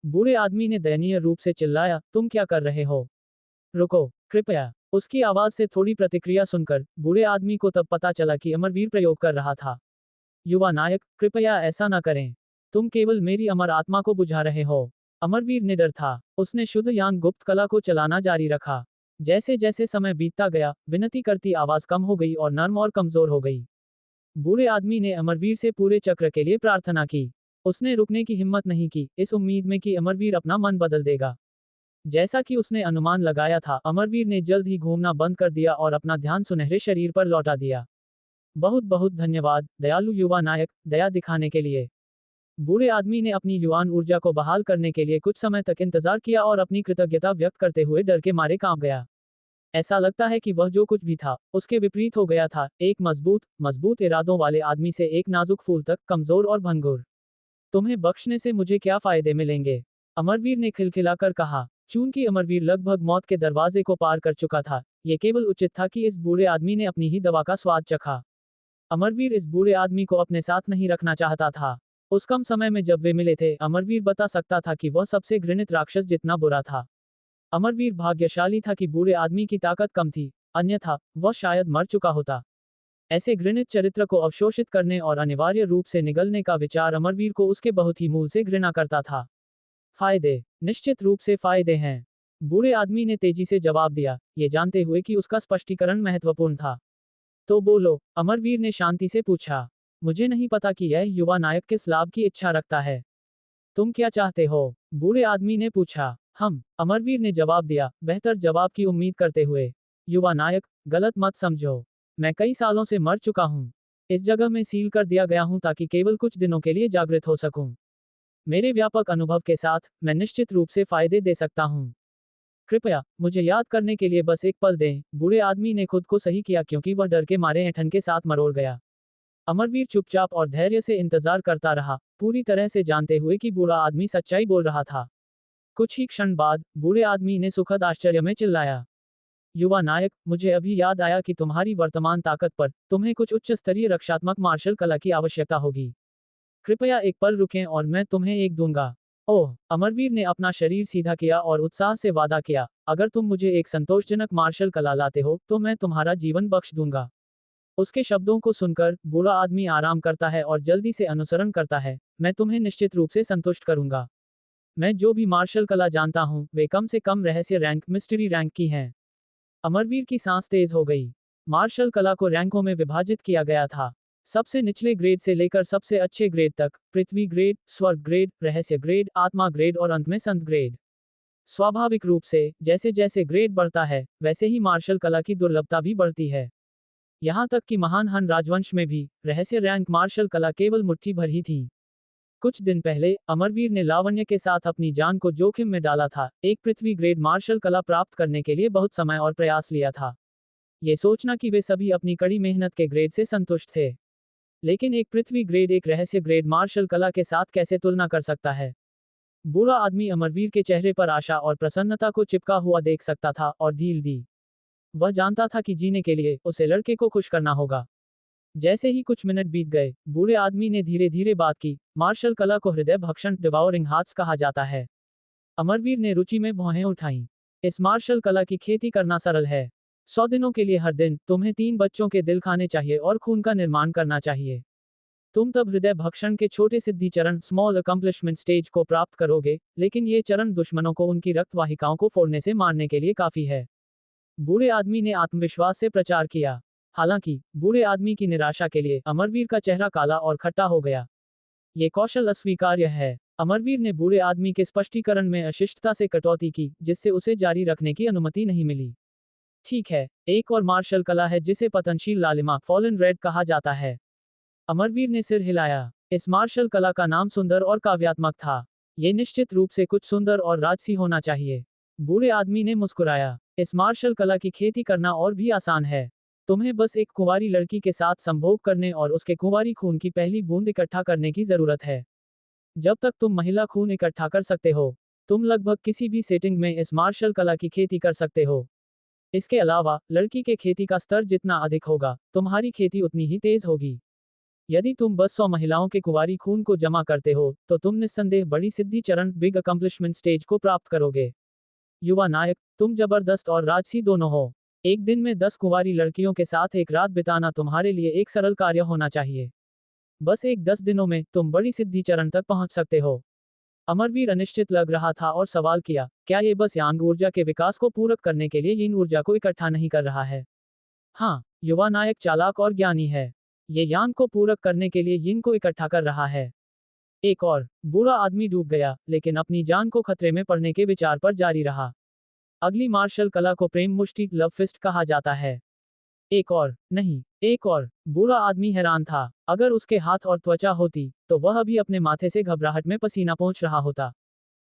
बूढ़े आदमी ने दयनीय रूप से चिल्लाया, तुम क्या कर रहे हो? रुको, कृपया। उसकी आवाज से थोड़ी प्रतिक्रिया सुनकर बूढ़े आदमी को तब पता चला कि अमरवीर प्रयोग कर रहा था। युवा नायक, कृपया ऐसा न करें। तुम केवल मेरी अमर आत्मा को बुझा रहे हो। अमरवीर निडर था। उसने शुद्ध यांग गुप्त कला को चलाना जारी रखा। जैसे जैसे समय बीतता गया, विनती करती आवाज कम हो गई और नर्म और कमजोर हो गई। बूढ़े आदमी ने अमरवीर से पूरे चक्र के लिए प्रार्थना की। उसने रुकने की हिम्मत नहीं की, इस उम्मीद में कि अमरवीर अपना मन बदल देगा। जैसा कि उसने अनुमान लगाया था, अमरवीर ने जल्द ही घूमना बंद कर दिया और अपना ध्यान सुनहरे शरीर पर लौटा दिया। बहुत बहुत धन्यवाद, दयालु युवा नायक, दया दिखाने के लिए। बूढ़े आदमी ने अपनी युवान ऊर्जा को बहाल करने के लिए कुछ समय तक इंतजार किया और अपनी कृतज्ञता व्यक्त करते हुए डर के मारे कांप गया। ऐसा लगता है कि वह जो कुछ भी था, उसके विपरीत हो गया था, एक मजबूत इरादों वाले आदमी से एक नाजुक फूल तक, कमजोर और भंगुर। तुम्हें बख्शने से मुझे क्या फायदे मिलेंगे? अमरवीर ने खिलखिलाकर कहा। चूंकि अमरवीर लगभग मौत के दरवाजे को पार कर चुका था, यह केवल उचित था कि इस बूढ़े आदमी ने अपनी ही दवा का स्वाद चखा। अमरवीर इस बूढ़े आदमी को अपने साथ नहीं रखना चाहता था। उस कम समय में जब वे मिले थे, अमरवीर बता सकता था कि वह सबसे घृणित राक्षस जितना बुरा था। अमरवीर भाग्यशाली था कि बूढ़े आदमी की ताकत कम थी, अन्यथा वह शायद मर चुका होता। ऐसे घृणित चरित्र को अवशोषित करने और अनिवार्य रूप से निगलने का विचार अमरवीर को उसके बहुत ही मूल से घृणा करता था। फायदे, निश्चित रूप से फायदे हैं। बूढ़े आदमी ने तेजी से जवाब दिया, ये जानते हुए कि उसका स्पष्टीकरण महत्वपूर्ण था। तो बोलो, अमरवीर ने शांति से पूछा। मुझे नहीं पता कि यह युवा नायक किस लाभ की इच्छा रखता है। तुम क्या चाहते हो? बूढ़े आदमी ने पूछा। अमरवीर ने जवाब दिया, बेहतर जवाब की उम्मीद करते हुए। युवा नायक, गलत मत समझो। मैं कई सालों से मर चुका हूँ। इस जगह में सील कर दिया गया हूँ ताकि केवल कुछ दिनों के लिए जागृत हो सकूं। मेरे व्यापक अनुभव के साथ, मैं निश्चित रूप से फायदे दे सकता हूँ। कृपया मुझे याद करने के लिए बस एक पल दें। बूढ़े आदमी ने खुद को सही किया क्योंकि वह डर के मारे ऐंठन के साथ मरोड़ गया। अमरवीर चुपचाप और धैर्य से इंतजार करता रहा, पूरी तरह से जानते हुए कि बूढ़ा आदमी सच्चाई बोल रहा था। कुछ ही क्षण बाद बूढ़े आदमी ने सुखद आश्चर्य में चिल्लाया, युवा नायक, मुझे अभी याद आया कि तुम्हारी वर्तमान ताकत पर तुम्हें कुछ उच्च स्तरीय रक्षात्मक मार्शल कला की आवश्यकता होगी। कृपया एक पल रुकें और मैं तुम्हें एक दूंगा। ओह, अमरवीर ने अपना शरीर सीधा किया और उत्साह से वादा किया, अगर तुम मुझे एक संतोषजनक मार्शल कला लाते हो तो मैं तुम्हारा जीवन बख्श दूंगा। उसके शब्दों को सुनकर बूढ़ा आदमी आराम करता है और जल्दी से अनुसरण करता है। मैं तुम्हें निश्चित रूप से संतुष्ट करूंगा। मैं जो भी मार्शल कला जानता हूं, वे कम से कम रहस्य रैंक, मिस्ट्री रैंक की हैं। अमरवीर की सांस तेज हो गई। मार्शल कला को रैंकों में विभाजित किया गया था, सबसे निचले ग्रेड से लेकर सबसे अच्छे ग्रेड तक, पृथ्वी ग्रेड, स्वर्ग ग्रेड, रहस्य ग्रेड, आत्मा ग्रेड और अंत में संत ग्रेड। स्वाभाविक रूप से जैसे जैसे ग्रेड बढ़ता है, वैसे ही मार्शल कला की दुर्लभता भी बढ़ती है। यहाँ तक कि महान हन राजवंश में भी रहस्य रैंक मार्शल कला केवल मुट्ठी भर ही थी। कुछ दिन पहले अमरवीर ने लावण्य के साथ अपनी जान को जोखिम में डाला था, एक पृथ्वी ग्रेड मार्शल कला प्राप्त करने के लिए बहुत समय और प्रयास लिया था। ये सोचना कि वे सभी अपनी कड़ी मेहनत के ग्रेड से संतुष्ट थे। लेकिन एक पृथ्वी ग्रेड एक रहस्य ग्रेड मार्शल कला के साथ कैसे तुलना कर सकता है? बूढ़ा आदमी अमरवीर के चेहरे पर आशा और प्रसन्नता को चिपका हुआ देख सकता था और ढील दी। वह जानता था कि जीने के लिए उसे लड़के को खुश करना होगा। जैसे ही कुछ मिनट बीत गए, बूढ़े आदमी ने धीरे धीरे बात की, मार्शल कला को हृदय भक्षण डिवाउरिंग हार्ट्स कहा जाता है। अमरवीर ने रुचि में भौहें उठाईं। इस मार्शल कला की खेती करना सरल है। 100 दिनों के लिए हर दिन तुम्हें 3 बच्चों के दिल खाने चाहिए और खून का निर्माण करना चाहिए। तुम तब हृदय भक्षण के छोटे सिद्धि चरण, स्मॉल अकम्प्लिशमेंट स्टेज को प्राप्त करोगे, लेकिन ये चरण दुश्मनों को उनकी रक्त वाहिकाओं को फोड़ने से मारने के लिए काफी है। बूढ़े आदमी ने आत्मविश्वास से प्रचार किया। हालांकि बूढ़े आदमी की निराशा के लिए अमरवीर का चेहरा काला और खट्टा हो गया। ये कौशल अस्वीकार्य है। अमरवीर ने बूढ़े आदमी के स्पष्टीकरण में अशिष्टता से कटौती की, जिससे उसे जारी रखने की अनुमति नहीं मिली। ठीक है, एक और मार्शल कला है जिसे पतनशील लालिमा फॉलन रेड कहा जाता है। अमरवीर ने सिर हिलाया। इस मार्शल कला का नाम सुंदर और काव्यात्मक था। ये निश्चित रूप से कुछ सुंदर और राजसी होना चाहिए। बूढ़े आदमी ने मुस्कुराया। इस मार्शल कला की खेती करना और भी आसान है। तुम्हें बस एक कुंवारी लड़की के साथ संभोग करने और उसके कुंवारी खून की पहली बूंद इकट्ठा करने की जरूरत है। जब तक तुम महिला खून इकट्ठा कर सकते हो, तुम लगभग किसी भी सेटिंग में इस मार्शल कला की खेती कर सकते हो। इसके अलावा, लड़की के खेती का स्तर जितना अधिक होगा, तुम्हारी खेती उतनी ही तेज होगी। यदि तुम बस 100 महिलाओं के कुंवारी खून को जमा करते हो, तो तुम निस्संदेह बड़ी सिद्धि चरण बिग अकम्प्लिशमेंट स्टेज को प्राप्त करोगे। युवा नायक, तुम जबरदस्त और राजसी दोनों हो। एक दिन में 10 कुंवारी लड़कियों के साथ एक रात बिताना तुम्हारे लिए एक सरल कार्य होना चाहिए। बस एक 10 दिनों में तुम बड़ी सिद्धि चरण तक पहुंच सकते हो। अमरवीर अनिश्चित लग रहा था और सवाल किया, क्या ये बस यांग ऊर्जा के विकास को पूरक करने के लिए यिन ऊर्जा को इकट्ठा नहीं कर रहा है? हाँ, युवा नायक चालाक और ज्ञानी है। ये यांग को पूरक करने के लिए यिन को इकट्ठा कर रहा है। एक और बूढ़ा आदमी डूब गया, लेकिन अपनी जान को खतरे में पड़ने के विचार पर जारी रहा। अगली मार्शल कला को प्रेम मुष्टि लव फिस्ट कहा जाता है। एक और नहीं, एक और बूढ़ा आदमी हैरान था। अगर उसके हाथ और त्वचा होती, तो वह भी अपने माथे से घबराहट में पसीना पोंछ रहा होता।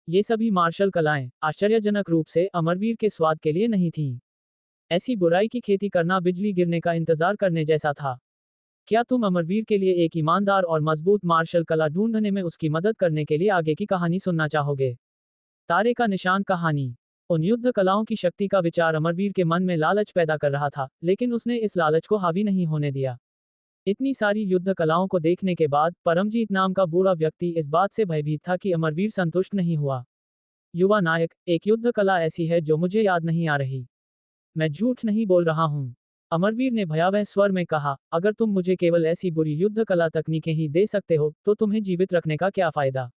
ये सभी मार्शल कलाएं आश्चर्यजनक रूप से अमरवीर के स्वाद के लिए नहीं थीं। ऐसी बुराई की खेती करना बिजली गिरने का इंतजार करने जैसा था। क्या तुम अमरवीर के लिए एक ईमानदार और मजबूत मार्शल कला ढूंढने में उसकी मदद करने के लिए आगे की कहानी सुनना चाहोगे? तारे का निशान कहानी। उन युद्ध कलाओं की शक्ति का विचार अमरवीर के मन में लालच पैदा कर रहा था, लेकिन उसने इस लालच को हावी नहीं होने दिया। इतनी सारी युद्ध कलाओं को देखने के बाद, परमजीत नाम का बूढ़ा व्यक्ति इस बात से भयभीत था कि अमरवीर संतुष्ट नहीं हुआ। युवा नायक, एक युद्ध कला ऐसी है जो मुझे याद नहीं आ रही। मैं झूठ नहीं बोल रहा हूँ। अमरवीर ने भयावह स्वर में कहा, अगर तुम मुझे केवल ऐसी बुरी युद्ध कला तकनीकें ही दे सकते हो, तो तुम्हें जीवित रखने का क्या फायदा?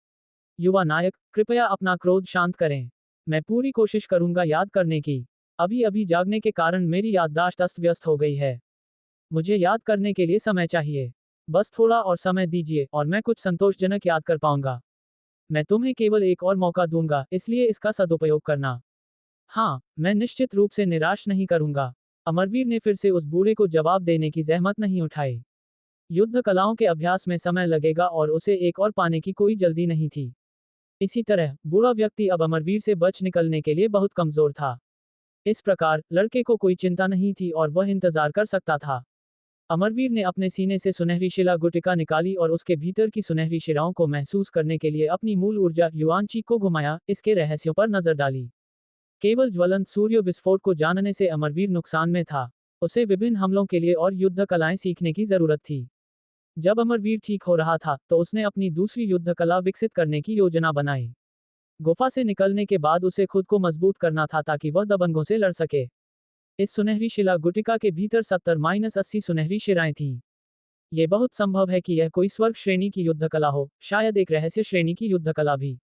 युवा नायक, कृपया अपना क्रोध शांत करें। मैं पूरी कोशिश करूंगा याद करने की। अभी अभी जागने के कारण मेरी याददाश्त अस्त व्यस्त हो गई है। मुझे याद करने के लिए समय चाहिए। बस थोड़ा और समय दीजिए और मैं कुछ संतोषजनक याद कर पाऊंगा। मैं तुम्हें केवल एक और मौका दूंगा, इसलिए इसका सदुपयोग करना। हाँ, मैं निश्चित रूप से निराश नहीं करूंगा। अमरवीर ने फिर से उस बूढ़े को जवाब देने की जहमत नहीं उठाई। युद्ध कलाओं के अभ्यास में समय लगेगा और उसे एक और पाने की कोई जल्दी नहीं थी। इसी तरह, बूढ़ा व्यक्ति अब अमरवीर से बच निकलने के लिए बहुत कमजोर था। इस प्रकार, लड़के को कोई चिंता नहीं थी और वह इंतजार कर सकता था। अमरवीर ने अपने सीने से सुनहरी शिला गुटिका निकाली और उसके भीतर की सुनहरी शिराओं को महसूस करने के लिए अपनी मूल ऊर्जा युआनची को घुमाया, इसके रहस्यों पर नजर डाली। केवल ज्वलंत सूर्य विस्फोट को जानने से अमरवीर नुकसान में था। उसे विभिन्न हमलों के लिए और युद्ध कलाएं सीखने की जरूरत थी। जब अमरवीर ठीक हो रहा था, तो उसने अपनी दूसरी युद्ध कला विकसित करने की योजना बनाई। गुफा से निकलने के बाद उसे खुद को मजबूत करना था ताकि वह दबंगों से लड़ सके। इस सुनहरी शिला गुटिका के भीतर 70-80 सुनहरी शिराएं थीं। ये बहुत संभव है कि यह कोई स्वर्ग श्रेणी की युद्ध कला हो, शायद एक रहस्य श्रेणी की युद्ध कला भी।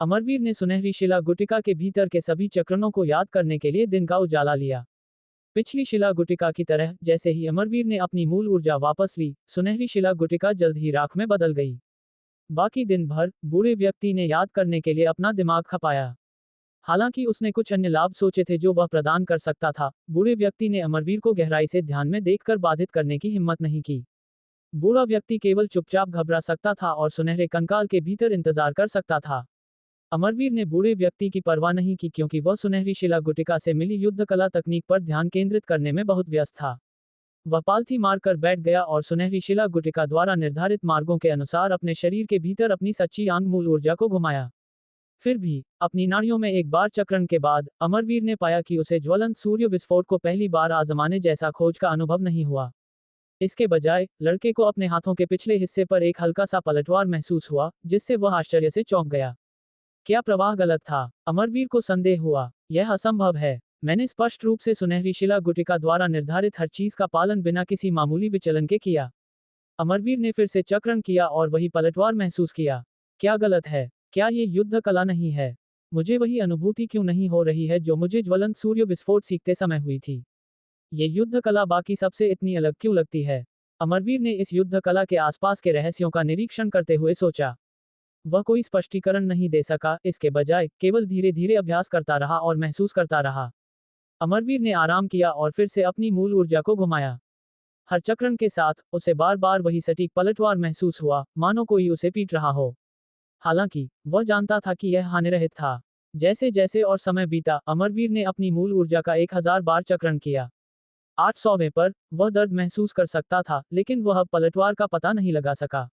अमरवीर ने सुनहरी शिला गुटिका के भीतर के सभी चक्रणों को याद करने के लिए दिन का उजाला लिया। पिछली शिला गुटिका की तरह, जैसे ही अमरवीर ने अपनी मूल ऊर्जा वापस ली, सुनहरी शिला गुटिका जल्द ही राख में बदल गई। बाकी दिन भर, बूढ़े व्यक्ति ने याद करने के लिए अपना दिमाग खपाया। हालांकि उसने कुछ अन्य लाभ सोचे थे जो वह प्रदान कर सकता था, बूढ़े व्यक्ति ने अमरवीर को गहराई से ध्यान में देखकर बाधित करने की हिम्मत नहीं की। बूढ़ा व्यक्ति केवल चुपचाप घबरा सकता था और सुनहरे कंकाल के भीतर इंतजार कर सकता था। अमरवीर ने बूढ़े व्यक्ति की परवाह नहीं की क्योंकि वह सुनहरी शिला गुटिका से मिली युद्ध कला तकनीक पर ध्यान केंद्रित करने में बहुत व्यस्त था। वह पालथी मारकर बैठ गया और सुनहरी शिला गुटिका द्वारा निर्धारित मार्गों के अनुसार अपने शरीर के भीतर अपनी सच्ची आंग मूल ऊर्जा को घुमाया। फिर भी, अपनी नाड़ियों में एक बार चक्रण के बाद, अमरवीर ने पाया कि उसे ज्वलंत सूर्य विस्फोट को पहली बार आजमाने जैसा खोज का अनुभव नहीं हुआ। इसके बजाय, लड़के को अपने हाथों के पिछले हिस्से पर एक हल्का सा पलटवार महसूस हुआ, जिससे वह आश्चर्य से चौंक गया। क्या प्रवाह गलत था? अमरवीर को संदेह हुआ। यह असंभव है। मैंने स्पष्ट रूप से सुनहरी शिला गुटिका द्वारा निर्धारित हर चीज का पालन बिना किसी मामूली विचलन के किया। अमरवीर ने फिर से चक्रण किया और वही पलटवार महसूस किया। क्या गलत है? क्या ये युद्ध कला नहीं है? मुझे वही अनुभूति क्यों नहीं हो रही है जो मुझे ज्वलंत सूर्य विस्फोट सीखते समय हुई थी? ये युद्ध कला बाकी सबसे इतनी अलग क्यों लगती है? अमरवीर ने इस युद्ध कला के आसपास के रहस्यों का निरीक्षण करते हुए सोचा। वह कोई स्पष्टीकरण नहीं दे सका, इसके बजाय केवल धीरे धीरे अभ्यास करता रहा और महसूस करता रहा। अमरवीर ने आराम किया और फिर से अपनी मूल ऊर्जा को घुमाया। हर चक्रण के साथ उसे बार बार वही सटीक पलटवार महसूस हुआ, मानो कोई उसे पीट रहा हो। हालांकि वह जानता था कि यह हानिरहित था। जैसे जैसे और समय बीता, अमरवीर ने अपनी मूल ऊर्जा का 1000 बार चक्रण किया। 800वें पर वह दर्द महसूस कर सकता था, लेकिन वह अब पलटवार का पता नहीं लगा सका।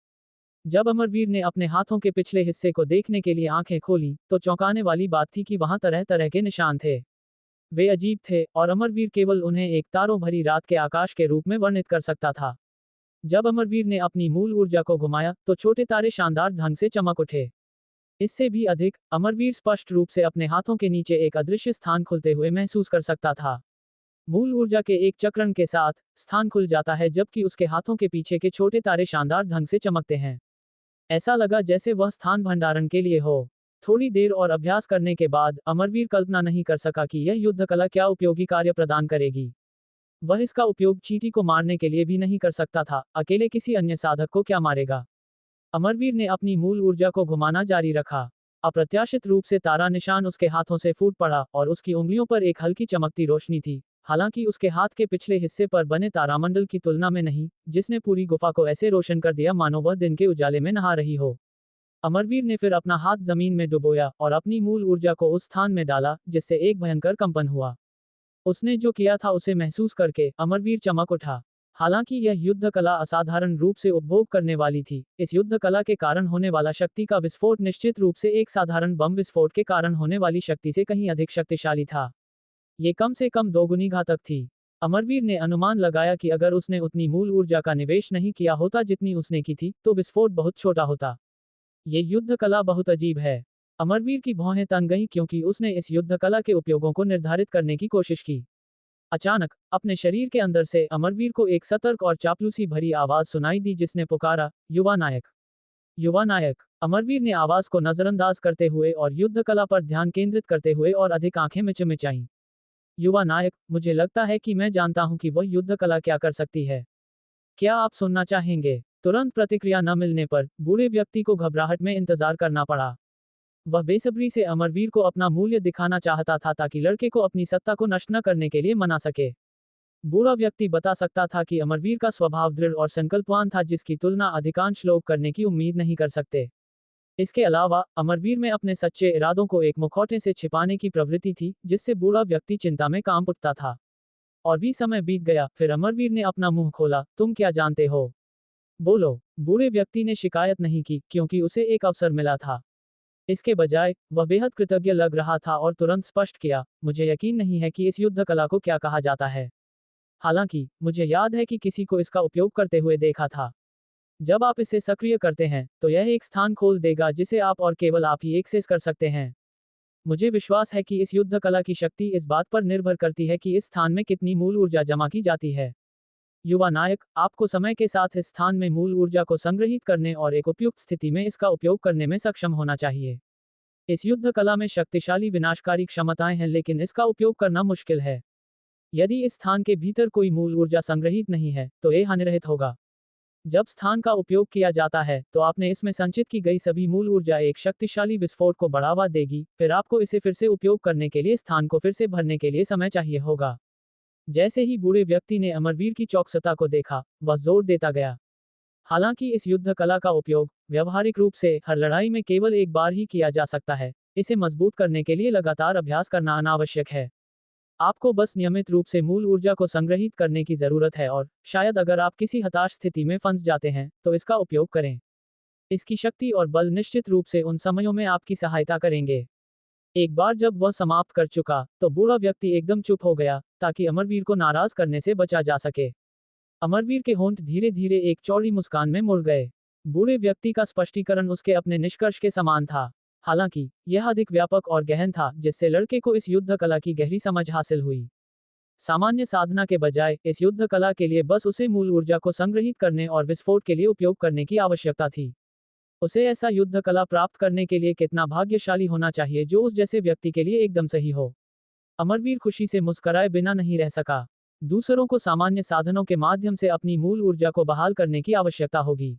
जब अमरवीर ने अपने हाथों के पिछले हिस्से को देखने के लिए आंखें खोली, तो चौंकाने वाली बात थी कि वहां तरह तरह के निशान थे। वे अजीब थे, और अमरवीर केवल उन्हें एक तारों भरी रात के आकाश के रूप में वर्णित कर सकता था। जब अमरवीर ने अपनी मूल ऊर्जा को घुमाया, तो छोटे तारे शानदार ढंग से चमक उठे। इससे भी अधिक, अमरवीर स्पष्ट रूप से अपने हाथों के नीचे एक अदृश्य स्थान खुलते हुए महसूस कर सकता था। मूल ऊर्जा के एक चक्रण के साथ स्थान खुल जाता है, जबकि उसके हाथों के पीछे के छोटे तारे शानदार ढंग से चमकते हैं। ऐसा लगा जैसे वह स्थान भंडारण के लिए हो। थोड़ी देर और अभ्यास करने के बाद अमरवीर कल्पना नहीं कर सका कि यह युद्ध कला क्या उपयोगी कार्य प्रदान करेगी। वह इसका उपयोग चींटी को मारने के लिए भी नहीं कर सकता था, अकेले किसी अन्य साधक को क्या मारेगा। अमरवीर ने अपनी मूल ऊर्जा को घुमाना जारी रखा। अप्रत्याशित रूप से तारा निशान उसके हाथों से फूट पड़ा और उसकी उंगलियों पर एक हल्की चमकती रोशनी थी। हालांकि उसके हाथ के पिछले हिस्से पर बने तारामंडल की तुलना में नहीं, जिसने पूरी गुफा को ऐसे रोशन कर दिया मानो वह दिन के उजाले में नहा रही हो। अमरवीर ने फिर अपना हाथ जमीन में डुबोया और अपनी मूल ऊर्जा को उस स्थान में डाला, जिससे एक भयंकर कंपन हुआ। उसने जो किया था उसे महसूस करके अमरवीर चमक उठा। हालांकि यह युद्ध कला असाधारण रूप से उपभोग करने वाली थी, इस युद्ध कला के कारण होने वाला शक्ति का विस्फोट निश्चित रूप से एक साधारण बम विस्फोट के कारण होने वाली शक्ति से कहीं अधिक शक्तिशाली था। ये कम से कम दोगुनी घातक थी। अमरवीर ने अनुमान लगाया कि अगर उसने उतनी मूल ऊर्जा का निवेश नहीं किया होता जितनी उसने की थी, तो विस्फोट बहुत छोटा होता। ये युद्ध कला बहुत अजीब है। अमरवीर की भौहें तन गईं क्योंकि उसने इस युद्ध कला के उपयोगों को निर्धारित करने की कोशिश की। अचानक अपने शरीर के अंदर से अमरवीर को एक सतर्क और चापलूसी भरी आवाज सुनाई दी, जिसने पुकारा, युवा नायक। युवा नायक। अमरवीर ने आवाज को नजरअंदाज करते हुए और युद्ध कला पर ध्यान केंद्रित करते हुए और अधिक आंखें मिचमिचाईं। युवा नायक, मुझे लगता है कि मैं जानता हूं कि वह युद्ध कला क्या कर सकती है। क्या आप सुनना चाहेंगे? तुरंत प्रतिक्रिया न मिलने पर बूढ़े व्यक्ति को घबराहट में इंतजार करना पड़ा। वह बेसब्री से अमरवीर को अपना मूल्य दिखाना चाहता था ताकि लड़के को अपनी सत्ता को नष्ट न करने के लिए मना सके। बूढ़ा व्यक्ति बता सकता था कि अमरवीर का स्वभाव दृढ़ और संकल्पवान था, जिसकी तुलना अधिकांश लोग करने की उम्मीद नहीं कर सकते। इसके अलावा अमरवीर में अपने सच्चे इरादों को एक मुखौटे से छिपाने की प्रवृत्ति थी, जिससे बूढ़ा व्यक्ति चिंता में कांप उठता था। और भी समय बीत गया, फिर अमरवीर ने अपना मुंह खोला, तुम क्या जानते हो? बोलो। बूढ़े व्यक्ति ने शिकायत नहीं की, क्योंकि उसे एक अवसर मिला था। इसके बजाय वह बेहद कृतज्ञ लग रहा था और तुरंत स्पष्ट किया, मुझे यकीन नहीं है कि इस युद्ध कला को क्या कहा जाता है। हालांकि मुझे याद है कि किसी को इसका उपयोग करते हुए देखा था। जब आप इसे सक्रिय करते हैं, तो यह एक स्थान खोल देगा जिसे आप और केवल आप ही एक्सेस कर सकते हैं। मुझे विश्वास है कि इस युद्ध कला की शक्ति इस बात पर निर्भर करती है कि इस स्थान में कितनी मूल ऊर्जा जमा की जाती है। युवा नायक, आपको समय के साथ इस स्थान में मूल ऊर्जा को संग्रहित करने और एक उपयुक्त स्थिति में इसका उपयोग करने में सक्षम होना चाहिए। इस युद्ध कला में शक्तिशाली विनाशकारी क्षमताएं हैं, लेकिन इसका उपयोग करना मुश्किल है। यदि इस स्थान के भीतर कोई मूल ऊर्जा संग्रहित नहीं है, तो यह हानिरहित होगा। जब स्थान का उपयोग किया जाता है, तो आपने इसमें संचित की गई सभी मूल ऊर्जा एक शक्तिशाली विस्फोट को बढ़ावा देगी, फिर आपको इसे फिर से उपयोग करने के लिए स्थान को फिर से भरने के लिए समय चाहिए होगा। जैसे ही बूढ़े व्यक्ति ने अमरवीर की चौकसता को देखा, वह जोर देता गया। हालांकि इस युद्ध कला का उपयोग व्यवहारिक रूप से हर लड़ाई में केवल एक बार ही किया जा सकता है, इसे मजबूत करने के लिए लगातार अभ्यास करना अनावश्यक है। आपको बस नियमित रूप से मूल ऊर्जा को संग्रहित करने की जरूरत है और शायद अगर आप किसी हताश स्थिति में फंस जाते हैं, तो इसका उपयोग करें। इसकी शक्ति और बल निश्चित रूप से उन समयों में आपकी सहायता करेंगे। एक बार जब वह समाप्त कर चुका, तो बूढ़ा व्यक्ति एकदम चुप हो गया, ताकि अमरवीर को नाराज करने से बचा जा सके। अमरवीर के होंठ धीरे धीरे एक चौड़ी मुस्कान में मुड़ गए। बूढ़े व्यक्ति का स्पष्टीकरण उसके अपने निष्कर्ष के समान था। हालांकि यह अधिक व्यापक और गहन था, जिससे लड़के को इस युद्ध कला की गहरी समझ हासिल हुई। सामान्य साधना के बजाय इस युद्ध कला के लिए बस उसे मूल ऊर्जा को संग्रहित करने और विस्फोट के लिए उपयोग करने की आवश्यकता थी। उसे ऐसा युद्ध कला प्राप्त करने के लिए कितना भाग्यशाली होना चाहिए जो उस जैसे व्यक्ति के लिए एकदम सही हो। अमरवीर खुशी से मुस्कुराए बिना नहीं रह सका। दूसरों को सामान्य साधनों के माध्यम से अपनी मूल ऊर्जा को बहाल करने की आवश्यकता होगी।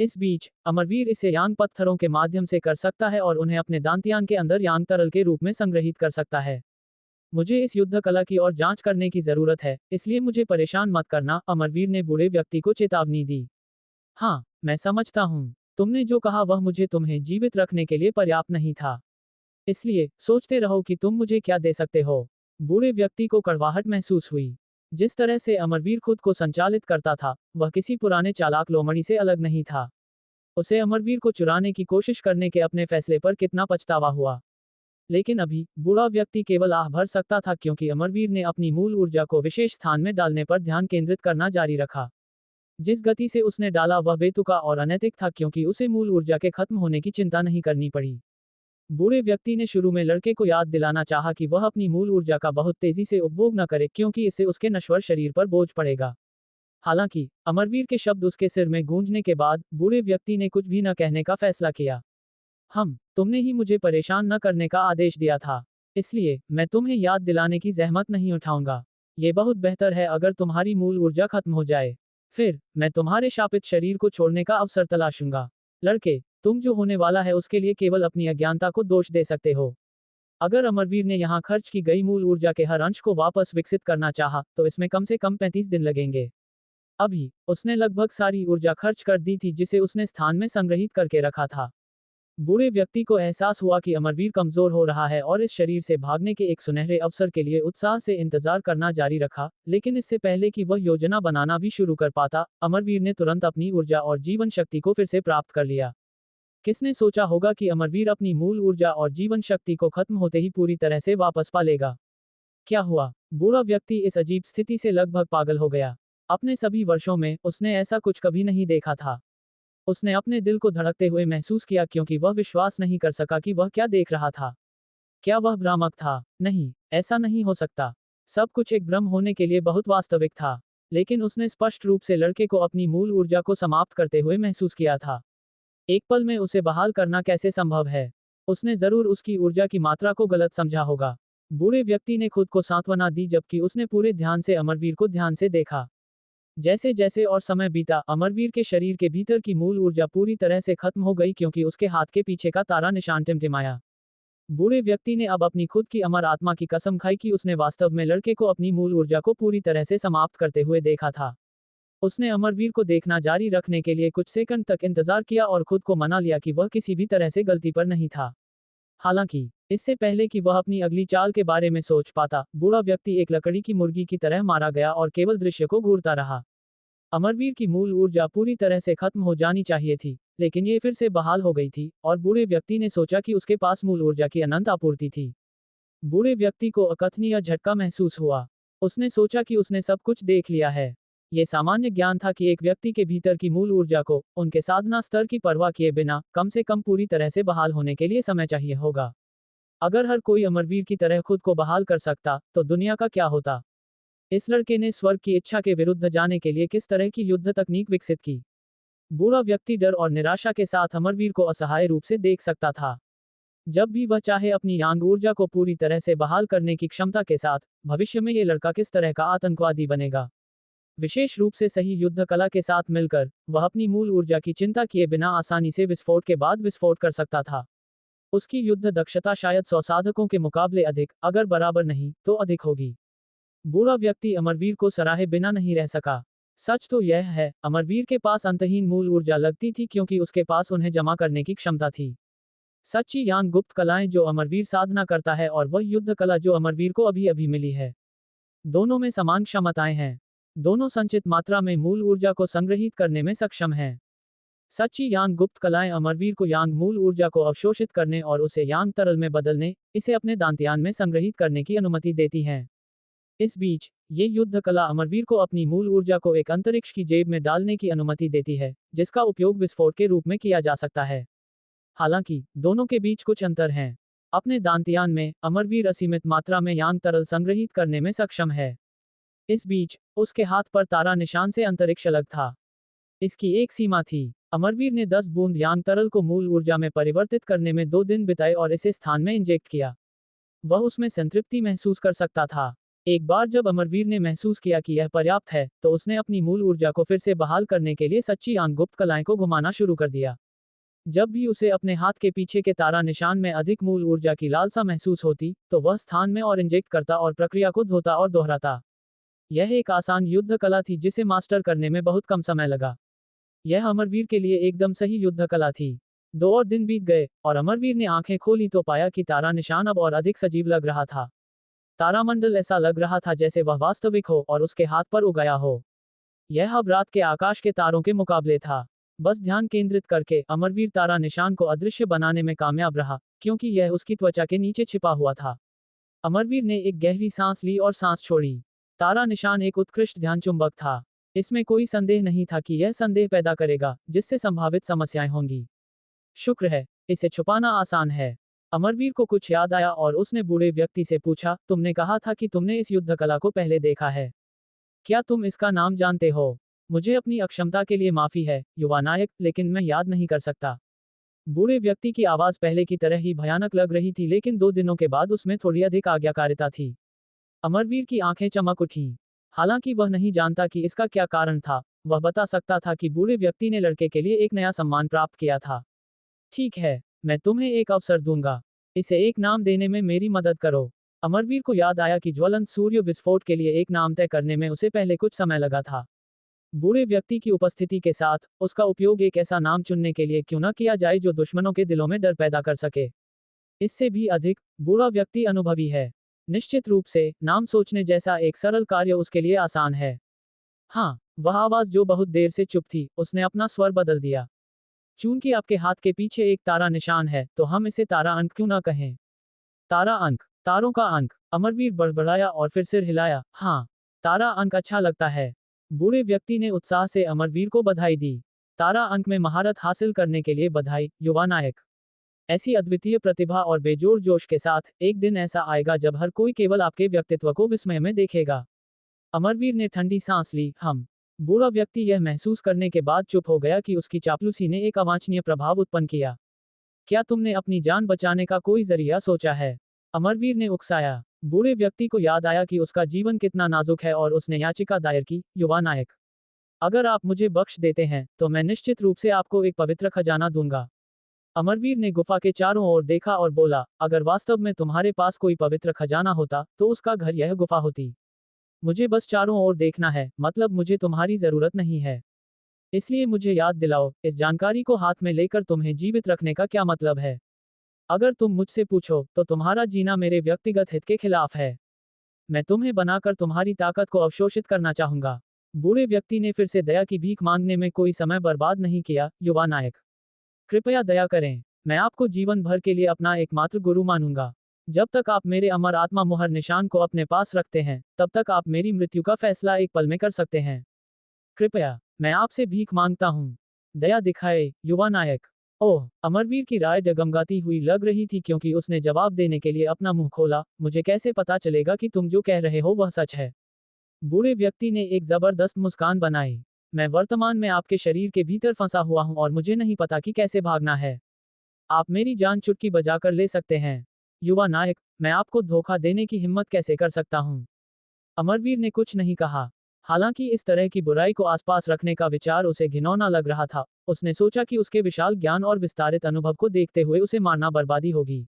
इस बीच अमरवीर इसे यांग पत्थरों के माध्यम से कर सकता है और उन्हें अपने दांतियान के अंदर यांग तरल के रूप में संग्रहित कर सकता है। मुझे इस युद्ध कला की और जांच करने की जरूरत है, इसलिए मुझे परेशान मत करना, अमरवीर ने बूढ़े व्यक्ति को चेतावनी दी। हाँ, मैं समझता हूँ। तुमने जो कहा वह मुझे तुम्हें जीवित रखने के लिए पर्याप्त नहीं था। इसलिए सोचते रहो कि तुम मुझे क्या दे सकते हो। बूढ़े व्यक्ति को कड़वाहट महसूस हुई। जिस तरह से अमरवीर खुद को संचालित करता था, वह किसी पुराने चालाक लोमड़ी से अलग नहीं था। उसे अमरवीर को चुराने की कोशिश करने के अपने फैसले पर कितना पछतावा हुआ। लेकिन अभी बूढ़ा व्यक्ति केवल आह भर सकता था क्योंकि अमरवीर ने अपनी मूल ऊर्जा को विशेष स्थान में डालने पर ध्यान केंद्रित करना जारी रखा। जिस गति से उसने डाला वह बेतुका और अनैतिक था क्योंकि उसे मूल ऊर्जा के खत्म होने की चिंता नहीं करनी पड़ी। बूढ़े व्यक्ति ने शुरू में लड़के को याद दिलाना चाहा कि वह अपनी मूल ऊर्जा का बहुत तेजी से उपभोग न करे क्योंकि इससे उसके नश्वर शरीर पर बोझ पड़ेगा। हालांकि अमरवीर के शब्द उसके सिर में गूंजने के बाद बूढ़े व्यक्ति ने कुछ भी न कहने का फैसला किया। तुमने ही मुझे परेशान न करने का आदेश दिया था, इसलिए मैं तुम्हें याद दिलाने की जहमत नहीं उठाऊंगा। ये बहुत बेहतर है अगर तुम्हारी मूल ऊर्जा खत्म हो जाए, फिर मैं तुम्हारे शापित शरीर को छोड़ने का अवसर तलाशूंगा। लड़के, तुम जो होने वाला है उसके लिए केवल अपनी अज्ञानता को दोष दे सकते हो। अगर अमरवीर ने यहाँ खर्च की गई मूल ऊर्जा के हर अंश को वापस विकसित करना चाहा, तो इसमें कम से कम 35 दिन लगेंगे। अभी उसने लगभग सारी ऊर्जा खर्च कर दी थी जिसे उसने स्थान में संग्रहित करके रखा था। बूढ़े व्यक्ति को एहसास हुआ कि अमरवीर कमजोर हो रहा है और इस शरीर से भागने के एक सुनहरे अवसर के लिए उत्साह से इंतजार करना जारी रखा, लेकिन इससे पहले कि वह योजना बनाना भी शुरू कर पाता, अमरवीर ने तुरंत अपनी ऊर्जा और जीवन शक्ति को फिर से प्राप्त कर लिया। किसने सोचा होगा कि अमरवीर अपनी मूल ऊर्जा और जीवन शक्ति को खत्म होते ही पूरी तरह से वापस पा लेगा। क्या हुआ? बूढ़ा व्यक्ति इस अजीब स्थिति से लगभग पागल हो गया। अपने सभी वर्षों में उसने ऐसा कुछ कभी नहीं देखा था। उसने अपने दिल को धड़कते हुए महसूस किया क्योंकि वह विश्वास नहीं कर सका कि वह क्या देख रहा था। क्या वह भ्रामक था? नहीं, ऐसा नहीं हो सकता। सब कुछ एक भ्रम होने के लिए बहुत वास्तविक था। लेकिन उसने स्पष्ट रूप से लड़के को अपनी मूल ऊर्जा को समाप्त करते हुए महसूस किया था। एक पल में उसे बहाल करना कैसे संभव है? उसने जरूर उसकी ऊर्जा की मात्रा को गलत समझा होगा। बूढ़े व्यक्ति ने खुद को सांत्वना दी जबकि उसने पूरे ध्यान से अमरवीर को ध्यान से देखा। जैसे जैसे और समय बीता, अमरवीर के शरीर के भीतर की मूल ऊर्जा पूरी तरह से खत्म हो गई क्योंकि उसके हाथ के पीछे का तारा निशान टिमटिमाया। बूढ़े व्यक्ति ने अब अपनी खुद की अमर आत्मा की कसम खाई कि उसने वास्तव में लड़के को अपनी मूल ऊर्जा को पूरी तरह से समाप्त करते हुए देखा था। उसने अमरवीर को देखना जारी रखने के लिए कुछ सेकंड तक इंतजार किया और खुद को मना लिया कि वह किसी भी तरह से गलती पर नहीं था। हालांकि इससे पहले कि वह अपनी अगली चाल के बारे में सोच पाता, बूढ़ा व्यक्ति एक लकड़ी की मुर्गी की तरह मारा गया और केवल दृश्य को घूरता रहा। अमरवीर की मूल ऊर्जा पूरी तरह से खत्म हो जानी चाहिए थी, लेकिन ये फिर से बहाल हो गई थी और बूढ़े व्यक्ति ने सोचा कि उसके पास मूल ऊर्जा की अनंत आपूर्ति थी। बूढ़े व्यक्ति को अकथनीय झटका महसूस हुआ। उसने सोचा कि उसने सब कुछ देख लिया है। ये सामान्य ज्ञान था कि एक व्यक्ति के भीतर की मूल ऊर्जा को, उनके साधना स्तर की परवाह किए बिना, कम से कम पूरी तरह से बहाल होने के लिए समय चाहिए होगा। अगर हर कोई अमरवीर की तरह खुद को बहाल कर सकता, तो दुनिया का क्या होता? इस लड़के ने स्वर्ग की इच्छा के विरुद्ध जाने के लिए किस तरह की युद्ध तकनीक विकसित की? बूढ़ा व्यक्ति डर और निराशा के साथ अमरवीर को असहाय रूप से देख सकता था। जब भी वह चाहे अपनी यांग ऊर्जा को पूरी तरह से बहाल करने की क्षमता के साथ, भविष्य में ये लड़का किस तरह का आतंकवादी बनेगा। विशेष रूप से सही युद्ध कला के साथ मिलकर, वह अपनी मूल ऊर्जा की चिंता किए बिना आसानी से विस्फोट के बाद विस्फोट कर सकता था। उसकी युद्ध दक्षता शायद 100 साधकों के मुकाबले अधिक, अगर बराबर नहीं, तो अधिक होगी। बूढ़ा व्यक्ति अमरवीर को सराहे बिना नहीं रह सका। सच तो यह है, अमरवीर के पास अंतहीन मूल ऊर्जा लगती थी क्योंकि उसके पास उन्हें जमा करने की क्षमता थी। सच्ची यांग गुप्त कलाएं जो अमरवीर साधना करता है और वह युद्ध कला जो अमरवीर को अभी अभी मिली है, दोनों में समान क्षमताएं हैं। दोनों संचित मात्रा में मूल ऊर्जा को संग्रहित करने में सक्षम हैं। सच्ची यांग गुप्त कलाएं अमरवीर को यांग मूल ऊर्जा को अवशोषित करने और उसे यांग तरल में बदलने, इसे अपने दांतियान में संग्रहित करने की अनुमति देती हैं। इस बीच ये युद्ध कला अमरवीर को अपनी मूल ऊर्जा को एक अंतरिक्ष की जेब में डालने की अनुमति देती है, जिसका उपयोग विस्फोट के रूप में किया जा सकता है। हालांकि दोनों के बीच कुछ अंतर हैं। अपने दांतियान में अमरवीर असीमित मात्रा में यांग तरल संग्रहित करने में सक्षम है। इस बीच उसके हाथ पर तारा निशान से अंतरिक्ष अलग था। इसकी एक सीमा थी। अमरवीर ने 10 बूंद यांग तरल को मूल ऊर्जा में परिवर्तित करने में 2 दिन बिताए और इसे स्थान में इंजेक्ट किया। वह उसमें संतृप्ति महसूस कर सकता था। एक बार जब अमरवीर ने महसूस किया कि यह पर्याप्त है, तो उसने अपनी मूल ऊर्जा को फिर से बहाल करने के लिए सच्ची आंख गुप्त कलाएं को घुमाना शुरू कर दिया। जब भी उसे अपने हाथ के पीछे के तारा निशान में अधिक मूल ऊर्जा की लालसा महसूस होती, तो वह स्थान में और इंजेक्ट करता और प्रक्रिया को धोता और दोहराता। यह एक आसान युद्ध कला थी जिसे मास्टर करने में बहुत कम समय लगा। यह अमरवीर के लिए एकदम सही युद्ध कला थी। 2 और दिन बीत गए, और अमरवीर ने आंखें खोली तो पाया कि तारा निशान अब और अधिक सजीव लग रहा था। तारामंडल ऐसा लग रहा था जैसे वह वास्तविक हो और उसके हाथ पर उगाया हो। यह अब रात के आकाश के तारों के मुकाबले था। बस ध्यान केंद्रित करके अमरवीर तारा निशान को अदृश्य बनाने में कामयाब रहा, क्योंकि यह उसकी त्वचा के नीचे छिपा हुआ था। अमरवीर ने एक गहरी सांस ली और सांस छोड़ी। तारा निशान एक उत्कृष्ट ध्यान चुंबक था। इसमें कोई संदेह नहीं था कि यह संदेह पैदा करेगा, जिससे संभावित समस्याएं होंगी। शुक्र है, इसे छुपाना आसान है। अमरवीर को कुछ याद आया और उसने बूढ़े व्यक्ति से पूछा, तुमने कहा था कि तुमने इस युद्ध कला को पहले देखा है। क्या तुम इसका नाम जानते हो? मुझे अपनी अक्षमता के लिए माफी है, युवा नायक, लेकिन मैं याद नहीं कर सकता। बूढ़े व्यक्ति की आवाज पहले की तरह ही भयानक लग रही थी, लेकिन 2 दिनों के बाद उसमें थोड़ी अधिक आज्ञाकारिता थी। अमरवीर की आंखें चमक उठीं। हालांकि वह नहीं जानता कि इसका क्या कारण था, वह बता सकता था कि बूढ़े व्यक्ति ने लड़के के लिए एक नया सम्मान प्राप्त किया था। ठीक है, मैं तुम्हें एक अवसर दूंगा। इसे एक नाम देने में मेरी मदद करो। अमरवीर को याद आया कि ज्वलंत सूर्य विस्फोट के लिए एक नाम तय करने में उसे पहले कुछ समय लगा था। बूढ़े व्यक्ति की उपस्थिति के साथ, उसका उपयोग एक ऐसा नाम चुनने के लिए क्यों न किया जाए जो दुश्मनों के दिलों में डर पैदा कर सके। इससे भी अधिक, बूढ़ा व्यक्ति अनुभवी है। निश्चित रूप से, नाम सोचने जैसा एक सरल कार्य उसके लिए आसान है। हाँ, वह आवाज जो बहुत देर से चुप थी, उसने अपना स्वर बदल दिया। चूंकि आपके हाथ के पीछे एक तारा निशान है, तो हम इसे तारा अंक क्यों न कहें? तारा अंक, तारों का अंक। अमरवीर बड़बड़ाया और फिर सिर हिलाया। हाँ, तारा अंक अच्छा लगता है। बूढ़े व्यक्ति ने उत्साह से अमरवीर को बधाई दी। तारा अंक में महारत हासिल करने के लिए बधाई, युवा नायक। ऐसी अद्वितीय प्रतिभा और बेजोड़ जोश के साथ, एक दिन ऐसा आएगा जब हर कोई केवल आपके व्यक्तित्व को विस्मय में देखेगा। अमरवीर ने ठंडी सांस ली। बूढ़ा व्यक्ति यह महसूस करने के बाद चुप हो गया कि उसकी चापलूसी ने एक अवांछनीय प्रभाव उत्पन्न किया। क्या तुमने अपनी जान बचाने का कोई जरिया सोचा है? अमरवीर ने उकसाया। बूढ़े व्यक्ति को याद आया कि उसका जीवन कितना नाजुक है और उसने याचिका दायर की, युवा नायक। अगर आप मुझे बख्श देते हैं, तो मैं निश्चित रूप से आपको एक पवित्र खजाना दूंगा। अमरवीर ने गुफा के चारों ओर देखा और बोला, अगर वास्तव में तुम्हारे पास कोई पवित्र खजाना होता, तो उसका घर यह गुफा होती। मुझे बस चारों ओर देखना है, मतलब मुझे तुम्हारी जरूरत नहीं है। इसलिए मुझे याद दिलाओ, इस जानकारी को हाथ में लेकर तुम्हें जीवित रखने का क्या मतलब है? अगर तुम मुझसे पूछो, तो तुम्हारा जीना मेरे व्यक्तिगत हित के खिलाफ है। मैं तुम्हें बनाकर तुम्हारी ताकत को अवशोषित करना चाहूंगा। बूढ़े व्यक्ति ने फिर से दया की भीख मांगने में कोई समय बर्बाद नहीं किया, युवा नायक। कृपया दया करें। मैं आपको जीवन भर के लिए अपना एकमात्र गुरु मानूंगा। जब तक आप मेरे अमर आत्मा मुहर निशान को अपने पास रखते हैं, तब तक आप मेरी मृत्यु का फैसला एक पल में कर सकते हैं। कृपया, मैं आपसे भीख मांगता हूँ। दया दिखाए, युवा नायक। ओह, अमरवीर की राय डगमगाती हुई लग रही थी क्योंकि उसने जवाब देने के लिए अपना मुंह खोला। मुझे कैसे पता चलेगा कि तुम जो कह रहे हो वह सच है? बूढ़े व्यक्ति ने एक जबरदस्त मुस्कान बनाई। मैं वर्तमान में आपके शरीर के भीतर फंसा हुआ हूं और मुझे नहीं पता कि कैसे भागना है। आप मेरी जान चुटकी बजाकर ले सकते हैं। युवा नायक, मैं आपको धोखा देने की हिम्मत कैसे कर सकता हूं? अमरवीर ने कुछ नहीं कहा। हालांकि इस तरह की बुराई को आसपास रखने का विचार उसे घिनौना लग रहा था। उसने सोचा कि उसके विशाल ज्ञान और विस्तारित अनुभव को देखते हुए उसे मारना बर्बादी होगी।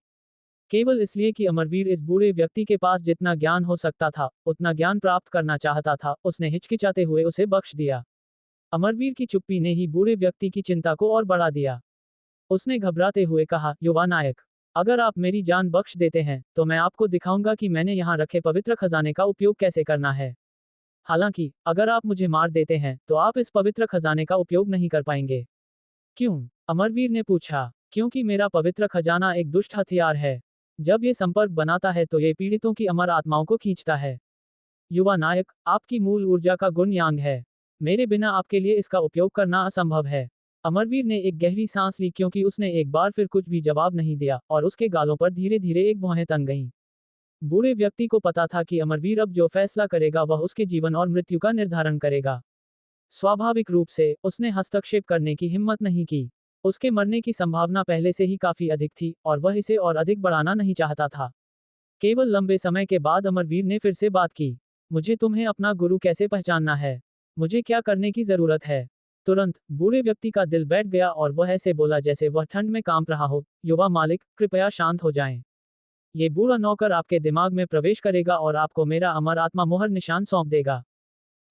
केवल इसलिए कि अमरवीर इस बूढ़े व्यक्ति के पास जितना ज्ञान हो सकता था, उतना ज्ञान प्राप्त करना चाहता था, उसने हिचकिचाते हुए उसे बख्श दिया। अमरवीर की चुप्पी ने ही बूढ़े व्यक्ति की चिंता को और बढ़ा दिया। उसने घबराते हुए कहा, युवा नायक, अगर आप मेरी जान बख्श देते हैं, तो मैं आपको दिखाऊंगा कि मैंने यहाँ रखे पवित्र खजाने का उपयोग कैसे करना है। हालांकि, अगर आप मुझे मार देते हैं, तो आप इस पवित्र खजाने का उपयोग नहीं कर पाएंगे। क्यों? अमरवीर ने पूछा। क्योंकि मेरा पवित्र खजाना एक दुष्ट हथियार है। जब ये संपर्क बनाता है तो ये पीड़ितों की अमर आत्माओं को खींचता है। युवा नायक, आपकी मूल ऊर्जा का गुण यांग है। मेरे बिना आपके लिए इसका उपयोग करना असंभव है। अमरवीर ने एक गहरी सांस ली क्योंकि उसने एक बार फिर कुछ भी जवाब नहीं दिया और उसके गालों पर धीरे धीरे एक भौहें तन गईं। बूढ़े व्यक्ति को पता था कि अमरवीर अब जो फैसला करेगा वह उसके जीवन और मृत्यु का निर्धारण करेगा। स्वाभाविक रूप से, उसने हस्तक्षेप करने की हिम्मत नहीं की। उसके मरने की संभावना पहले से ही काफी अधिक थी, और वह इसे और अधिक बढ़ाना नहीं चाहता था। केवल लंबे समय के बाद अमरवीर ने फिर से बात की। मुझे तुम्हें अपना गुरु कैसे पहचानना है? मुझे क्या करने की जरूरत है? तुरंत बूढ़े व्यक्ति का दिल बैठ गया और वह ऐसे बोला जैसे वह ठंड में कांप रहा हो, युवा मालिक, कृपया शांत हो जाएं। ये बूढ़ा नौकर आपके दिमाग में प्रवेश करेगा और आपको मेरा अमर आत्मा मोहर निशान सौंप देगा।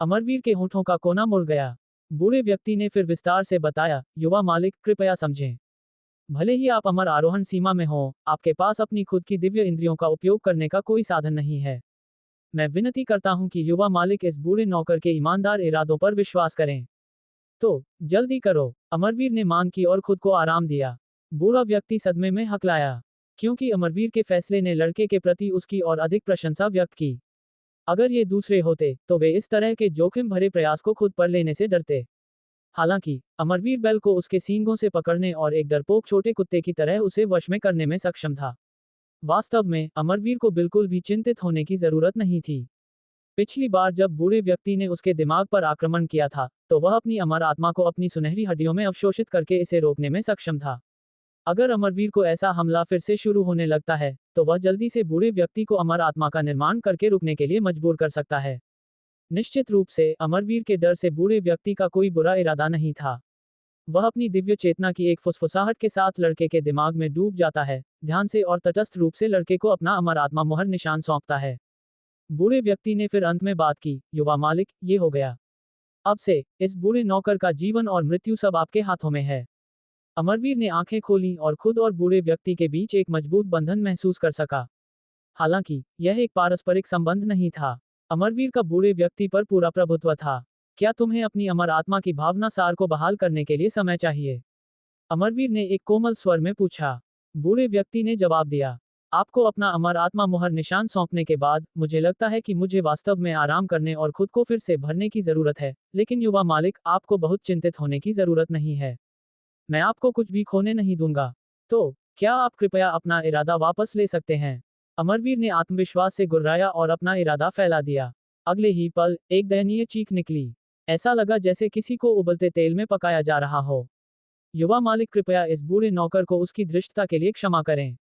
अमरवीर के होठों का कोना मुड़ गया। बूढ़े व्यक्ति ने फिर विस्तार से बताया, युवा मालिक, कृपया समझें। भले ही आप अमर आरोहण सीमा में हों, आपके पास अपनी खुद की दिव्य इंद्रियों का उपयोग करने का कोई साधन नहीं है। मैं विनती करता हूं कि युवा मालिक इस बूढ़े नौकर के ईमानदार इरादों पर विश्वास करें। तो जल्दी करो। अमरवीर ने मांग की और खुद को आराम दिया। बूढ़ा व्यक्ति सदमे में हकलाया, क्योंकि अमरवीर के फैसले ने लड़के के प्रति उसकी और अधिक प्रशंसा व्यक्त की। अगर ये दूसरे होते तो वे इस तरह के जोखिम भरे प्रयास को खुद पर लेने से डरते। हालांकि अमरवीर बेल को उसके सींगों से पकड़ने और एक डरपोक छोटे कुत्ते की तरह उसे वश में करने में सक्षम था। वास्तव में अमरवीर को बिल्कुल भी चिंतित होने की जरूरत नहीं थी। पिछली बार जब बूढ़े व्यक्ति ने उसके दिमाग पर आक्रमण किया था, तो वह अपनी अमर आत्मा को अपनी सुनहरी हड्डियों में अवशोषित करके इसे रोकने में सक्षम था। अगर अमरवीर को ऐसा हमला फिर से शुरू होने लगता है, तो वह जल्दी से बूढ़े व्यक्ति को अमर आत्मा का निर्माण करके रुकने के लिए मजबूर कर सकता है। निश्चित रूप से अमरवीर के डर से बूढ़े व्यक्ति का कोई बुरा इरादा नहीं था। वह अपनी दिव्य चेतना की एक फुसफुसाहट के साथ लड़के के दिमाग में डूब जाता है, ध्यान से और तटस्थ रूप से लड़के को अपना अमर आत्मा मोहर निशान सौंपता है। बूढ़े व्यक्ति ने फिर अंत में बात की, युवा मालिक, ये हो गया। अब से इस बूढ़े नौकर का जीवन और मृत्यु सब आपके हाथों में है। अमरवीर ने आंखें खोलीं और खुद और बूढ़े व्यक्ति के बीच एक मजबूत बंधन महसूस कर सका। हालांकि यह एक पारस्परिक संबंध नहीं था। अमरवीर का बूढ़े व्यक्ति पर पूरा प्रभुत्व था। क्या तुम्हें अपनी अमर आत्मा की भावना सार को बहाल करने के लिए समय चाहिए? अमरवीर ने एक कोमल स्वर में पूछा। बूढ़े व्यक्ति ने जवाब दिया, आपको अपना अमर आत्मा मोहर निशान सौंपने के बाद मुझे लगता है कि मुझे वास्तव में आराम करने और खुद को फिर से भरने की जरूरत है। लेकिन युवा मालिक, आपको बहुत चिंतित होने की जरूरत नहीं है। मैं आपको कुछ भी खोने नहीं दूंगा। तो क्या आप कृपया अपना इरादा वापस ले सकते हैं? अमरवीर ने आत्मविश्वास से गुर्राया और अपना इरादा फैला दिया। अगले ही पल एक दयनीय चीख निकली। ऐसा लगा जैसे किसी को उबलते तेल में पकाया जा रहा हो। युवा मालिक, कृपया इस बूढ़े नौकर को उसकी धृष्टता के लिए क्षमा करें।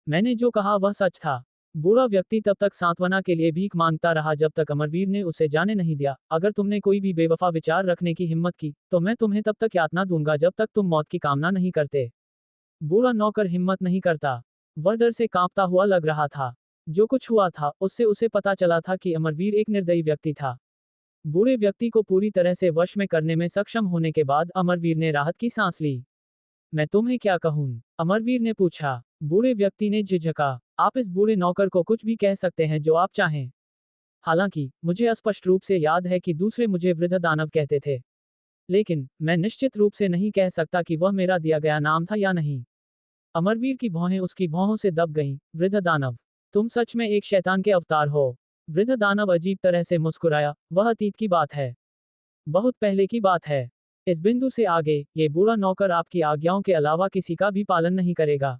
मैंने जो कहा वह सच था। बूढ़ा व्यक्ति तब तक सांत्वना के लिए भीख मांगता रहा जब तक अमरवीर ने उसे जाने नहीं दिया। अगर तुमने कोई भी बेवफा विचार रखने की हिम्मत की, तो मैं तुम्हें तब तक यातना दूंगा जब तक तुम मौत की कामना नहीं करते। बूढ़ा नौकर हिम्मत नहीं करता। वह डर से कांपता हुआ लग रहा था। जो कुछ हुआ था उससे उसे पता चला था कि अमरवीर एक निर्दयी व्यक्ति था। बूढ़े व्यक्ति को पूरी तरह से वश में करने में सक्षम होने के बाद अमरवीर ने राहत की सांस ली। मैं तुम्हें क्या कहूं? अमरवीर ने पूछा। बूढ़े व्यक्ति ने झिझका। आप इस बूढ़े नौकर को कुछ भी कह सकते हैं जो आप चाहें। हालांकि मुझे स्पष्ट रूप से याद है कि दूसरे मुझे वृद्ध दानव कहते थे। लेकिन मैं निश्चित रूप से नहीं कह सकता कि वह मेरा दिया गया नाम था या नहीं। अमरवीर की भौहें उसकी भौहों से दब गईं। वृद्ध दानव, तुम सच में एक शैतान के अवतार हो। वृद्ध दानव अजीब तरह से मुस्कुराया। वह अतीत की बात है, बहुत पहले की बात है। इस बिंदु से आगे ये बूढ़ा नौकर आपकी आज्ञाओं के अलावा किसी का भी पालन नहीं करेगा।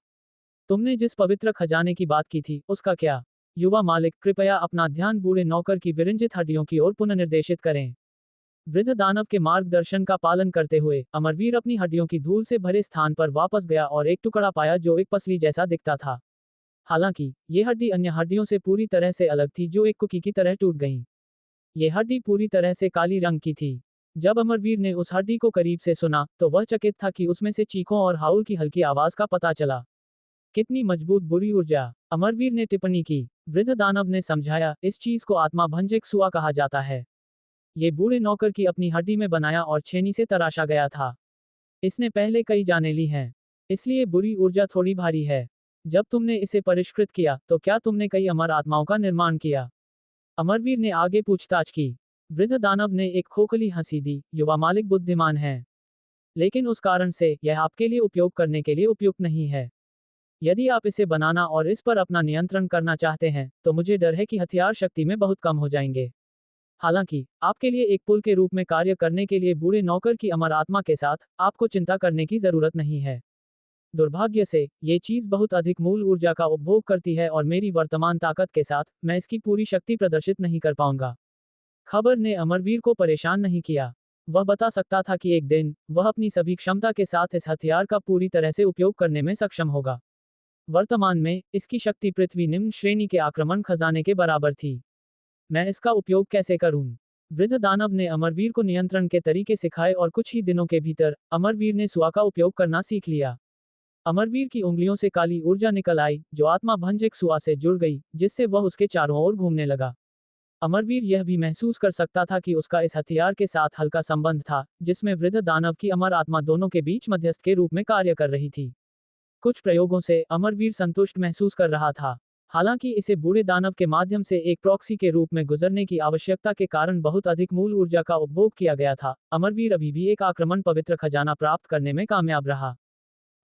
तुमने जिस पवित्र खजाने की बात की थी उसका क्या? युवा मालिक, कृपया अपना ध्यान बूढ़े नौकर की विरंजित हड्डियों की ओर पुनर्निर्देशित करें। वृद्ध दानव के मार्गदर्शन का पालन करते हुए अमरवीर अपनी हड्डियों की धूल से भरे स्थान पर वापस गया और एक टुकड़ा पाया जो एक पसली जैसा दिखता था। हालांकि ये हड्डी अन्य हड्डियों से पूरी तरह से अलग थी जो एक कुकी की तरह टूट गईं। ये हड्डी पूरी तरह से काली रंग की थी। जब अमरवीर ने उस हड्डी को करीब से सुना तो वह चकित था कि उसमें से चीखों और हाउल की हल्की आवाज का पता चला। कितनी मजबूत बुरी ऊर्जा, अमरवीर ने टिप्पणी की। वृद्ध दानव ने समझाया, इस चीज को आत्मा भंजक सुआ कहा जाता है। ये बूढ़े नौकर की अपनी हड्डी में बनाया और छेनी से तराशा गया था। इसने पहले कई जानें ली हैं, इसलिए बुरी ऊर्जा थोड़ी भारी है। जब तुमने इसे परिष्कृत किया तो क्या तुमने कई अमर आत्माओं का निर्माण किया? अमरवीर ने आगे पूछताछ की। वृद्ध दानव ने एक खोखली हंसी दी। युवा मालिक बुद्धिमान है, लेकिन उस कारण से यह आपके लिए उपयोग करने के लिए उपयुक्त नहीं है। यदि आप इसे बनाना और इस पर अपना नियंत्रण करना चाहते हैं, तो मुझे डर है कि हथियार शक्ति में बहुत कम हो जाएंगे। हालांकि आपके लिए एक पुल के रूप में कार्य करने के लिए बूढ़े नौकर की अमर आत्मा के साथ आपको चिंता करने की जरूरत नहीं है। दुर्भाग्य से ये चीज बहुत अधिक मूल ऊर्जा का उपभोग करती है और मेरी वर्तमान ताकत के साथ मैं इसकी पूरी शक्ति प्रदर्शित नहीं कर पाऊंगा। खबर ने अमरवीर को परेशान नहीं किया। वह बता सकता था कि एक दिन वह अपनी सभी क्षमता के साथ इस हथियार का पूरी तरह से उपयोग करने में सक्षम होगा। वर्तमान में इसकी शक्ति पृथ्वी निम्न श्रेणी के आक्रमण खजाने के बराबर थी। मैं इसका उपयोग कैसे करूं? वृद्ध दानव ने अमरवीर को नियंत्रण के तरीके सिखाए और कुछ ही दिनों के भीतर अमरवीर ने सुआ का उपयोग करना सीख लिया। अमरवीर की उंगलियों से काली ऊर्जा निकल आई, जो आत्मा भंजक सुआ से जुड़ गई, जिससे वह उसके चारों ओर घूमने लगा। अमरवीर यह भी महसूस कर सकता था कि उसका इस हथियार के साथ हल्का संबंध था, जिसमें वृद्ध दानव की अमर आत्मा दोनों के बीच मध्यस्थ के रूप में कार्य कर रही थी। कुछ प्रयोगों से अमरवीर संतुष्ट महसूस कर रहा था। हालांकि इसे बूढ़े दानव के माध्यम से एक प्रॉक्सी के रूप में गुजरने की आवश्यकता के कारण बहुत अधिक मूल ऊर्जा का उपभोग किया गया था, अमरवीर अभी भी एक आक्रमण पवित्र खजाना प्राप्त करने में कामयाब रहा।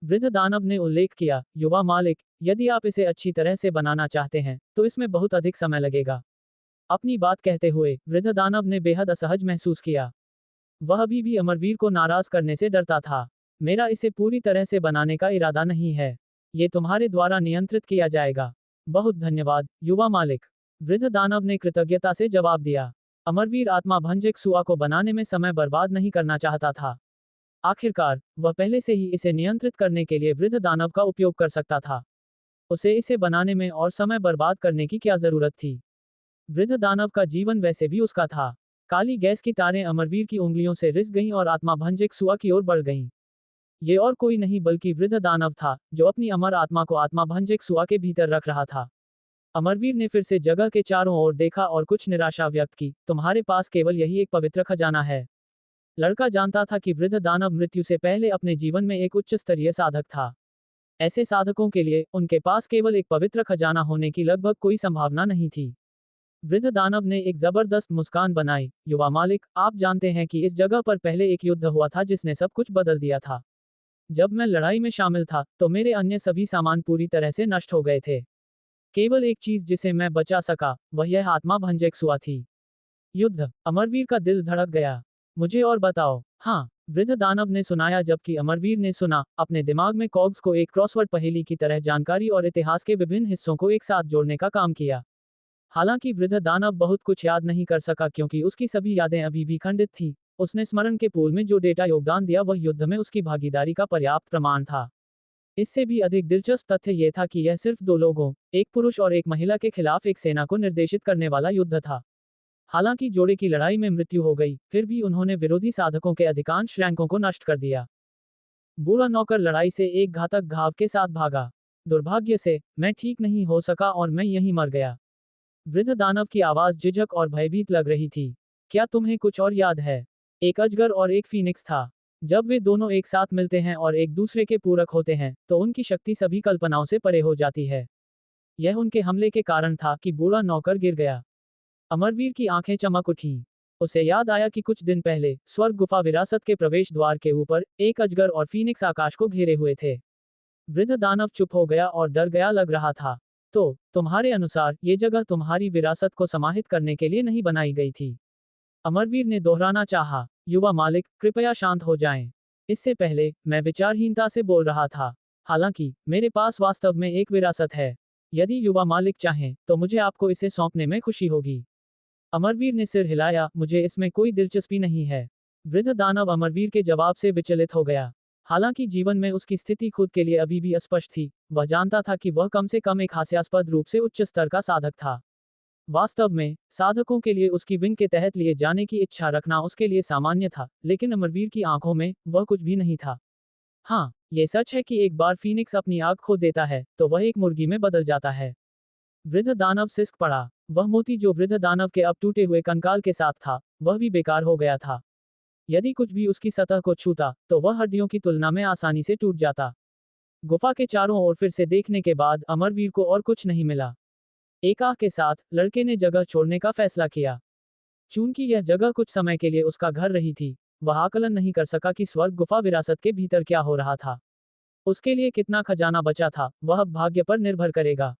वृद्ध दानव ने उल्लेख किया, युवा मालिक, यदि आप इसे अच्छी तरह से बनाना चाहते हैं तो इसमें बहुत अधिक समय लगेगा। अपनी बात कहते हुए वृद्ध दानव ने बेहद असहज महसूस किया। वह अभी भी अमरवीर को नाराज करने से डरता था। मेरा इसे पूरी तरह से बनाने का इरादा नहीं है। ये तुम्हारे द्वारा नियंत्रित किया जाएगा। बहुत धन्यवाद, युवा मालिक। वृद्ध दानव ने कृतज्ञता से जवाब दिया। अमरवीर आत्मा भंजक सुआ को बनाने में समय बर्बाद नहीं करना चाहता था। आखिरकार, वह पहले से ही इसे नियंत्रित करने के लिए वृद्ध दानव का उपयोग कर सकता था। उसे इसे बनाने में और समय बर्बाद करने की क्या जरूरत थी? वृद्ध दानव का जीवन वैसे भी उसका था। काली गैस की तारें अमरवीर की उंगलियों से रिस गईं और आत्मा भंजक सुआ की ओर बढ़ गईं। ये और कोई नहीं बल्कि वृद्ध दानव था, जो अपनी अमर आत्मा को आत्मा भंजक सुआ के भीतर रख रहा था। अमरवीर ने फिर से जगह के चारों ओर देखा और कुछ निराशा व्यक्त की। तुम्हारे पास केवल यही एक पवित्र खजाना है। लड़का जानता था कि वृद्ध दानव मृत्यु से पहले अपने जीवन में एक उच्च स्तरीय साधक था। ऐसे साधकों के लिए उनके पास केवल एक पवित्र खजाना होने की लगभग कोई संभावना नहीं थी। वृद्ध दानव ने एक जबरदस्त मुस्कान बनाई। युवा मालिक, आप जानते हैं कि इस जगह पर पहले एक युद्ध हुआ था जिसने सब कुछ बदल दिया था। जब मैं लड़ाई में शामिल था तो मेरे अन्य सभी सामान पूरी तरह से नष्ट हो गए थे। केवल एक चीज जिसे मैं बचा सका, वह यह आत्मा भंजक सुआ थी। युद्ध। अमरवीर का दिल धड़क गया। मुझे और बताओ। हाँ, वृद्ध दानव ने सुनाया, जबकि अमरवीर ने सुना, अपने दिमाग में कॉग्स को एक क्रॉसवर्ड पहेली की तरह जानकारी और इतिहास के विभिन्न हिस्सों को एक साथ जोड़ने का काम किया। हालांकि वृद्ध दानव बहुत कुछ याद नहीं कर सका क्योंकि उसकी सभी यादें अभी भी खंडित थीं। उसने स्मरण के पूल में जो डेटा योगदान दिया वह युद्ध में उसकी भागीदारी का पर्याप्त प्रमाण था। इससे भी अधिक दिलचस्प तथ्य यह था कि यह सिर्फ दो लोगों, एक पुरुष और एक महिला के खिलाफ एक सेना को निर्देशित करने वाला युद्ध था। हालांकि जोड़े की लड़ाई में मृत्यु हो गई, फिर भी उन्होंने विरोधी साधकों के अधिकांश रैंकों को नष्ट कर दिया। बूढ़ा नौकर लड़ाई से एक घातक घाव के साथ भागा। दुर्भाग्य से, मैं ठीक नहीं हो सका और मैं यहीं मर गया। वृद्ध दानव की आवाज झिझक और भयभीत लग रही थी। क्या तुम्हें कुछ और याद है? एक अजगर और एक फीनिक्स था। जब वे दोनों एक साथ मिलते हैं और एक दूसरे के पूरक होते हैं, तो उनकी शक्ति सभी कल्पनाओं से परे हो जाती है। यह उनके हमले के कारण था कि बूढ़ा नौकर गिर गया। अमरवीर की आंखें चमक उठीं। उसे याद आया कि कुछ दिन पहले स्वर्ग गुफा विरासत के प्रवेश द्वार के ऊपर एक अजगर और फीनिक्स आकाश को घेरे हुए थे। वृद्ध दानव चुप हो गया और डर गया लग रहा था। तो तुम्हारे अनुसार ये जगह तुम्हारी विरासत को समाहित करने के लिए नहीं बनाई गई थी? अमरवीर ने दोहराना चाहा। युवा मालिक, कृपया शांत हो जाएं। इससे पहले मैं विचारहीनता से बोल रहा था। हालांकि मेरे पास वास्तव में एक विरासत है। यदि युवा मालिक चाहें तो मुझे आपको इसे सौंपने में खुशी होगी। अमरवीर ने सिर हिलाया। मुझे इसमें कोई दिलचस्पी नहीं है। वृद्ध दानव अमरवीर के जवाब से विचलित हो गया। हालांकि जीवन में उसकी स्थिति खुद के लिए अभी भी अस्पष्ट थी, वह जानता था कि वह कम से कम एक हास्यास्पद रूप से उच्च स्तर का साधक था। वास्तव में, साधकों के लिए उसकी विंग के तहत लिए जाने की इच्छा रखना उसके लिए सामान्य था, लेकिन अमरवीर की आंखों में वह कुछ भी नहीं था। हाँ, ये सच है कि एक बार फीनिक्स अपनी आग खो देता है तो वह एक मुर्गी में बदल जाता है। वृद्ध दानव सिसक पड़ा। वह मोती जो वृद्ध दानव के अब टूटे हुए कंकाल के साथ था, वह भी बेकार हो गया था। यदि कुछ भी उसकी सतह को छूता तो वह हड्डियों की तुलना में आसानी से टूट जाता। गुफा के चारों ओर फिर से देखने के बाद अमरवीर को और कुछ नहीं मिला। एक आह के साथ लड़के ने जगह छोड़ने का फैसला किया। चूंकि यह जगह कुछ समय के लिए उसका घर रही थी, वह आकलन नहीं कर सका कि स्वर्ग गुफा विरासत के भीतर क्या हो रहा था। उसके लिए कितना खजाना बचा था, वह अब भाग्य पर निर्भर करेगा।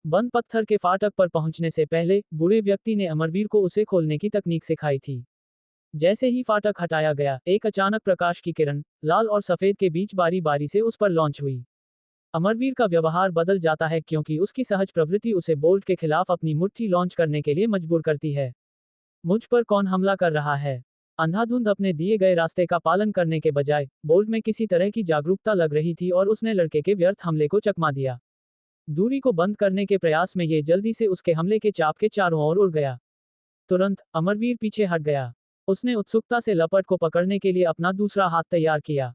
बंद पत्थर के फाटक पर पहुंचने से पहले बूढ़े व्यक्ति ने अमरवीर को उसे खोलने की तकनीक सिखाई थी। जैसे ही फाटक हटाया गया, एक अचानक प्रकाश की किरण लाल और सफेद के बीच बारी बारी से उस पर लॉन्च हुई। अमरवीर का व्यवहार बदल जाता है क्योंकि उसकी सहज प्रवृत्ति उसे बोल्ट के खिलाफ अपनी मुट्ठी लॉन्च करने के लिए मजबूर करती है। मुझ पर कौन हमला कर रहा है? अंधाधुंध अपने दिए गए रास्ते का पालन करने के बजाय बोल्ट में किसी तरह की जागरूकता लग रही थी और उसने लड़के के व्यर्थ हमले को चकमा दिया। दूरी को बंद करने के प्रयास में ये जल्दी से उसके हमले के चाप के चारों ओर उड़ गया। तुरंत अमरवीर पीछे हट गया। उसने उत्सुकता से लपट को पकड़ने के लिए अपना दूसरा हाथ तैयार किया।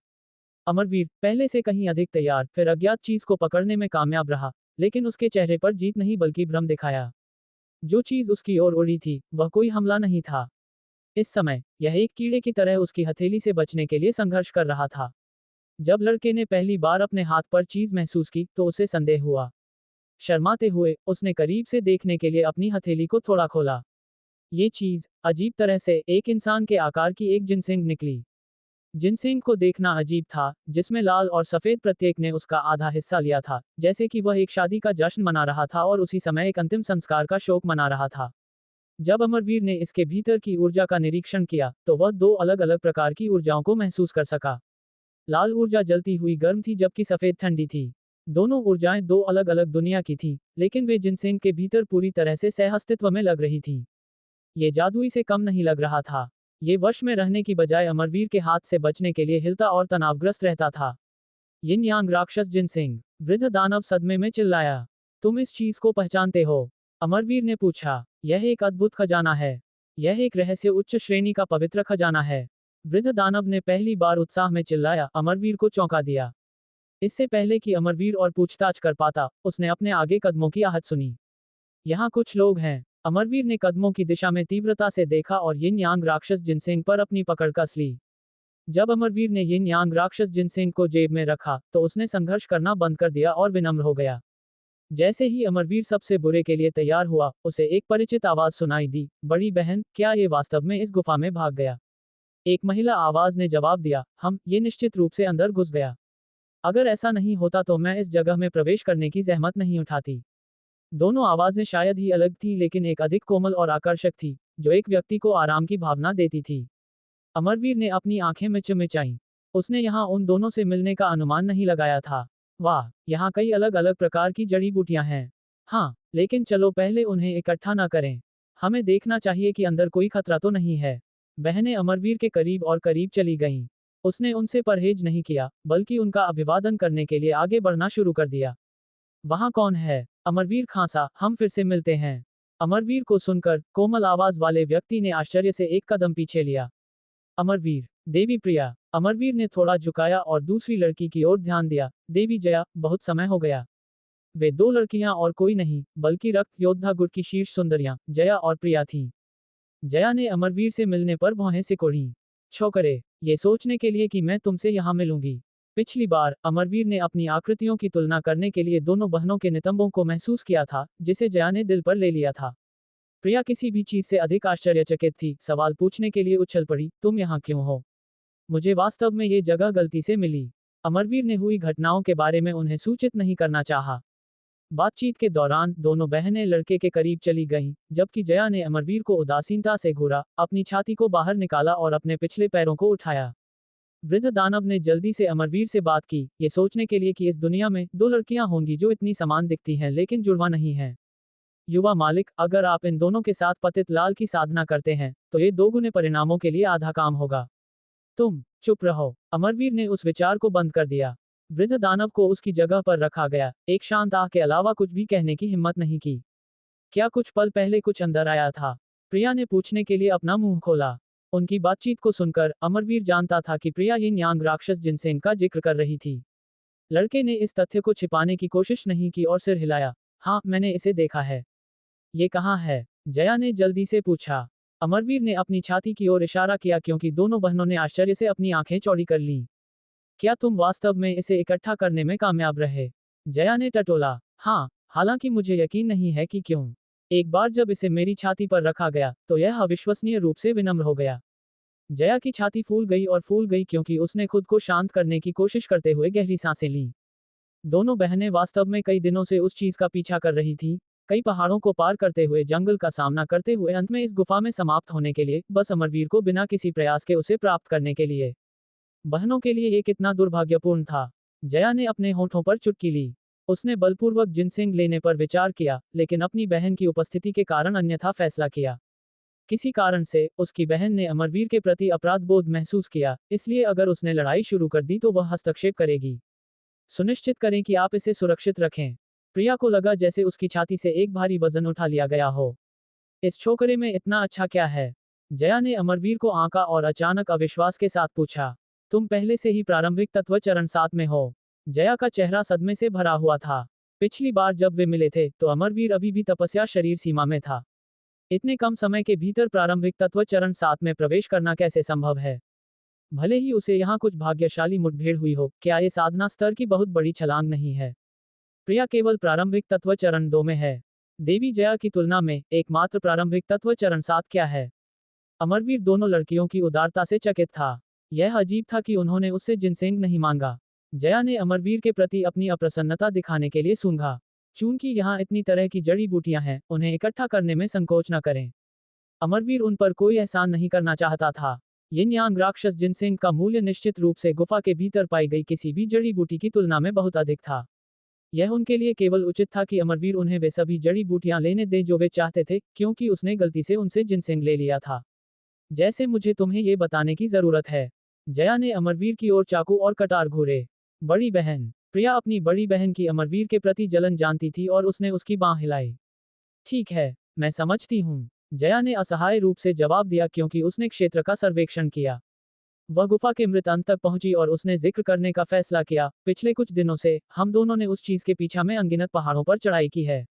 अमरवीर पहले से कहीं अधिक तैयार फिर अज्ञात चीज को पकड़ने में कामयाब रहा, लेकिन उसके चेहरे पर जीत नहीं बल्कि भ्रम दिखाया। जो चीज उसकी ओर उड़ी थी वह कोई हमला नहीं था। इस समय यह एक कीड़े की तरह उसकी हथेली से बचने के लिए संघर्ष कर रहा था। जब लड़के ने पहली बार अपने हाथ पर चीज महसूस की तो उसे संदेह हुआ। शर्माते हुए उसने करीब से देखने के लिए अपनी हथेली को थोड़ा खोला। ये चीज अजीब तरह से एक इंसान के आकार की एक जिनसिंग निकली। जिनसिंग को देखना अजीब था, जिसमें लाल और सफेद प्रत्येक ने उसका आधा हिस्सा लिया था, जैसे कि वह एक शादी का जश्न मना रहा था और उसी समय एक अंतिम संस्कार का शोक मना रहा था। जब अमरवीर ने इसके भीतर की ऊर्जा का निरीक्षण किया तो वह दो अलग अलग प्रकार की ऊर्जाओं को महसूस कर सका। लाल ऊर्जा जलती हुई गर्म थी जबकि सफेद ठंडी थी। दोनों ऊर्जाएं दो अलग अलग दुनिया की थीं, लेकिन वे जिनसिंग के भीतर पूरी तरह से सह अस्तित्व में लग रही थीं। ये जादुई से कम नहीं लग रहा था। ये वश में रहने की बजाय अमरवीर के हाथ से बचने के लिए हिलता और तनावग्रस्त रहता था। यिन यांग राक्षस जिनसिंग, वृद्ध दानव सदमे में चिल्लाया। तुम इस चीज को पहचानते हो? अमरवीर ने पूछा। यह एक अद्भुत खजाना है। यह एक रहस्य उच्च श्रेणी का पवित्र खजाना है। वृद्ध दानव ने पहली बार उत्साह में चिल्लाया, अमरवीर को चौंका दिया। इससे पहले कि अमरवीर और पूछताछ कर पाता, उसने अपने आगे कदमों की आहट सुनी। यहाँ कुछ लोग हैं। अमरवीर ने कदमों की दिशा में तीव्रता से देखा और यिन यांग राक्षस जिनसिंग पर अपनी पकड़ कस ली। जब अमरवीर ने यिन यांग राक्षस जिनसिंग को जेब में रखा तो उसने संघर्ष करना बंद कर दिया और विनम्र हो गया। जैसे ही अमरवीर सबसे बुरे के लिए तैयार हुआ, उसे एक परिचित आवाज सुनाई दी, बड़ी बहन, क्या ये वास्तव में इस गुफा में भाग गया? एक महिला आवाज ने जवाब दिया, ये निश्चित रूप से अंदर घुस गया। अगर ऐसा नहीं होता तो मैं इस जगह में प्रवेश करने की जहमत नहीं उठाती। दोनों आवाजें शायद ही अलग थी, लेकिन एक अधिक कोमल और आकर्षक थी, जो एक व्यक्ति को आराम की भावना देती थी। अमरवीर ने अपनी आंखें मिचमिचाईं। उसने यहाँ उन दोनों से मिलने का अनुमान नहीं लगाया था। वाह, यहाँ कई अलग अलग प्रकार की जड़ी बूटियां हैं। हाँ, लेकिन चलो पहले उन्हें इकट्ठा न करें। हमें देखना चाहिए कि अंदर कोई खतरा तो नहीं है। बहनें अमरवीर के करीब और करीब चली गईं। उसने उनसे परहेज नहीं किया, बल्कि उनका अभिवादन करने के लिए आगे बढ़ना शुरू कर दिया। वहाँ कौन है? अमरवीर खांसा, हम फिर से मिलते हैं। अमरवीर को सुनकर कोमल आवाज वाले व्यक्ति ने आश्चर्य से एक कदम पीछे लिया। अमरवीर, देवी प्रिया। अमरवीर ने थोड़ा झुकाया और दूसरी लड़की की ओर ध्यान दिया। देवी जया, बहुत समय हो गया। वे दो लड़कियां और कोई नहीं, बल्कि रक्त योद्धा गुट की शीर्ष सुंदरियां, जया और प्रिया थीं। जया ने अमरवीर से मिलने पर भौहें सिकोड़ी। छोकरे, ये सोचने के लिए कि मैं तुमसे यहाँ मिलूंगी। पिछली बार अमरवीर ने अपनी आकृतियों की तुलना करने के लिए दोनों बहनों के नितंबों को महसूस किया था, जिसे जया ने दिल पर ले लिया था। प्रिया किसी भी चीज से अधिक आश्चर्यचकित थी, सवाल पूछने के लिए उछल पड़ी, तुम यहाँ क्यों हो? मुझे वास्तव में ये जगह गलती से मिली। अमरवीर ने हुई घटनाओं के बारे में उन्हें सूचित नहीं करना चाहा। बातचीत के दौरान दोनों बहनें लड़के के करीब चली गईं, जबकि जया ने अमरवीर को उदासीनता से घूरा, अपनी छाती को बाहर निकाला और अपने पिछले पैरों को उठाया। वृद्ध दानव ने जल्दी से अमरवीर से बात की, ये सोचने के लिए कि इस दुनिया में दो लड़कियां होंगी जो इतनी समान दिखती हैं लेकिन जुड़वा नहीं हैं। युवा मालिक, अगर आप इन दोनों के साथ पतित लाल की साधना करते हैं तो ये दोगुने परिणामों के लिए आधा काम होगा। तुम चुप रहो। अमरवीर ने उस विचार को बंद कर दिया। वृद्ध दानव को उसकी जगह पर रखा गया, एक शांत आह के अलावा कुछ भी कहने की हिम्मत नहीं की। क्या कुछ पल पहले कुछ अंदर आया था? प्रिया ने पूछने के लिए अपना मुंह खोला। उनकी बातचीत को सुनकर अमरवीर जानता था कि प्रिया यिन यांग राक्षस जिनसिंग का जिक्र कर रही थी। लड़के ने इस तथ्य को छिपाने की कोशिश नहीं की और सिर हिलाया। हाँ, मैंने इसे देखा है। ये कहाँ है? जया ने जल्दी से पूछा। अमरवीर ने अपनी छाती की ओर इशारा किया क्योंकि दोनों बहनों ने आश्चर्य से अपनी आंखें चौड़ी कर लीं। क्या तुम वास्तव में इसे इकट्ठा करने में कामयाब रहे? जया ने टटोला। हाँ, हालांकि मुझे यकीन नहीं है कि क्यों। एक बार जब इसे मेरी छाती पर रखा गया तो यह अविश्वसनीय रूप से विनम्र हो गया। जया की छाती फूल गई क्योंकि उसने खुद को शांत करने की कोशिश करते हुए गहरी सांसें लीं। दोनों बहनें वास्तव में कई दिनों से उस चीज का पीछा कर रही थीं, कई पहाड़ों को पार करते हुए, जंगल का सामना करते हुए, अंत में इस गुफा में समाप्त होने के लिए, बस अमरवीर को बिना किसी प्रयास के उसे प्राप्त करने के लिए। बहनों के लिए ये कितना दुर्भाग्यपूर्ण था। जया ने अपने होठों पर चुटकी ली। उसने बलपूर्वक जिनसिंग लेने पर विचार किया, लेकिन अपनी बहन की उपस्थिति के कारण अन्यथा फैसला किया। किसी कारण से उसकी बहन ने अमरवीर के प्रति अपराध बोध महसूस किया, इसलिए अगर उसने लड़ाई शुरू कर दी तो वह हस्तक्षेप करेगी। सुनिश्चित करें कि आप इसे सुरक्षित रखें। प्रिया को लगा जैसे उसकी छाती से एक भारी वजन उठा लिया गया हो। इस छोकरे में इतना अच्छा क्या है? जया ने अमरवीर को आंका और अचानक अविश्वास के साथ पूछा। तुम पहले से ही प्रारंभिक तत्व चरण 7 में हो। जया का चेहरा सदमे से भरा हुआ था। पिछली बार जब वे मिले थे तो अमरवीर अभी भी तपस्या शरीर सीमा में था। इतने कम समय के भीतर प्रारंभिक तत्व चरण 7 में प्रवेश करना कैसे संभव है? भले ही उसे यहाँ कुछ भाग्यशाली मुठभेड़ हुई हो, क्या ये साधना स्तर की बहुत बड़ी छलांग नहीं है? प्रिया केवल प्रारंभिक तत्व चरण 2 में है। देवी जया की तुलना में एकमात्र प्रारंभिक तत्व चरण 7 क्या है? अमरवीर दोनों लड़कियों की उदारता से चकित था। यह अजीब था कि उन्होंने उससे जिनसेंग नहीं मांगा। जया ने अमरवीर के प्रति अपनी अप्रसन्नता दिखाने के लिए सूंघा। चूंकि यहाँ इतनी तरह की जड़ी बूटियां हैं, उन्हें इकट्ठा करने में संकोच न करें। अमरवीर उन पर कोई एहसान नहीं करना चाहता था। यिन यांग राक्षस जिनसेंग का मूल्य निश्चित रूप से गुफा के भीतर पाई गई किसी भी जड़ी बूटी की तुलना में बहुत अधिक था। यह उनके लिए केवल उचित था कि अमरवीर उन्हें वे सभी जड़ी बूटियां लेने दें जो वे चाहते थे, क्योंकि उसने गलती से उनसे जिनसेंग ले लिया था। जैसे मुझे तुम्हें ये बताने की जरूरत है। जया ने अमरवीर की ओर चाकू और कटार घूरे। बड़ी बहन। प्रिया अपनी बड़ी बहन की अमरवीर के प्रति जलन जानती थी और उसने उसकी बांह हिलाई। ठीक है, मैं समझती हूँ। जया ने असहाय रूप से जवाब दिया क्योंकि उसने क्षेत्र का सर्वेक्षण किया। वह गुफा के मृत अंत तक पहुंची और उसने जिक्र करने का फैसला किया। पिछले कुछ दिनों से हम दोनों ने उस चीज के पीछे में अनगिनत पहाड़ों पर चढ़ाई की है।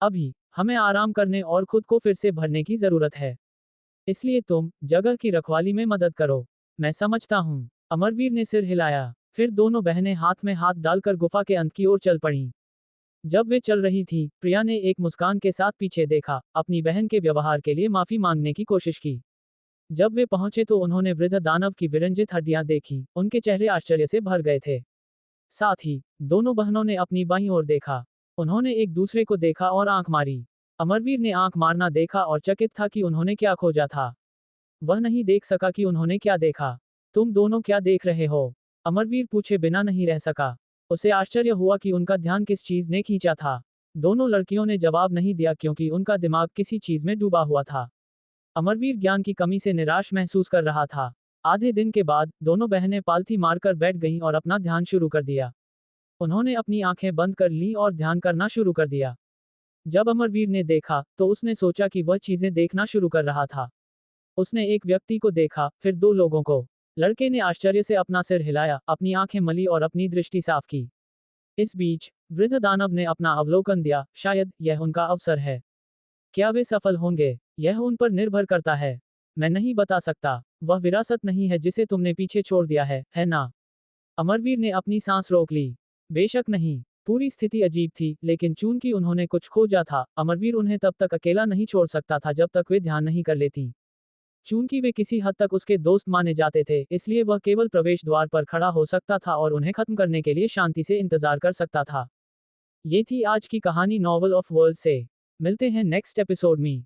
अभी हमें आराम करने और खुद को फिर से भरने की जरूरत है। इसलिए तुम जगह की रखवाली में मदद करो। मैं समझता हूँ। अमरवीर ने सिर हिलाया। फिर दोनों बहनें हाथ में हाथ डालकर गुफा के अंत की ओर चल पड़ीं। जब वे चल रही थीं, प्रिया ने एक मुस्कान के साथ पीछे देखा, अपनी बहन के व्यवहार के लिए माफी मांगने की कोशिश की। जब वे पहुंचे तो उन्होंने वृद्ध दानव की विरंजित हड्डियां देखी। उनके चेहरे आश्चर्य से भर गए थे। साथ ही दोनों बहनों ने अपनी बाईं ओर देखा। उन्होंने एक दूसरे को देखा और आंख मारी। अमरवीर ने आंख मारना देखा और चकित था कि उन्होंने क्या खोजा था। वह नहीं देख सका कि उन्होंने क्या देखा। तुम दोनों क्या देख रहे हो? अमरवीर पूछे बिना नहीं रह सका। उसे आश्चर्य हुआ कि उनका ध्यान किस चीज ने खींचा था। दोनों लड़कियों ने जवाब नहीं दिया क्योंकि उनका दिमाग किसी चीज में डूबा हुआ था। अमरवीर ज्ञान की कमी से निराश महसूस कर रहा था। आधे दिन के बाद दोनों बहनें पालथी मारकर बैठ गईं और अपना ध्यान शुरू कर दिया। उन्होंने अपनी आंखें बंद कर लीं और ध्यान करना शुरू कर दिया। जब अमरवीर ने देखा तो उसने सोचा कि वह चीजें देखना शुरू कर रहा था। उसने एक व्यक्ति को देखा, फिर 2 लोगों को। लड़के ने आश्चर्य से अपना सिर हिलाया, अपनी आंखें मली और अपनी दृष्टि साफ की। इस बीच वृद्ध दानव ने अपना अवलोकन दिया। शायद यह उनका अवसर है। क्या वे सफल होंगे? यह उन पर निर्भर करता है। मैं नहीं बता सकता। वह विरासत नहीं है जिसे तुमने पीछे छोड़ दिया है ना? अमरवीर ने अपनी सांस रोक ली। बेशक नहीं। पूरी स्थिति अजीब थी, लेकिन चूंकि उन्होंने कुछ खोजा था, अमरवीर उन्हें तब तक अकेला नहीं छोड़ सकता था जब तक वे ध्यान नहीं कर लेती। चूंकि वे किसी हद तक उसके दोस्त माने जाते थे, इसलिए वह केवल प्रवेश द्वार पर खड़ा हो सकता था और उन्हें खत्म करने के लिए शांति से इंतजार कर सकता था। ये थी आज की कहानी नॉवल ऑफ वर्ल्ड से। मिलते हैं नेक्स्ट एपिसोड में।